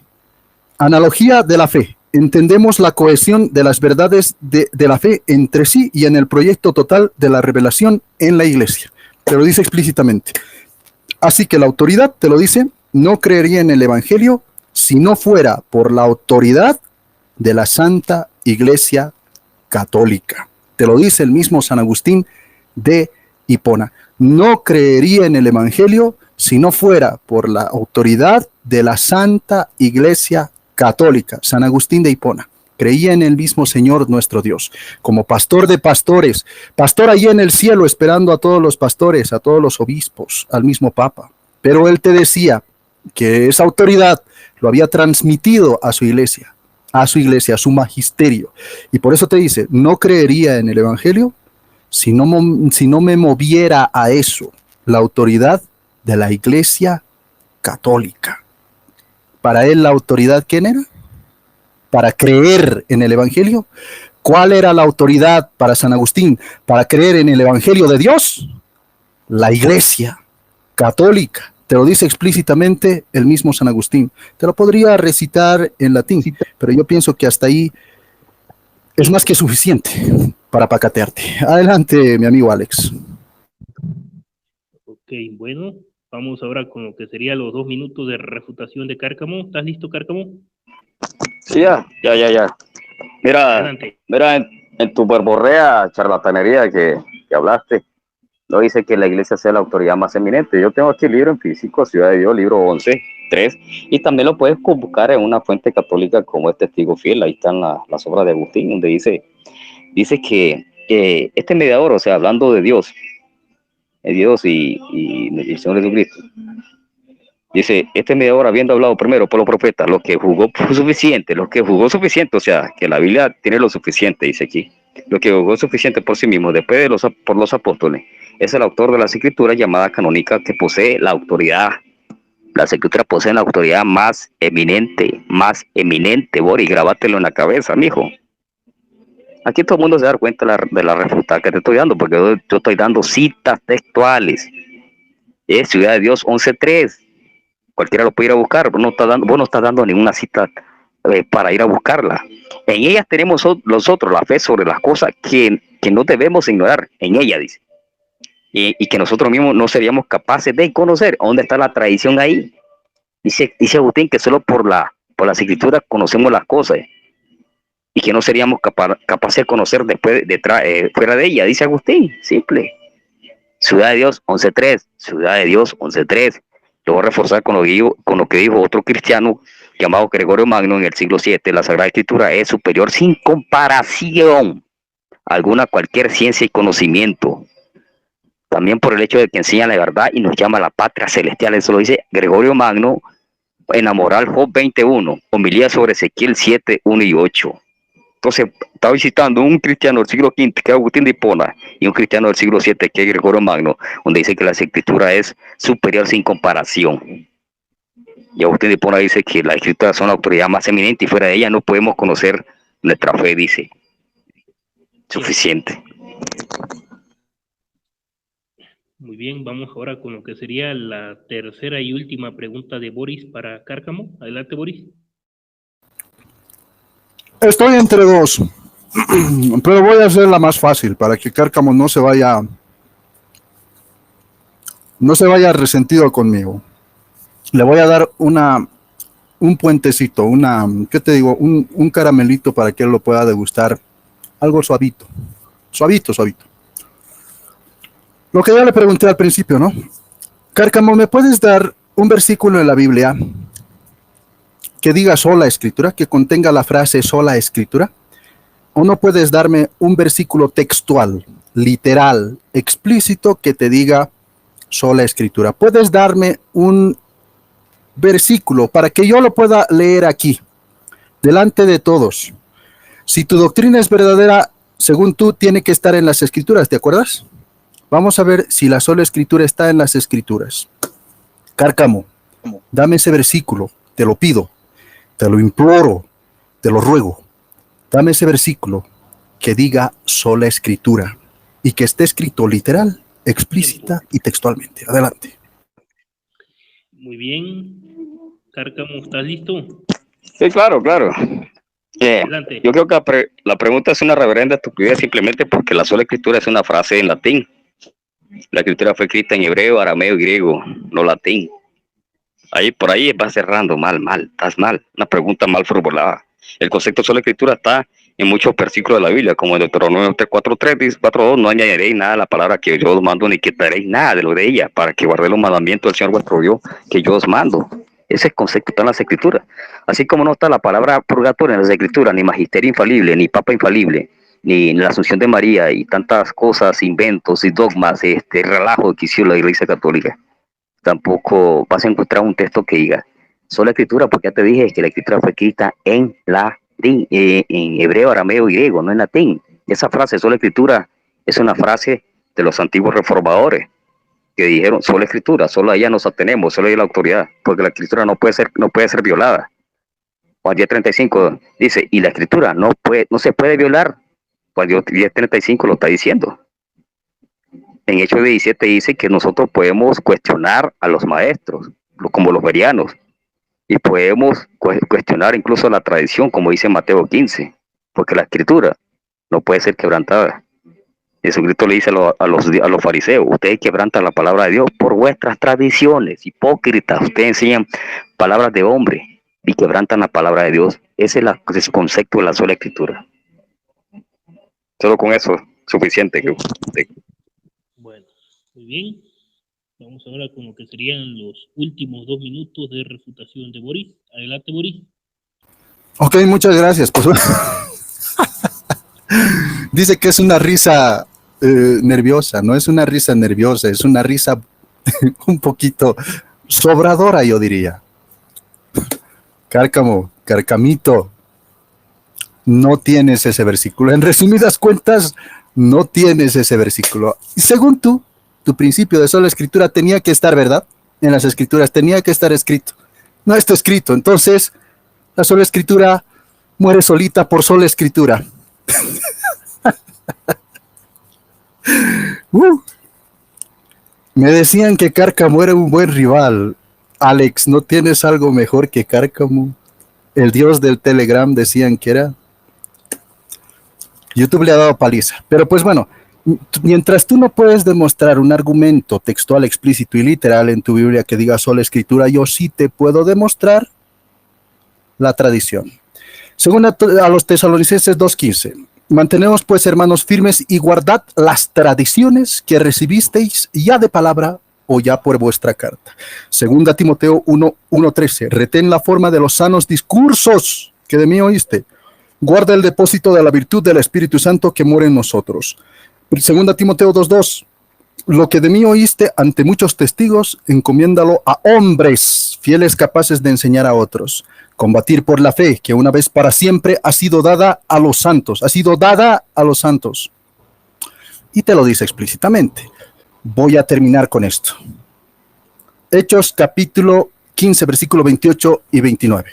Analogía de la fe. Entendemos la cohesión de las verdades de la fe entre sí y en el proyecto total de la revelación en la Iglesia. Te lo dice explícitamente. Así que la autoridad, te lo dice, no creería en el Evangelio si no fuera por la autoridad de la Santa Iglesia Católica. Te lo dice el mismo San Agustín de Hipona. No creería en el Evangelio si no fuera por la autoridad de la Santa Iglesia Católica. San Agustín de Hipona creía en el mismo Señor nuestro Dios, como pastor de pastores, pastor allí en el cielo, esperando a todos los pastores, a todos los obispos, al mismo Papa. Pero él te decía que esa autoridad lo había transmitido a su iglesia, a su magisterio. Y por eso te dice: no creería en el Evangelio si no me moviera a eso, la autoridad de la Iglesia Católica. Para él, la autoridad, ¿quién era? Para creer en el Evangelio. ¿Cuál era la autoridad para San Agustín? Para creer en el Evangelio de Dios. La Iglesia Católica. Te lo dice explícitamente el mismo San Agustín. Te lo podría recitar en latín, pero yo pienso que hasta ahí es más que suficiente para pacatearte. Adelante, mi amigo Alex. Ok, bueno, vamos ahora con lo que sería los 2 minutos de refutación de Cárcamo. ¿Estás listo, Cárcamo? Sí, ya. Mira, en tu verborrea charlatanería que hablaste, no dice que la iglesia sea la autoridad más eminente. Yo tengo aquí el libro en físico, Ciudad de Dios, libro 11:3, y también lo puedes buscar en una fuente católica como es Testigo Fiel. Ahí están las obras de Agustín, donde dice que este mediador, o sea, hablando de Dios y el Señor Jesucristo, dice: este mediador, habiendo hablado primero por los profetas, lo que juzgó suficiente, o sea, que la Biblia tiene lo suficiente, dice aquí, lo que juzgó suficiente por sí mismo, después por los apóstoles, es el autor de las escrituras llamada canónica, que posee la autoridad. Las escrituras poseen la autoridad más eminente, Boris, grábatelo en la cabeza, mijo. Aquí todo el mundo se da cuenta de la refutada que te estoy dando, porque yo estoy dando citas textuales. Es Ciudad de Dios 11:3. Cualquiera lo puede ir a buscar. Vos no estás dando ninguna cita para ir a buscarla. En ellas tenemos nosotros la fe sobre las cosas que no debemos ignorar. En ella, dice. Y que nosotros mismos no seríamos capaces de conocer. ¿Dónde está la tradición ahí? Dice Agustín que solo por las escrituras conocemos las cosas. Y que no seríamos capaces de conocer fuera de ella. Dice Agustín, simple. Ciudad de Dios 11:3. Ciudad de Dios 11:3. Lo voy a reforzar con lo que dijo otro cristiano llamado Gregorio Magno en el siglo VII. La Sagrada Escritura es superior sin comparación alguna a cualquier ciencia y conocimiento. También por el hecho de que enseña la verdad y nos llama a la patria celestial. Eso lo dice Gregorio Magno en la Moral Job 21, homilía sobre Ezequiel 7:1-8. Entonces, está visitando un cristiano del siglo V, que es Agustín de Hipona, y un cristiano del siglo VII, que es Gregorio Magno, donde dice que la escritura es superior sin comparación. Y Agustín de Hipona dice que las escrituras son la autoridad más eminente y fuera de ella no podemos conocer nuestra fe, dice. Suficiente. Muy bien, vamos ahora con lo que sería la tercera y última pregunta de Boris para Cárcamo. Adelante, Boris. Estoy entre dos, pero voy a hacer la más fácil para que Cárcamo no se vaya resentido conmigo. Le voy a dar un puentecito, ¿qué te digo? Un caramelito para que él lo pueda degustar. Algo suavito. Lo que ya le pregunté al principio, ¿no? Cárcamo, ¿me puedes dar un versículo en la Biblia que diga sola escritura, que contenga la frase sola escritura? ¿O no puedes darme un versículo textual, literal, explícito que te diga sola escritura? ¿Puedes darme un versículo para que yo lo pueda leer aquí, delante de todos? Si tu doctrina es verdadera, según tú, tiene que estar en las escrituras, ¿te acuerdas? Vamos a ver si la sola escritura está en las escrituras. Cárcamo, dame ese versículo, te lo pido, te lo imploro, te lo ruego. Dame ese versículo que diga sola escritura y que esté escrito literal, explícita y textualmente. Adelante. Muy bien. Cárcamo, ¿estás listo? Sí, claro. Adelante. Yo creo que la pregunta es una reverenda estupidez simplemente porque la sola escritura es una frase en latín. La escritura fue escrita en hebreo, arameo y griego, no latín. Por ahí va cerrando estás mal, una pregunta mal formulada. El concepto de sola escritura está en muchos versículos de la Biblia, como en Deuteronomio 4:3, dice 4:2, no añadiréis nada a la palabra que yo os mando, ni quitaréis nada de lo de ella, para que guardéis los mandamientos del Señor vuestro Dios, que yo os mando. Ese concepto está en las escrituras. Así como no está la palabra purgatorio en las escrituras, ni magisterio infalible, ni papa infalible, ni la Asunción de María, y tantas cosas, inventos y dogmas, relajo que hizo la Iglesia Católica. Tampoco vas a encontrar un texto que diga sola escritura, porque ya te dije que la escritura fue escrita en latín, en hebreo, arameo y griego, no en latín. Esa frase, sola escritura, es una frase de los antiguos reformadores que dijeron sola escritura, solo a ella nos atenemos, solo a ella la autoridad, porque la escritura no puede ser violada. Juan 10:35 dice, y la escritura no se puede violar. Juan 10:35 lo está diciendo. En Hechos 17 dice que nosotros podemos cuestionar a los maestros, como los bereanos, y podemos cuestionar incluso la tradición, como dice Mateo 15, porque la escritura no puede ser quebrantada. Jesucristo le dice a los fariseos, ustedes quebrantan la palabra de Dios por vuestras tradiciones, hipócritas, ustedes enseñan palabras de hombre y quebrantan la palabra de Dios. Ese es el concepto de la sola escritura. Solo con eso, suficiente. Bueno, muy bien. Vamos ahora con lo que serían los últimos 2 minutos de refutación de Boris. Adelante, Boris. Ok, muchas gracias. Pues, dice que es una risa nerviosa, no es una risa nerviosa, es una risa un poquito sobradora, yo diría. Cárcamo, Carcamito, no tienes ese versículo. En resumidas cuentas, no tienes ese versículo. Y según tu principio de sola escritura tenía que estar, ¿verdad? En las escrituras tenía que estar escrito. No está escrito. Entonces, la sola escritura muere solita por sola escritura. Me decían que Cárcamo era un buen rival. Alex, ¿no tienes algo mejor que Cárcamo? El dios del Telegram decían que era. YouTube le ha dado paliza. Pero pues bueno, mientras tú no puedes demostrar un argumento textual, explícito y literal en tu Biblia que diga sola escritura, yo sí te puedo demostrar la tradición. Según a los Tesalonicenses 2:15, mantenemos pues, hermanos, firmes y guardad las tradiciones que recibisteis ya de palabra o ya por vuestra carta. Segunda Timoteo 1:13, retén la forma de los sanos discursos que de mí oíste. Guarda el depósito de la virtud del Espíritu Santo que mora en nosotros. Segunda Timoteo 2:2, lo que de mí oíste ante muchos testigos, encomiéndalo a hombres fieles capaces de enseñar a otros. Combatir por la fe que una vez para siempre ha sido dada a los santos. Ha sido dada a los santos. Y te lo dice explícitamente. Voy a terminar con esto. Hechos capítulo 15, versículo 28 y 29.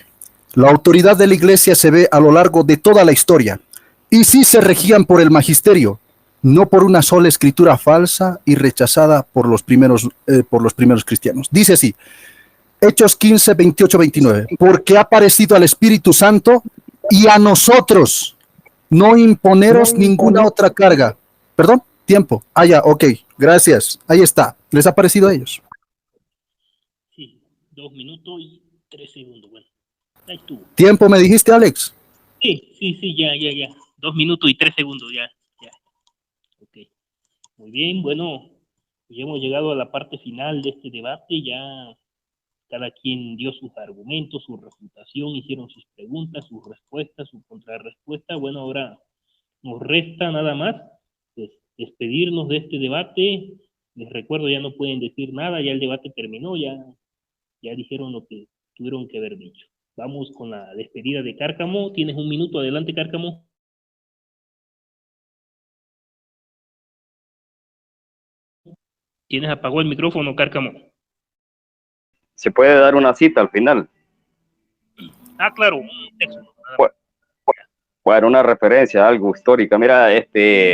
La autoridad de la iglesia se ve a lo largo de toda la historia, y sí se regían por el magisterio, no por una sola escritura falsa y rechazada por los primeros cristianos. Dice así, Hechos 15, 28, 29, porque ha parecido al Espíritu Santo y a nosotros no imponeros ninguna otra carga. ¿Perdón? Tiempo. Ah, ya, ok, gracias. Ahí está. ¿Les ha parecido a ellos? Sí, 2 minutos y 3 segundos. Bueno, ahí estuvo. ¿Tiempo me dijiste, Alex? Sí, ya. 2 minutos y 3 segundos, ya. Ok. Muy bien, bueno, ya hemos llegado a la parte final de este debate, ya cada quien dio sus argumentos, su refutación, hicieron sus preguntas, sus respuestas, su contrarrespuesta. Bueno, ahora nos resta nada más pues, despedirnos de este debate. Les recuerdo, ya no pueden decir nada, ya el debate terminó, ya dijeron lo que tuvieron que haber dicho. Vamos con la despedida de Cárcamo. Tienes 1 minuto, adelante, Cárcamo. ¿Tienes apagado el micrófono, Cárcamo? Se puede dar una cita al final. Ah, claro, un texto. Bueno, una referencia, algo histórica. Mira,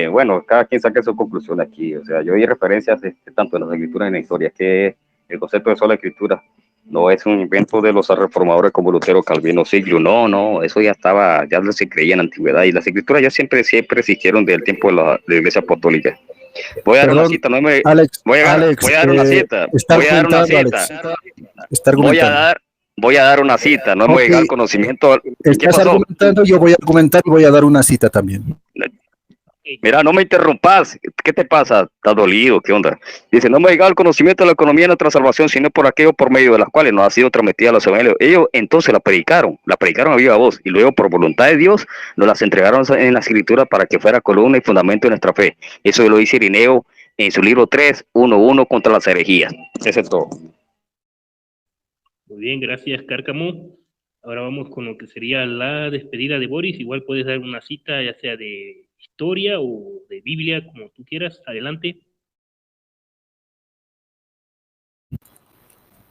bueno, cada quien saque su conclusión aquí. O sea, yo vi referencias tanto en las escrituras y en la historia, que el concepto de sola escritura no es un invento de los reformadores como Lutero, Calvino, Siglio. No, eso ya estaba, ya se creía en la antigüedad. Y las escrituras ya siempre existieron desde el tiempo de la Iglesia Apostólica. Voy a dar una cita, no me... Alex, voy a dar una cita. Voy a dar una cita, no hemos llegado al conocimiento. Estás argumentando, yo voy a argumentar y voy a dar una cita también. Mira, no me interrumpas. ¿Qué te pasa? ¿Estás dolido? ¿Qué onda? Dice, no me ha llegado al conocimiento de la economía de nuestra salvación, sino por aquello por medio de las cuales nos ha sido transmitida los evangelios. Ellos entonces la predicaron a viva voz, y luego por voluntad de Dios nos las entregaron en la escritura para que fuera columna y fundamento de nuestra fe. Eso lo dice Irineo en su libro 3:1:1 contra las herejías. Eso es todo. Muy bien, gracias, Cárcamo. Ahora vamos con lo que sería la despedida de Boris. Igual puedes dar una cita, ya sea de historia o de Biblia, como tú quieras. Adelante.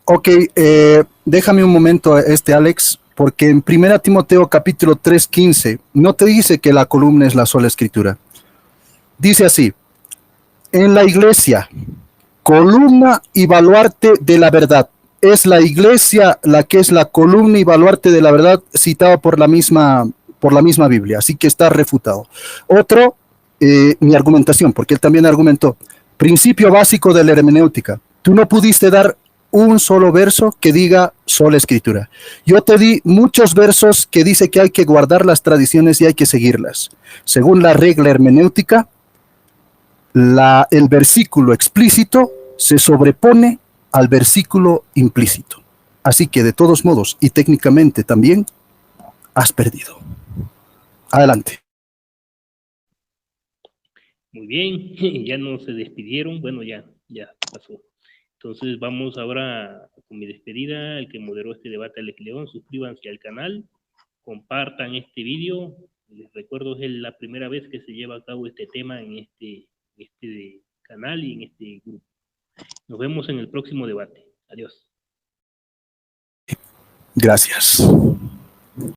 Ok, déjame un momento, Alex, porque en 1 Timoteo capítulo 3:15 no te dice que la columna es la sola escritura. Dice así, en la iglesia, columna y baluarte de la verdad. Es la iglesia la que es la columna y baluarte de la verdad citada por la misma Biblia, así que está refutado. Otro, mi argumentación, porque él también argumentó, principio básico de la hermenéutica. Tú no pudiste dar un solo verso que diga sola escritura. Yo te di muchos versos que dice que hay que guardar las tradiciones y hay que seguirlas. Según la regla hermenéutica, el versículo explícito se sobrepone al versículo implícito. Así que de todos modos y técnicamente también has perdido. Adelante. Muy bien, ya no se despidieron, bueno, ya pasó. Entonces vamos ahora con mi despedida. El que moderó este debate, Alex León. Suscríbanse al canal, compartan este vídeo. Les recuerdo, es la primera vez que se lleva a cabo este tema en este canal y en este grupo. Nos vemos en el próximo debate. Adiós. Gracias.